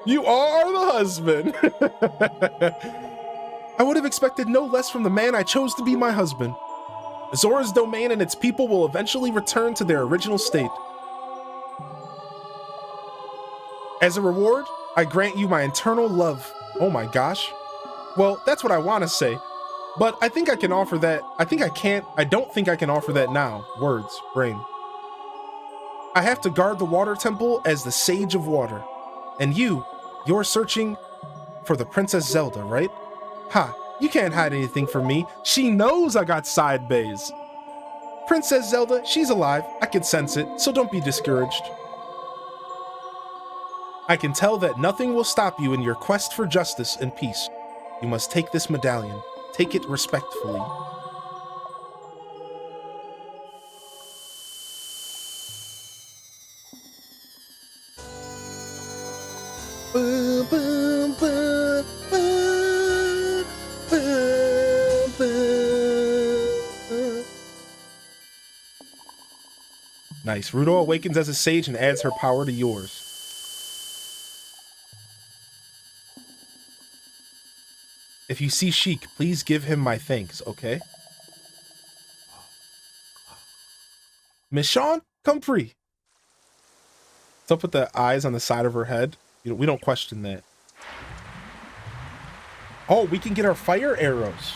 You are the husband. I would have expected no less from the man I chose to be my husband. Zora's domain and its people will eventually return to their original state. As a reward, I grant you my eternal love. Oh my gosh. Well, that's what I want to say, but I think I can offer that. I don't think I can offer that now. Words, brain. I have to guard the water temple as the Sage of Water. And you're searching for the Princess Zelda, right? Ha, you can't hide anything from me. She knows I got side bays. Princess Zelda, she's alive. I can sense it, so don't be discouraged. I can tell that nothing will stop you in your quest for justice and peace. You must take this medallion. Take it respectfully. Nice. Ruto awakens as a sage and adds her power to yours. If you see Sheik, please give him my thanks, okay? Miss Shawn, come free. What's up with the eyes on the side of her head? We don't question that. Oh, we can get our fire arrows.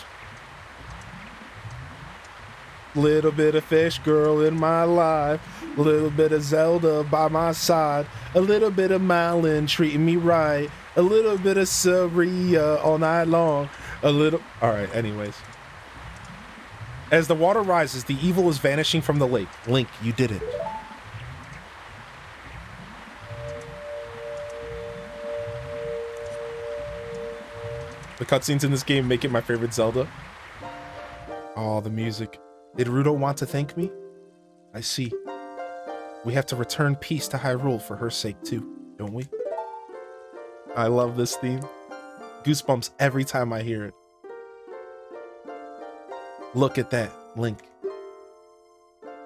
Little bit of fish girl in my life. A little bit of Zelda by my side. A little bit of Malin treating me right. A little bit of Saria all night long. A little... Alright, anyways. As the water rises, the evil is vanishing from the lake. Link, you did it. The cutscenes in this game make it my favorite Zelda. Oh, the music. Did Ruto want to thank me? I see. We have to return peace to Hyrule for her sake too, don't we? I love this theme. Goosebumps every time I hear it. Look at that, Link.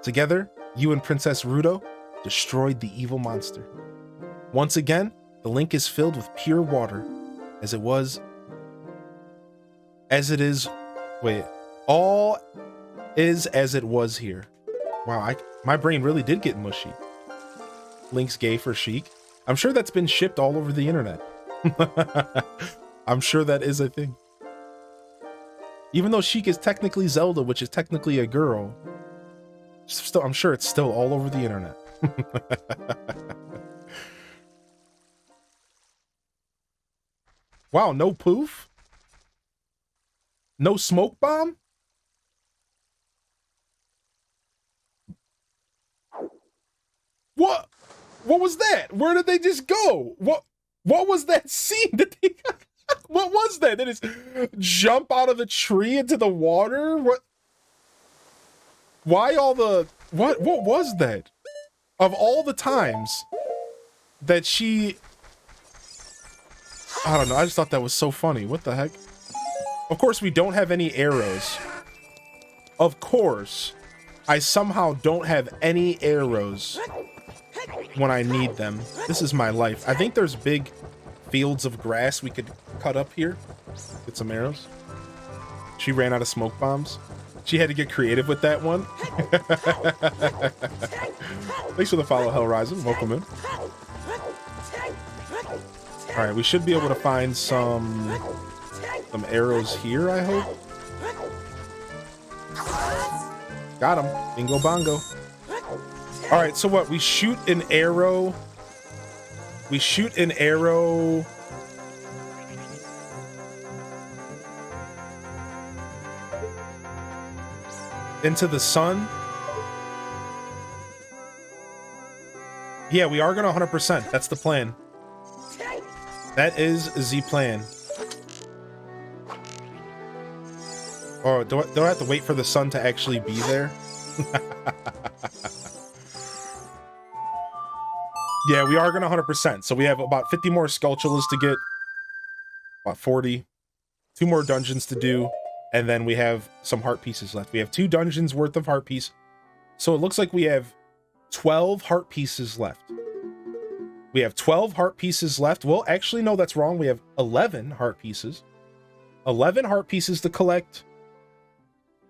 Together, you and Princess Ruto destroyed the evil monster. Once again, the link is filled with pure water, as it is as it was here. Wow, my brain really did get mushy. Link's gay for Sheik. I'm sure that's been shipped all over the internet. I'm sure that is a thing. Even though Sheik is technically Zelda, which is technically a girl, still, I'm sure it's still all over the internet. Wow, no poof? No smoke bomb? What? What was that? Where did they just go? What was that scene? What was that? Did it jump out of the tree into the water? What? Why all the... What was that? Of all the times that she... I don't know. I just thought that was so funny. What the heck? Of course, we don't have any arrows. Of course, I somehow don't have any arrows when I need them. This is my life. I think there's big fields of grass we could cut up here. Get some arrows. She ran out of smoke bombs. She had to get creative with that one. Thanks for the follow, Hellraiser. Welcome in. All right, we should be able to find some arrows here, I hope. Got him. Bingo bongo. All right, so what? We shoot an arrow. We shoot an arrow. Into the sun. Yeah, we are gonna 100%. That's the plan. That is the plan. Oh, do I have to wait for the sun to actually be there? Yeah, we are gonna 100%. So we have about 50 more Skulltulas to get. About 40. 2 more dungeons to do. And then we have some heart pieces left. We have 2 dungeons worth of heart piece. So it looks like we have 12 heart pieces left. We have 12 heart pieces left. Well, actually, no, that's wrong. We have 11 heart pieces. 11 heart pieces to collect.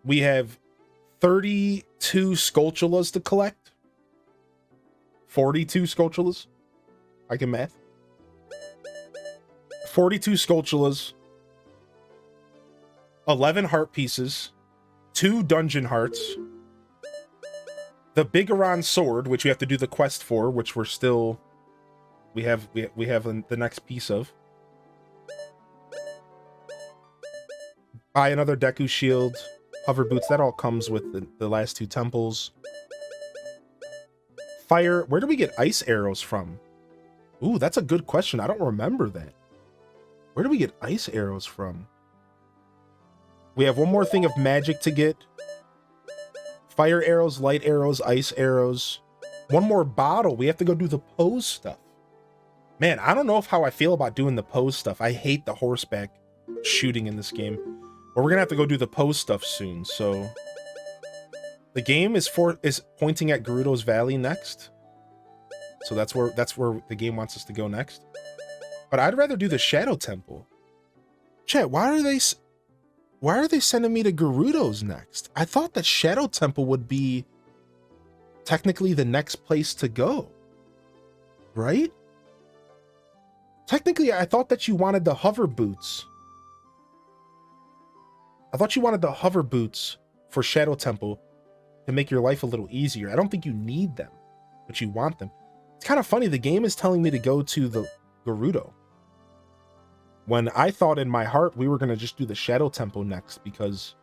We have 32 Skulltulas to collect. 42 Skulltulas. I can math. 42 Skulltulas. 11 heart pieces. 2 dungeon hearts. The Bigoron sword, which we have to do the quest for, which we're still... We have the next piece of. Buy another Deku shield. Hover boots, that all comes with the last 2 temples. Fire, where do we get ice arrows from? Ooh, that's a good question. I don't remember that. Where do we get ice arrows from? We have one more thing of magic to get. Fire arrows, light arrows, ice arrows. One more bottle. We have to go do the pose stuff. Man, I don't know how I feel about doing the pose stuff. I hate the horseback shooting in this game. But we're gonna have to go do the pose stuff soon, so... The game is pointing at Gerudo's Valley next. So that's where the game wants us to go next. But I'd rather do the Shadow Temple. Chat, why are they sending me to Gerudo's next? I thought that Shadow Temple would be technically the next place to go. Right? Technically, I thought that you wanted the hover boots. I thought you wanted the hover boots for Shadow Temple to make your life a little easier. I don't think you need them, but you want them. It's kind of funny. The game is telling me to go to the Gerudo, when I thought in my heart we were going to just do the Shadow Temple next because,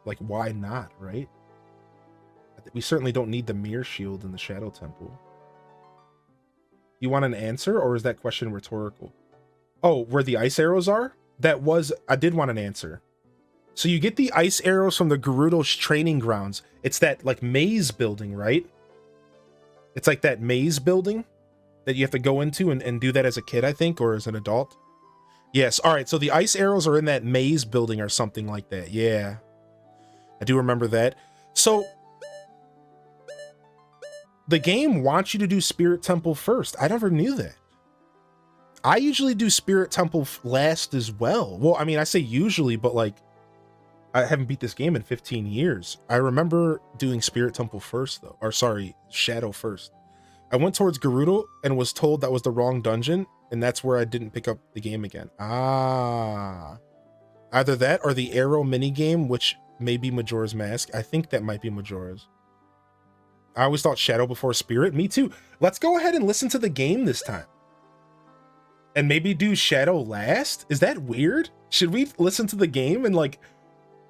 like, why not, right? We certainly don't need the Mirror Shield in the Shadow Temple. You want an answer, or is that question rhetorical? Oh, where the ice arrows are? I did want an answer. So you get the ice arrows from the Gerudo's training grounds. It's that, like, maze building, right? It's like that maze building that you have to go into and do that as a kid, I think, or as an adult. Yes, all right, so the ice arrows are in that maze building or something like that. Yeah, I do remember that. So the game wants you to do Spirit Temple first. I never knew that. I usually do Spirit Temple last as well. Well, I mean, I say usually, but, like, I haven't beat this game in 15 years. I remember doing Spirit Temple first, though. Or, sorry, Shadow first. I went towards Gerudo and was told that was the wrong dungeon, and that's where I didn't pick up the game again. Ah. Either that or the arrow minigame, which may be Majora's Mask. I think that might be Majora's. I always thought Shadow before Spirit. Me too. Let's go ahead and listen to the game this time. And maybe do Shadow last? Is that weird? Should we listen to the game and, like,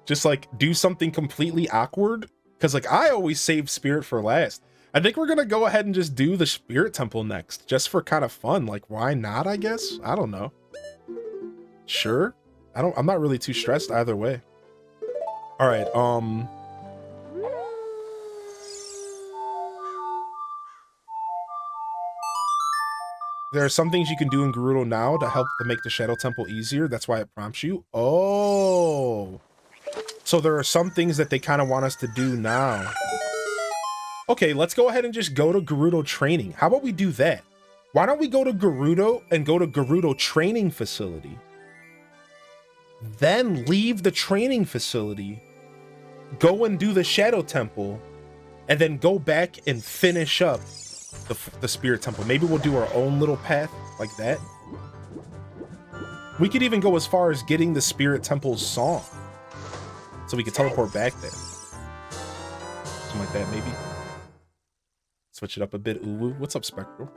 just, like, do something completely awkward? Because, like, I always save Spirit for last. I think we're gonna go ahead and just do the Spirit Temple next, just for kind of fun. Like, why not, I guess? I don't know. Sure. I'm not really too stressed either way. All right, there are some things you can do in Gerudo now to help to make the Shadow Temple easier. That's why it prompts you. Oh. So there are some things that they kind of want us to do now. Okay, let's go ahead and just go to Gerudo training. How about we do that? Why don't we go to Gerudo and go to Gerudo training facility? Then leave the training facility, go and do the Shadow Temple, and then go back and finish up the Spirit Temple. Maybe we'll do our own little path like that. We could even go as far as getting the Spirit Temple's song, so we could teleport back there. Something like that, maybe. Switch it up a bit. Ooh, what's up, Spectral?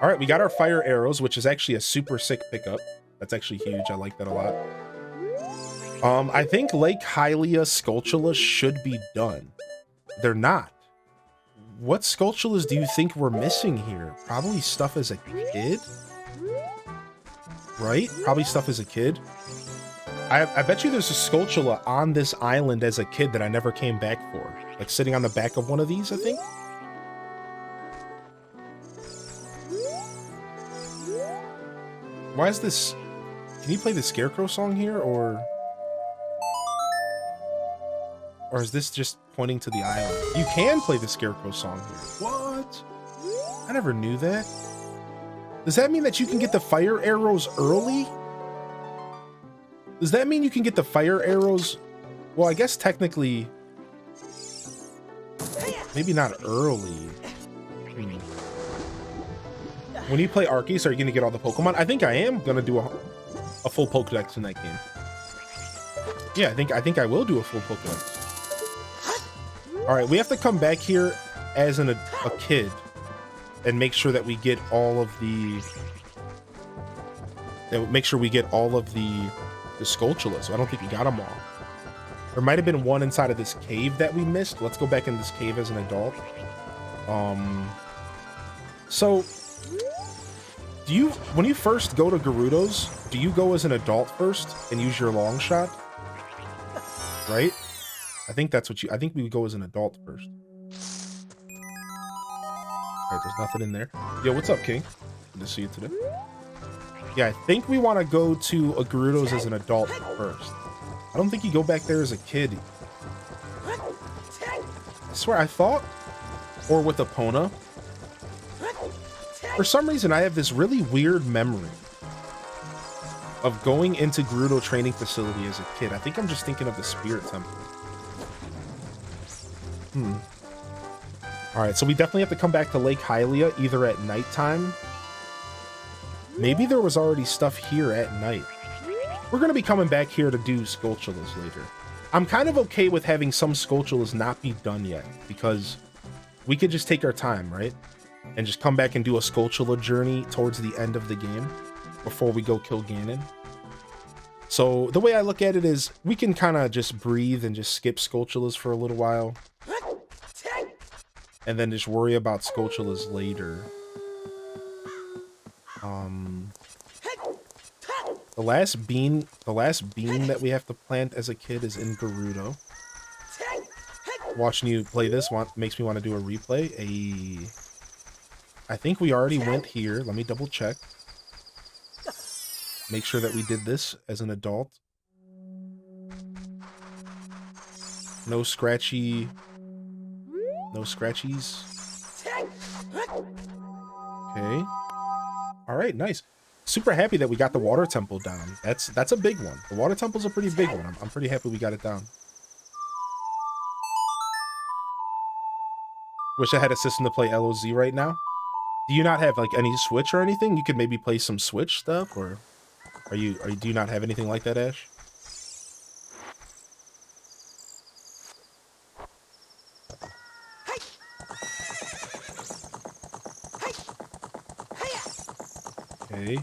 All right, we got our fire arrows, which is actually a super sick pickup. That's actually huge. I like that a lot. I think Lake Hylia Skulltula should be done. They're not. What Skulltulas do you think we're missing here? Probably stuff as a kid? Right? Probably stuff as a kid. I bet you there's a Skulltula on this island as a kid that I never came back for. Like sitting on the back of one of these, I think. Why is this... Can you play the Scarecrow song here, or is this just pointing to the island? You can play the Scarecrow song here. What? I never knew that. Does that mean that you can get the fire arrows early? Does that mean you can get the fire arrows? Well, I guess technically... Maybe not early. When you play Arceus, are you going to get all the Pokemon? I think I am going to do a full Pokedex in that game. Yeah, I think I will do a full Pokedex. All right, we have to come back here as a kid and make sure that we get all of the... Make sure we get all of the Skulltulas. So I don't think we got them all. There might have been one inside of this cave that we missed. Let's go back in this cave as an adult. So... when you first go to Gerudo's, do you go as an adult first and use your long shot? Right? I think that's what I think we would go as an adult first. Alright, there's nothing in there. Yo, what's up, King? Good to see you today. Yeah, I think we want to go to a Gerudo's as an adult first. I don't think you go back there as a kid. I swear, I thought... Or with Epona. For some reason, I have this really weird memory of going into Gerudo training facility as a kid. I think I'm just thinking of the Spirit Temple. Alright, so we definitely have to come back to Lake Hylia either at nighttime. Maybe there was already stuff here at night. We're going to be coming back here to do Skulltulas later. I'm kind of okay with having some Skulltulas not be done yet, because we could just take our time, right? And just come back and do a Skulltula journey towards the end of the game before we go kill Ganon. So the way I look at it is we can kind of just breathe and just skip Skulltulas for a little while. And then just worry about Skulltulas later. The last bean that we have to plant as a kid is in Gerudo. Watching you play this one makes me want to do a replay. I think we already went here. Let me double check. Make sure that we did this as an adult. No scratchy... No scratchies. Okay. Alright, nice. Super happy that we got the water temple down. That's a big one. The water temple's a pretty big one. I'm pretty happy we got it down. Wish I had a system to play LOZ right now. Do you not have like any Switch or anything? You could maybe play some Switch stuff, or do you not have anything like that, Ash? Okay.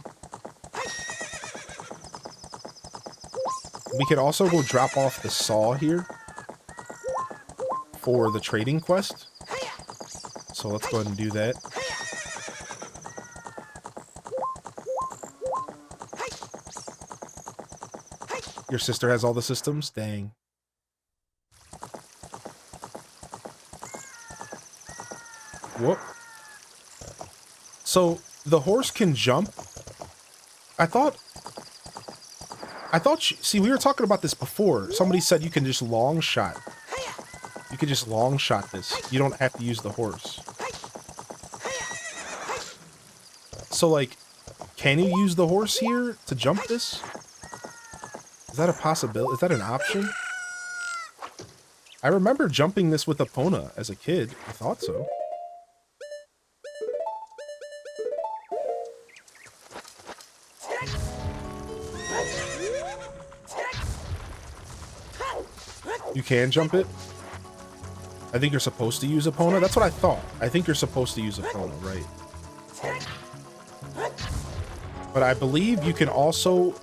We could also go drop off the saw here for the trading quest. So let's go ahead and do that. Your sister has all the systems? Dang. Whoop. So, the horse can jump? I thought, see, we were talking about this before. Somebody said you can just long shot. You can just long shot this. You don't have to use the horse. So, like, can you use the horse here to jump this? Is that a possibility? Is that an option? I remember jumping this with Epona as a kid. I thought so. You can jump it? I think you're supposed to use Epona. That's what I thought. I think you're supposed to use Epona, right? But I believe you can also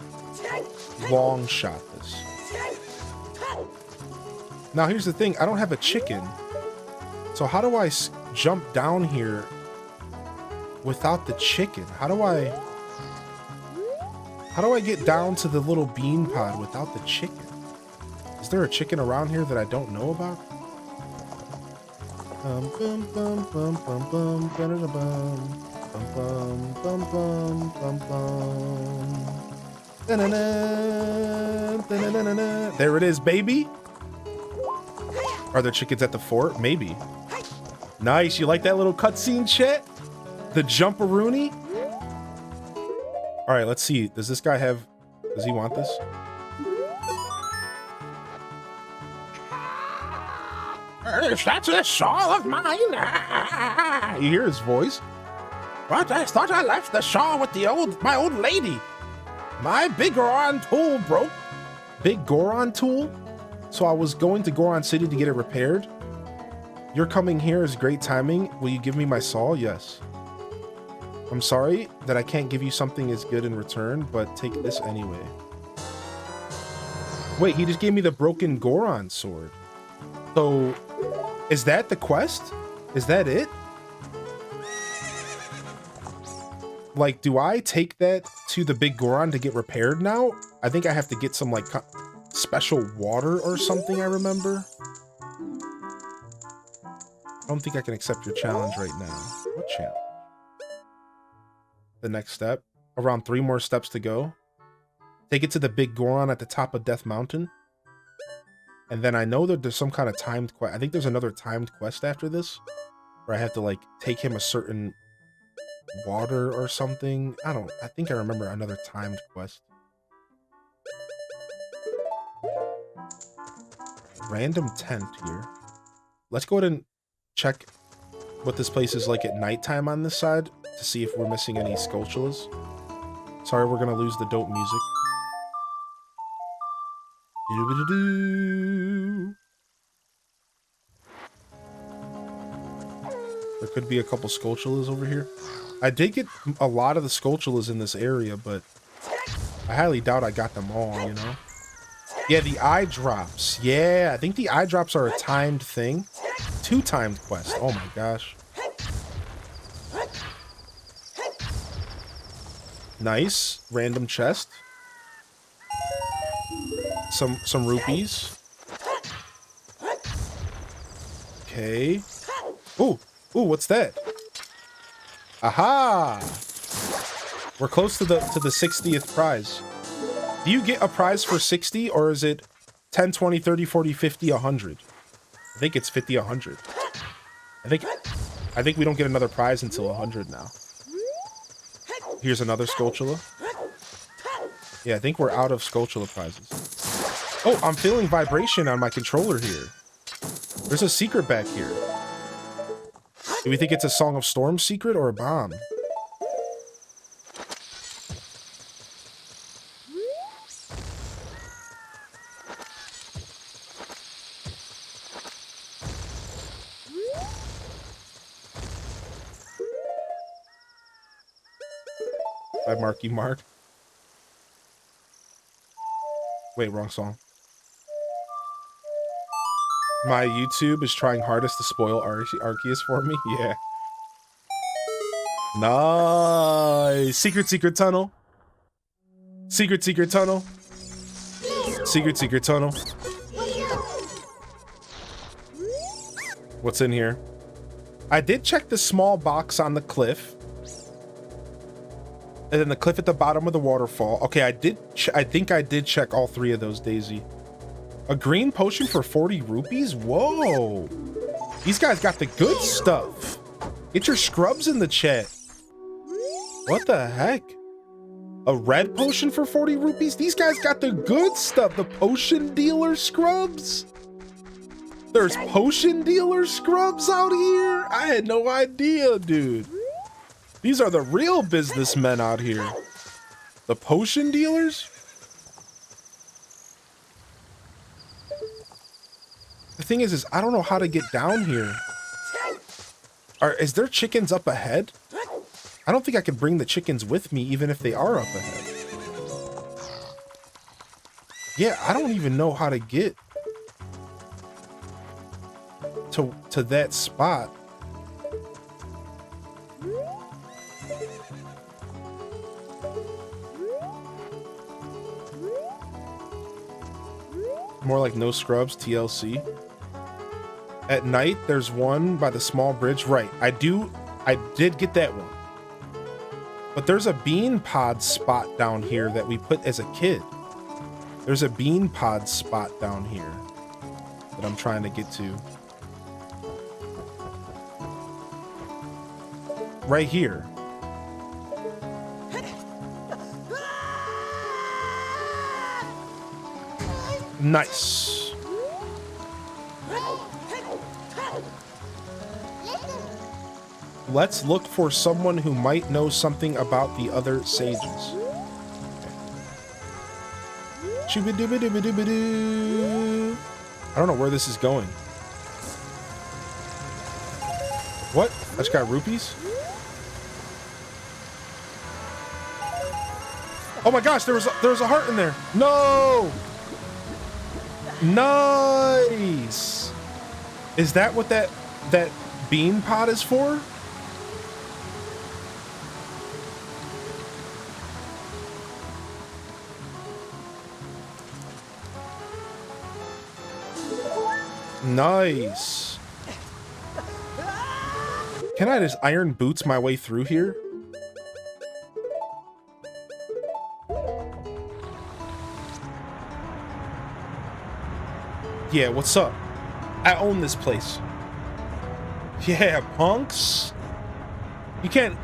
long shot this. Now here's the thing, I don't have a chicken. So how do I jump down here without the chicken? How do I How do I get down to the little bean pod without the chicken? Is there a chicken around here that I don't know about? Bum bum bum bum bum bum bum bum bum bum bum bum bum. Da-na-na, da-na-na-na-na. There it is, baby. Are there chickens at the fort? Maybe. Nice. You like that little cutscene, chat? The jumperoonie? All right, let's see. Does this guy have... Does he want this? That's a shawl of mine. You hear his voice? But I thought I left the shawl with my old lady. My big Goron tool broke. Big Goron tool? So I was going to Goron City to get it repaired. Your coming here is great timing. Will you give me my saw? Yes. I'm sorry that I can't give you something as good in return, but take this anyway. Wait, he just gave me the broken Goron sword. So, is that the quest? Is that it? Like, do I take that to the big Goron to get repaired now? I think I have to get some, like, special water or something, I remember. I don't think I can accept your challenge right now. What challenge? The next step. Around 3 more steps to go. Take it to the big Goron at the top of Death Mountain. And then I know that there's some kind of timed quest. I think there's another timed quest after this. Where I have to, like, take him a certain... water or something. I think I remember another timed quest. Random tent here. Let's go ahead and check what this place is like at nighttime on this side to see if we're missing any Skulltulas. Sorry, we're gonna lose the dope music. Doo-doo-doo-doo. There could be a couple Skulltulas over here. I did get a lot of the Skulltulas in this area, but I highly doubt I got them all, you know? Yeah, the eye drops. Yeah, I think the eye drops are a timed thing. 2 timed quests. Oh my gosh. Nice. Random chest. Some rupees. Okay. Ooh, what's that? Aha! We're close to the 60th prize. Do you get a prize for 60, or is it 10, 20, 30, 40, 50, 100? I think it's 50, 100. I think we don't get another prize until 100 now. Here's another Skulltula. Yeah, I think we're out of Skulltula prizes. Oh, I'm feeling vibration on my controller here. There's a secret back here. Do we think it's a Song of Storm secret or a bomb? By Marky Mark. Wait, wrong song. My YouTube is trying hardest to spoil Arceus for me. Yeah. Nice. Secret tunnel. Secret tunnel. Secret tunnel. What's in here? I did check the small box on the cliff. And then the cliff at the bottom of the waterfall. Okay, I think I did check all 3 of those, Daisy. A green potion for 40 rupees? Whoa. These guys got the good stuff. Get your scrubs in the chat. What the heck? A red potion for 40 rupees? These guys got the good stuff. The potion dealer scrubs? There's potion dealer scrubs out here? I had no idea, dude. These are the real businessmen out here. The potion dealers? The thing is I don't know how to get down here. Is there chickens up ahead? I don't think I can bring the chickens with me even if they are up ahead. Yeah, I don't even know how to get to that spot. More like no scrubs, TLC. At night, there's one by the small bridge. Right, I did get that one. But there's a bean pod spot down here that we put as a kid. There's a bean pod spot down here that I'm trying to get to. Right here. Nice. Let's look for someone who might know something about the other sages. I don't know where this is going. What? I just got rupees? Oh my gosh, there was a heart in there. No! Nice! Is that what that bean pot is for? Nice. Can I just iron boots my way through here? Yeah, what's up? I own this place. Yeah, punks. You can't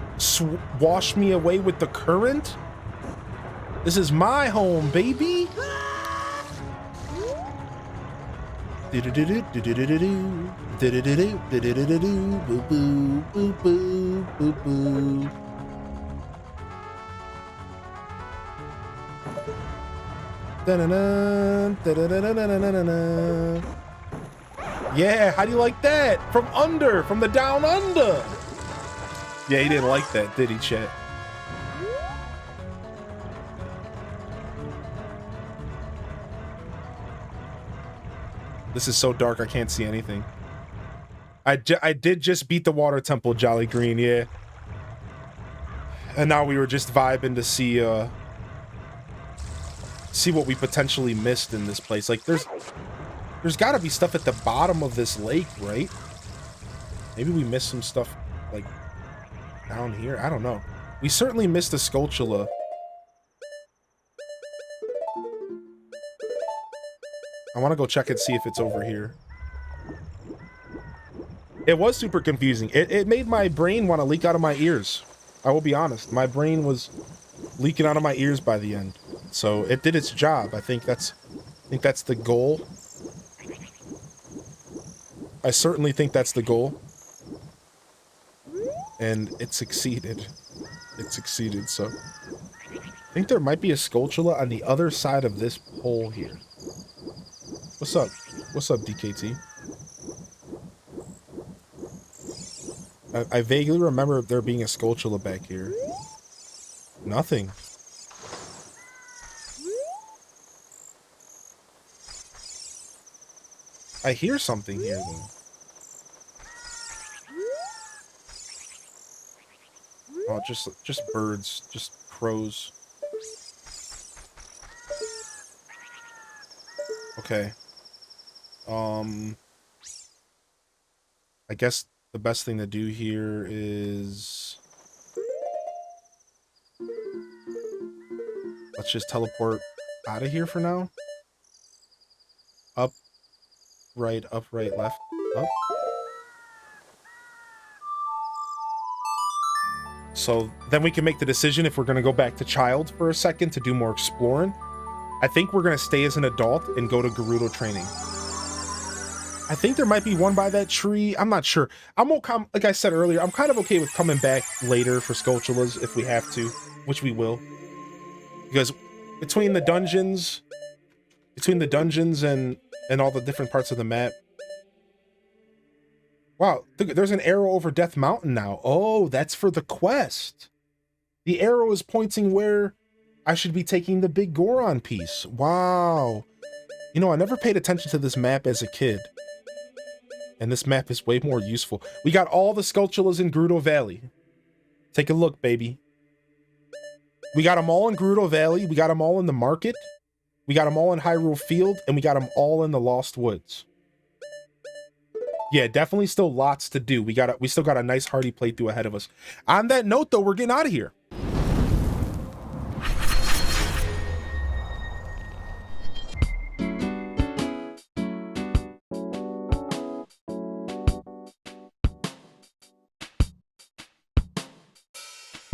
wash me away with the current. This is my home, baby. Yeah, how do you like that? From the down under. Yeah, he didn't like that, did he, chat? This is so dark, I can't see anything. I did just beat the water temple, Jolly Green, yeah. And now we were just vibing to see what we potentially missed in this place. Like, there's got to be stuff at the bottom of this lake, right? Maybe we missed some stuff, like, down here. I don't know. We certainly missed a Skulltula. I want to go check and see if it's over here. It was super confusing. It made my brain want to leak out of my ears. I will be honest. My brain was leaking out of my ears by the end. So it did its job. I think that's the goal. I certainly think that's the goal. And it succeeded. It succeeded, so. I think there might be a Skulltula on the other side of this hole here. What's up? What's up, DKT? I vaguely remember there being a Skulltula back here. Nothing. I hear something here, though. Oh, just birds. Just crows. Okay. I guess the best thing to do here is... let's just teleport out of here for now. Up, right, left, up. So then we can make the decision if we're going to go back to child for a second to do more exploring. I think we're going to stay as an adult and go to Gerudo training. I think there might be one by that tree. I'm not sure. I'm okay, like I said earlier, I'm kind of okay with coming back later for Skulltulas if we have to, which we will. Because between the dungeons and all the different parts of the map. Wow, there's an arrow over Death Mountain now. Oh, that's for the quest. The arrow is pointing where I should be taking the big Goron piece. Wow. You know, I never paid attention to this map as a kid. And this map is way more useful. We got all the Skulltulas in Gerudo Valley. Take a look, baby. We got them all in Gerudo Valley. We got them all in the market. We got them all in Hyrule Field, and we got them all in the Lost Woods. Yeah, definitely still lots to do. We still got a nice hearty playthrough ahead of us. On that note, though, we're getting out of here.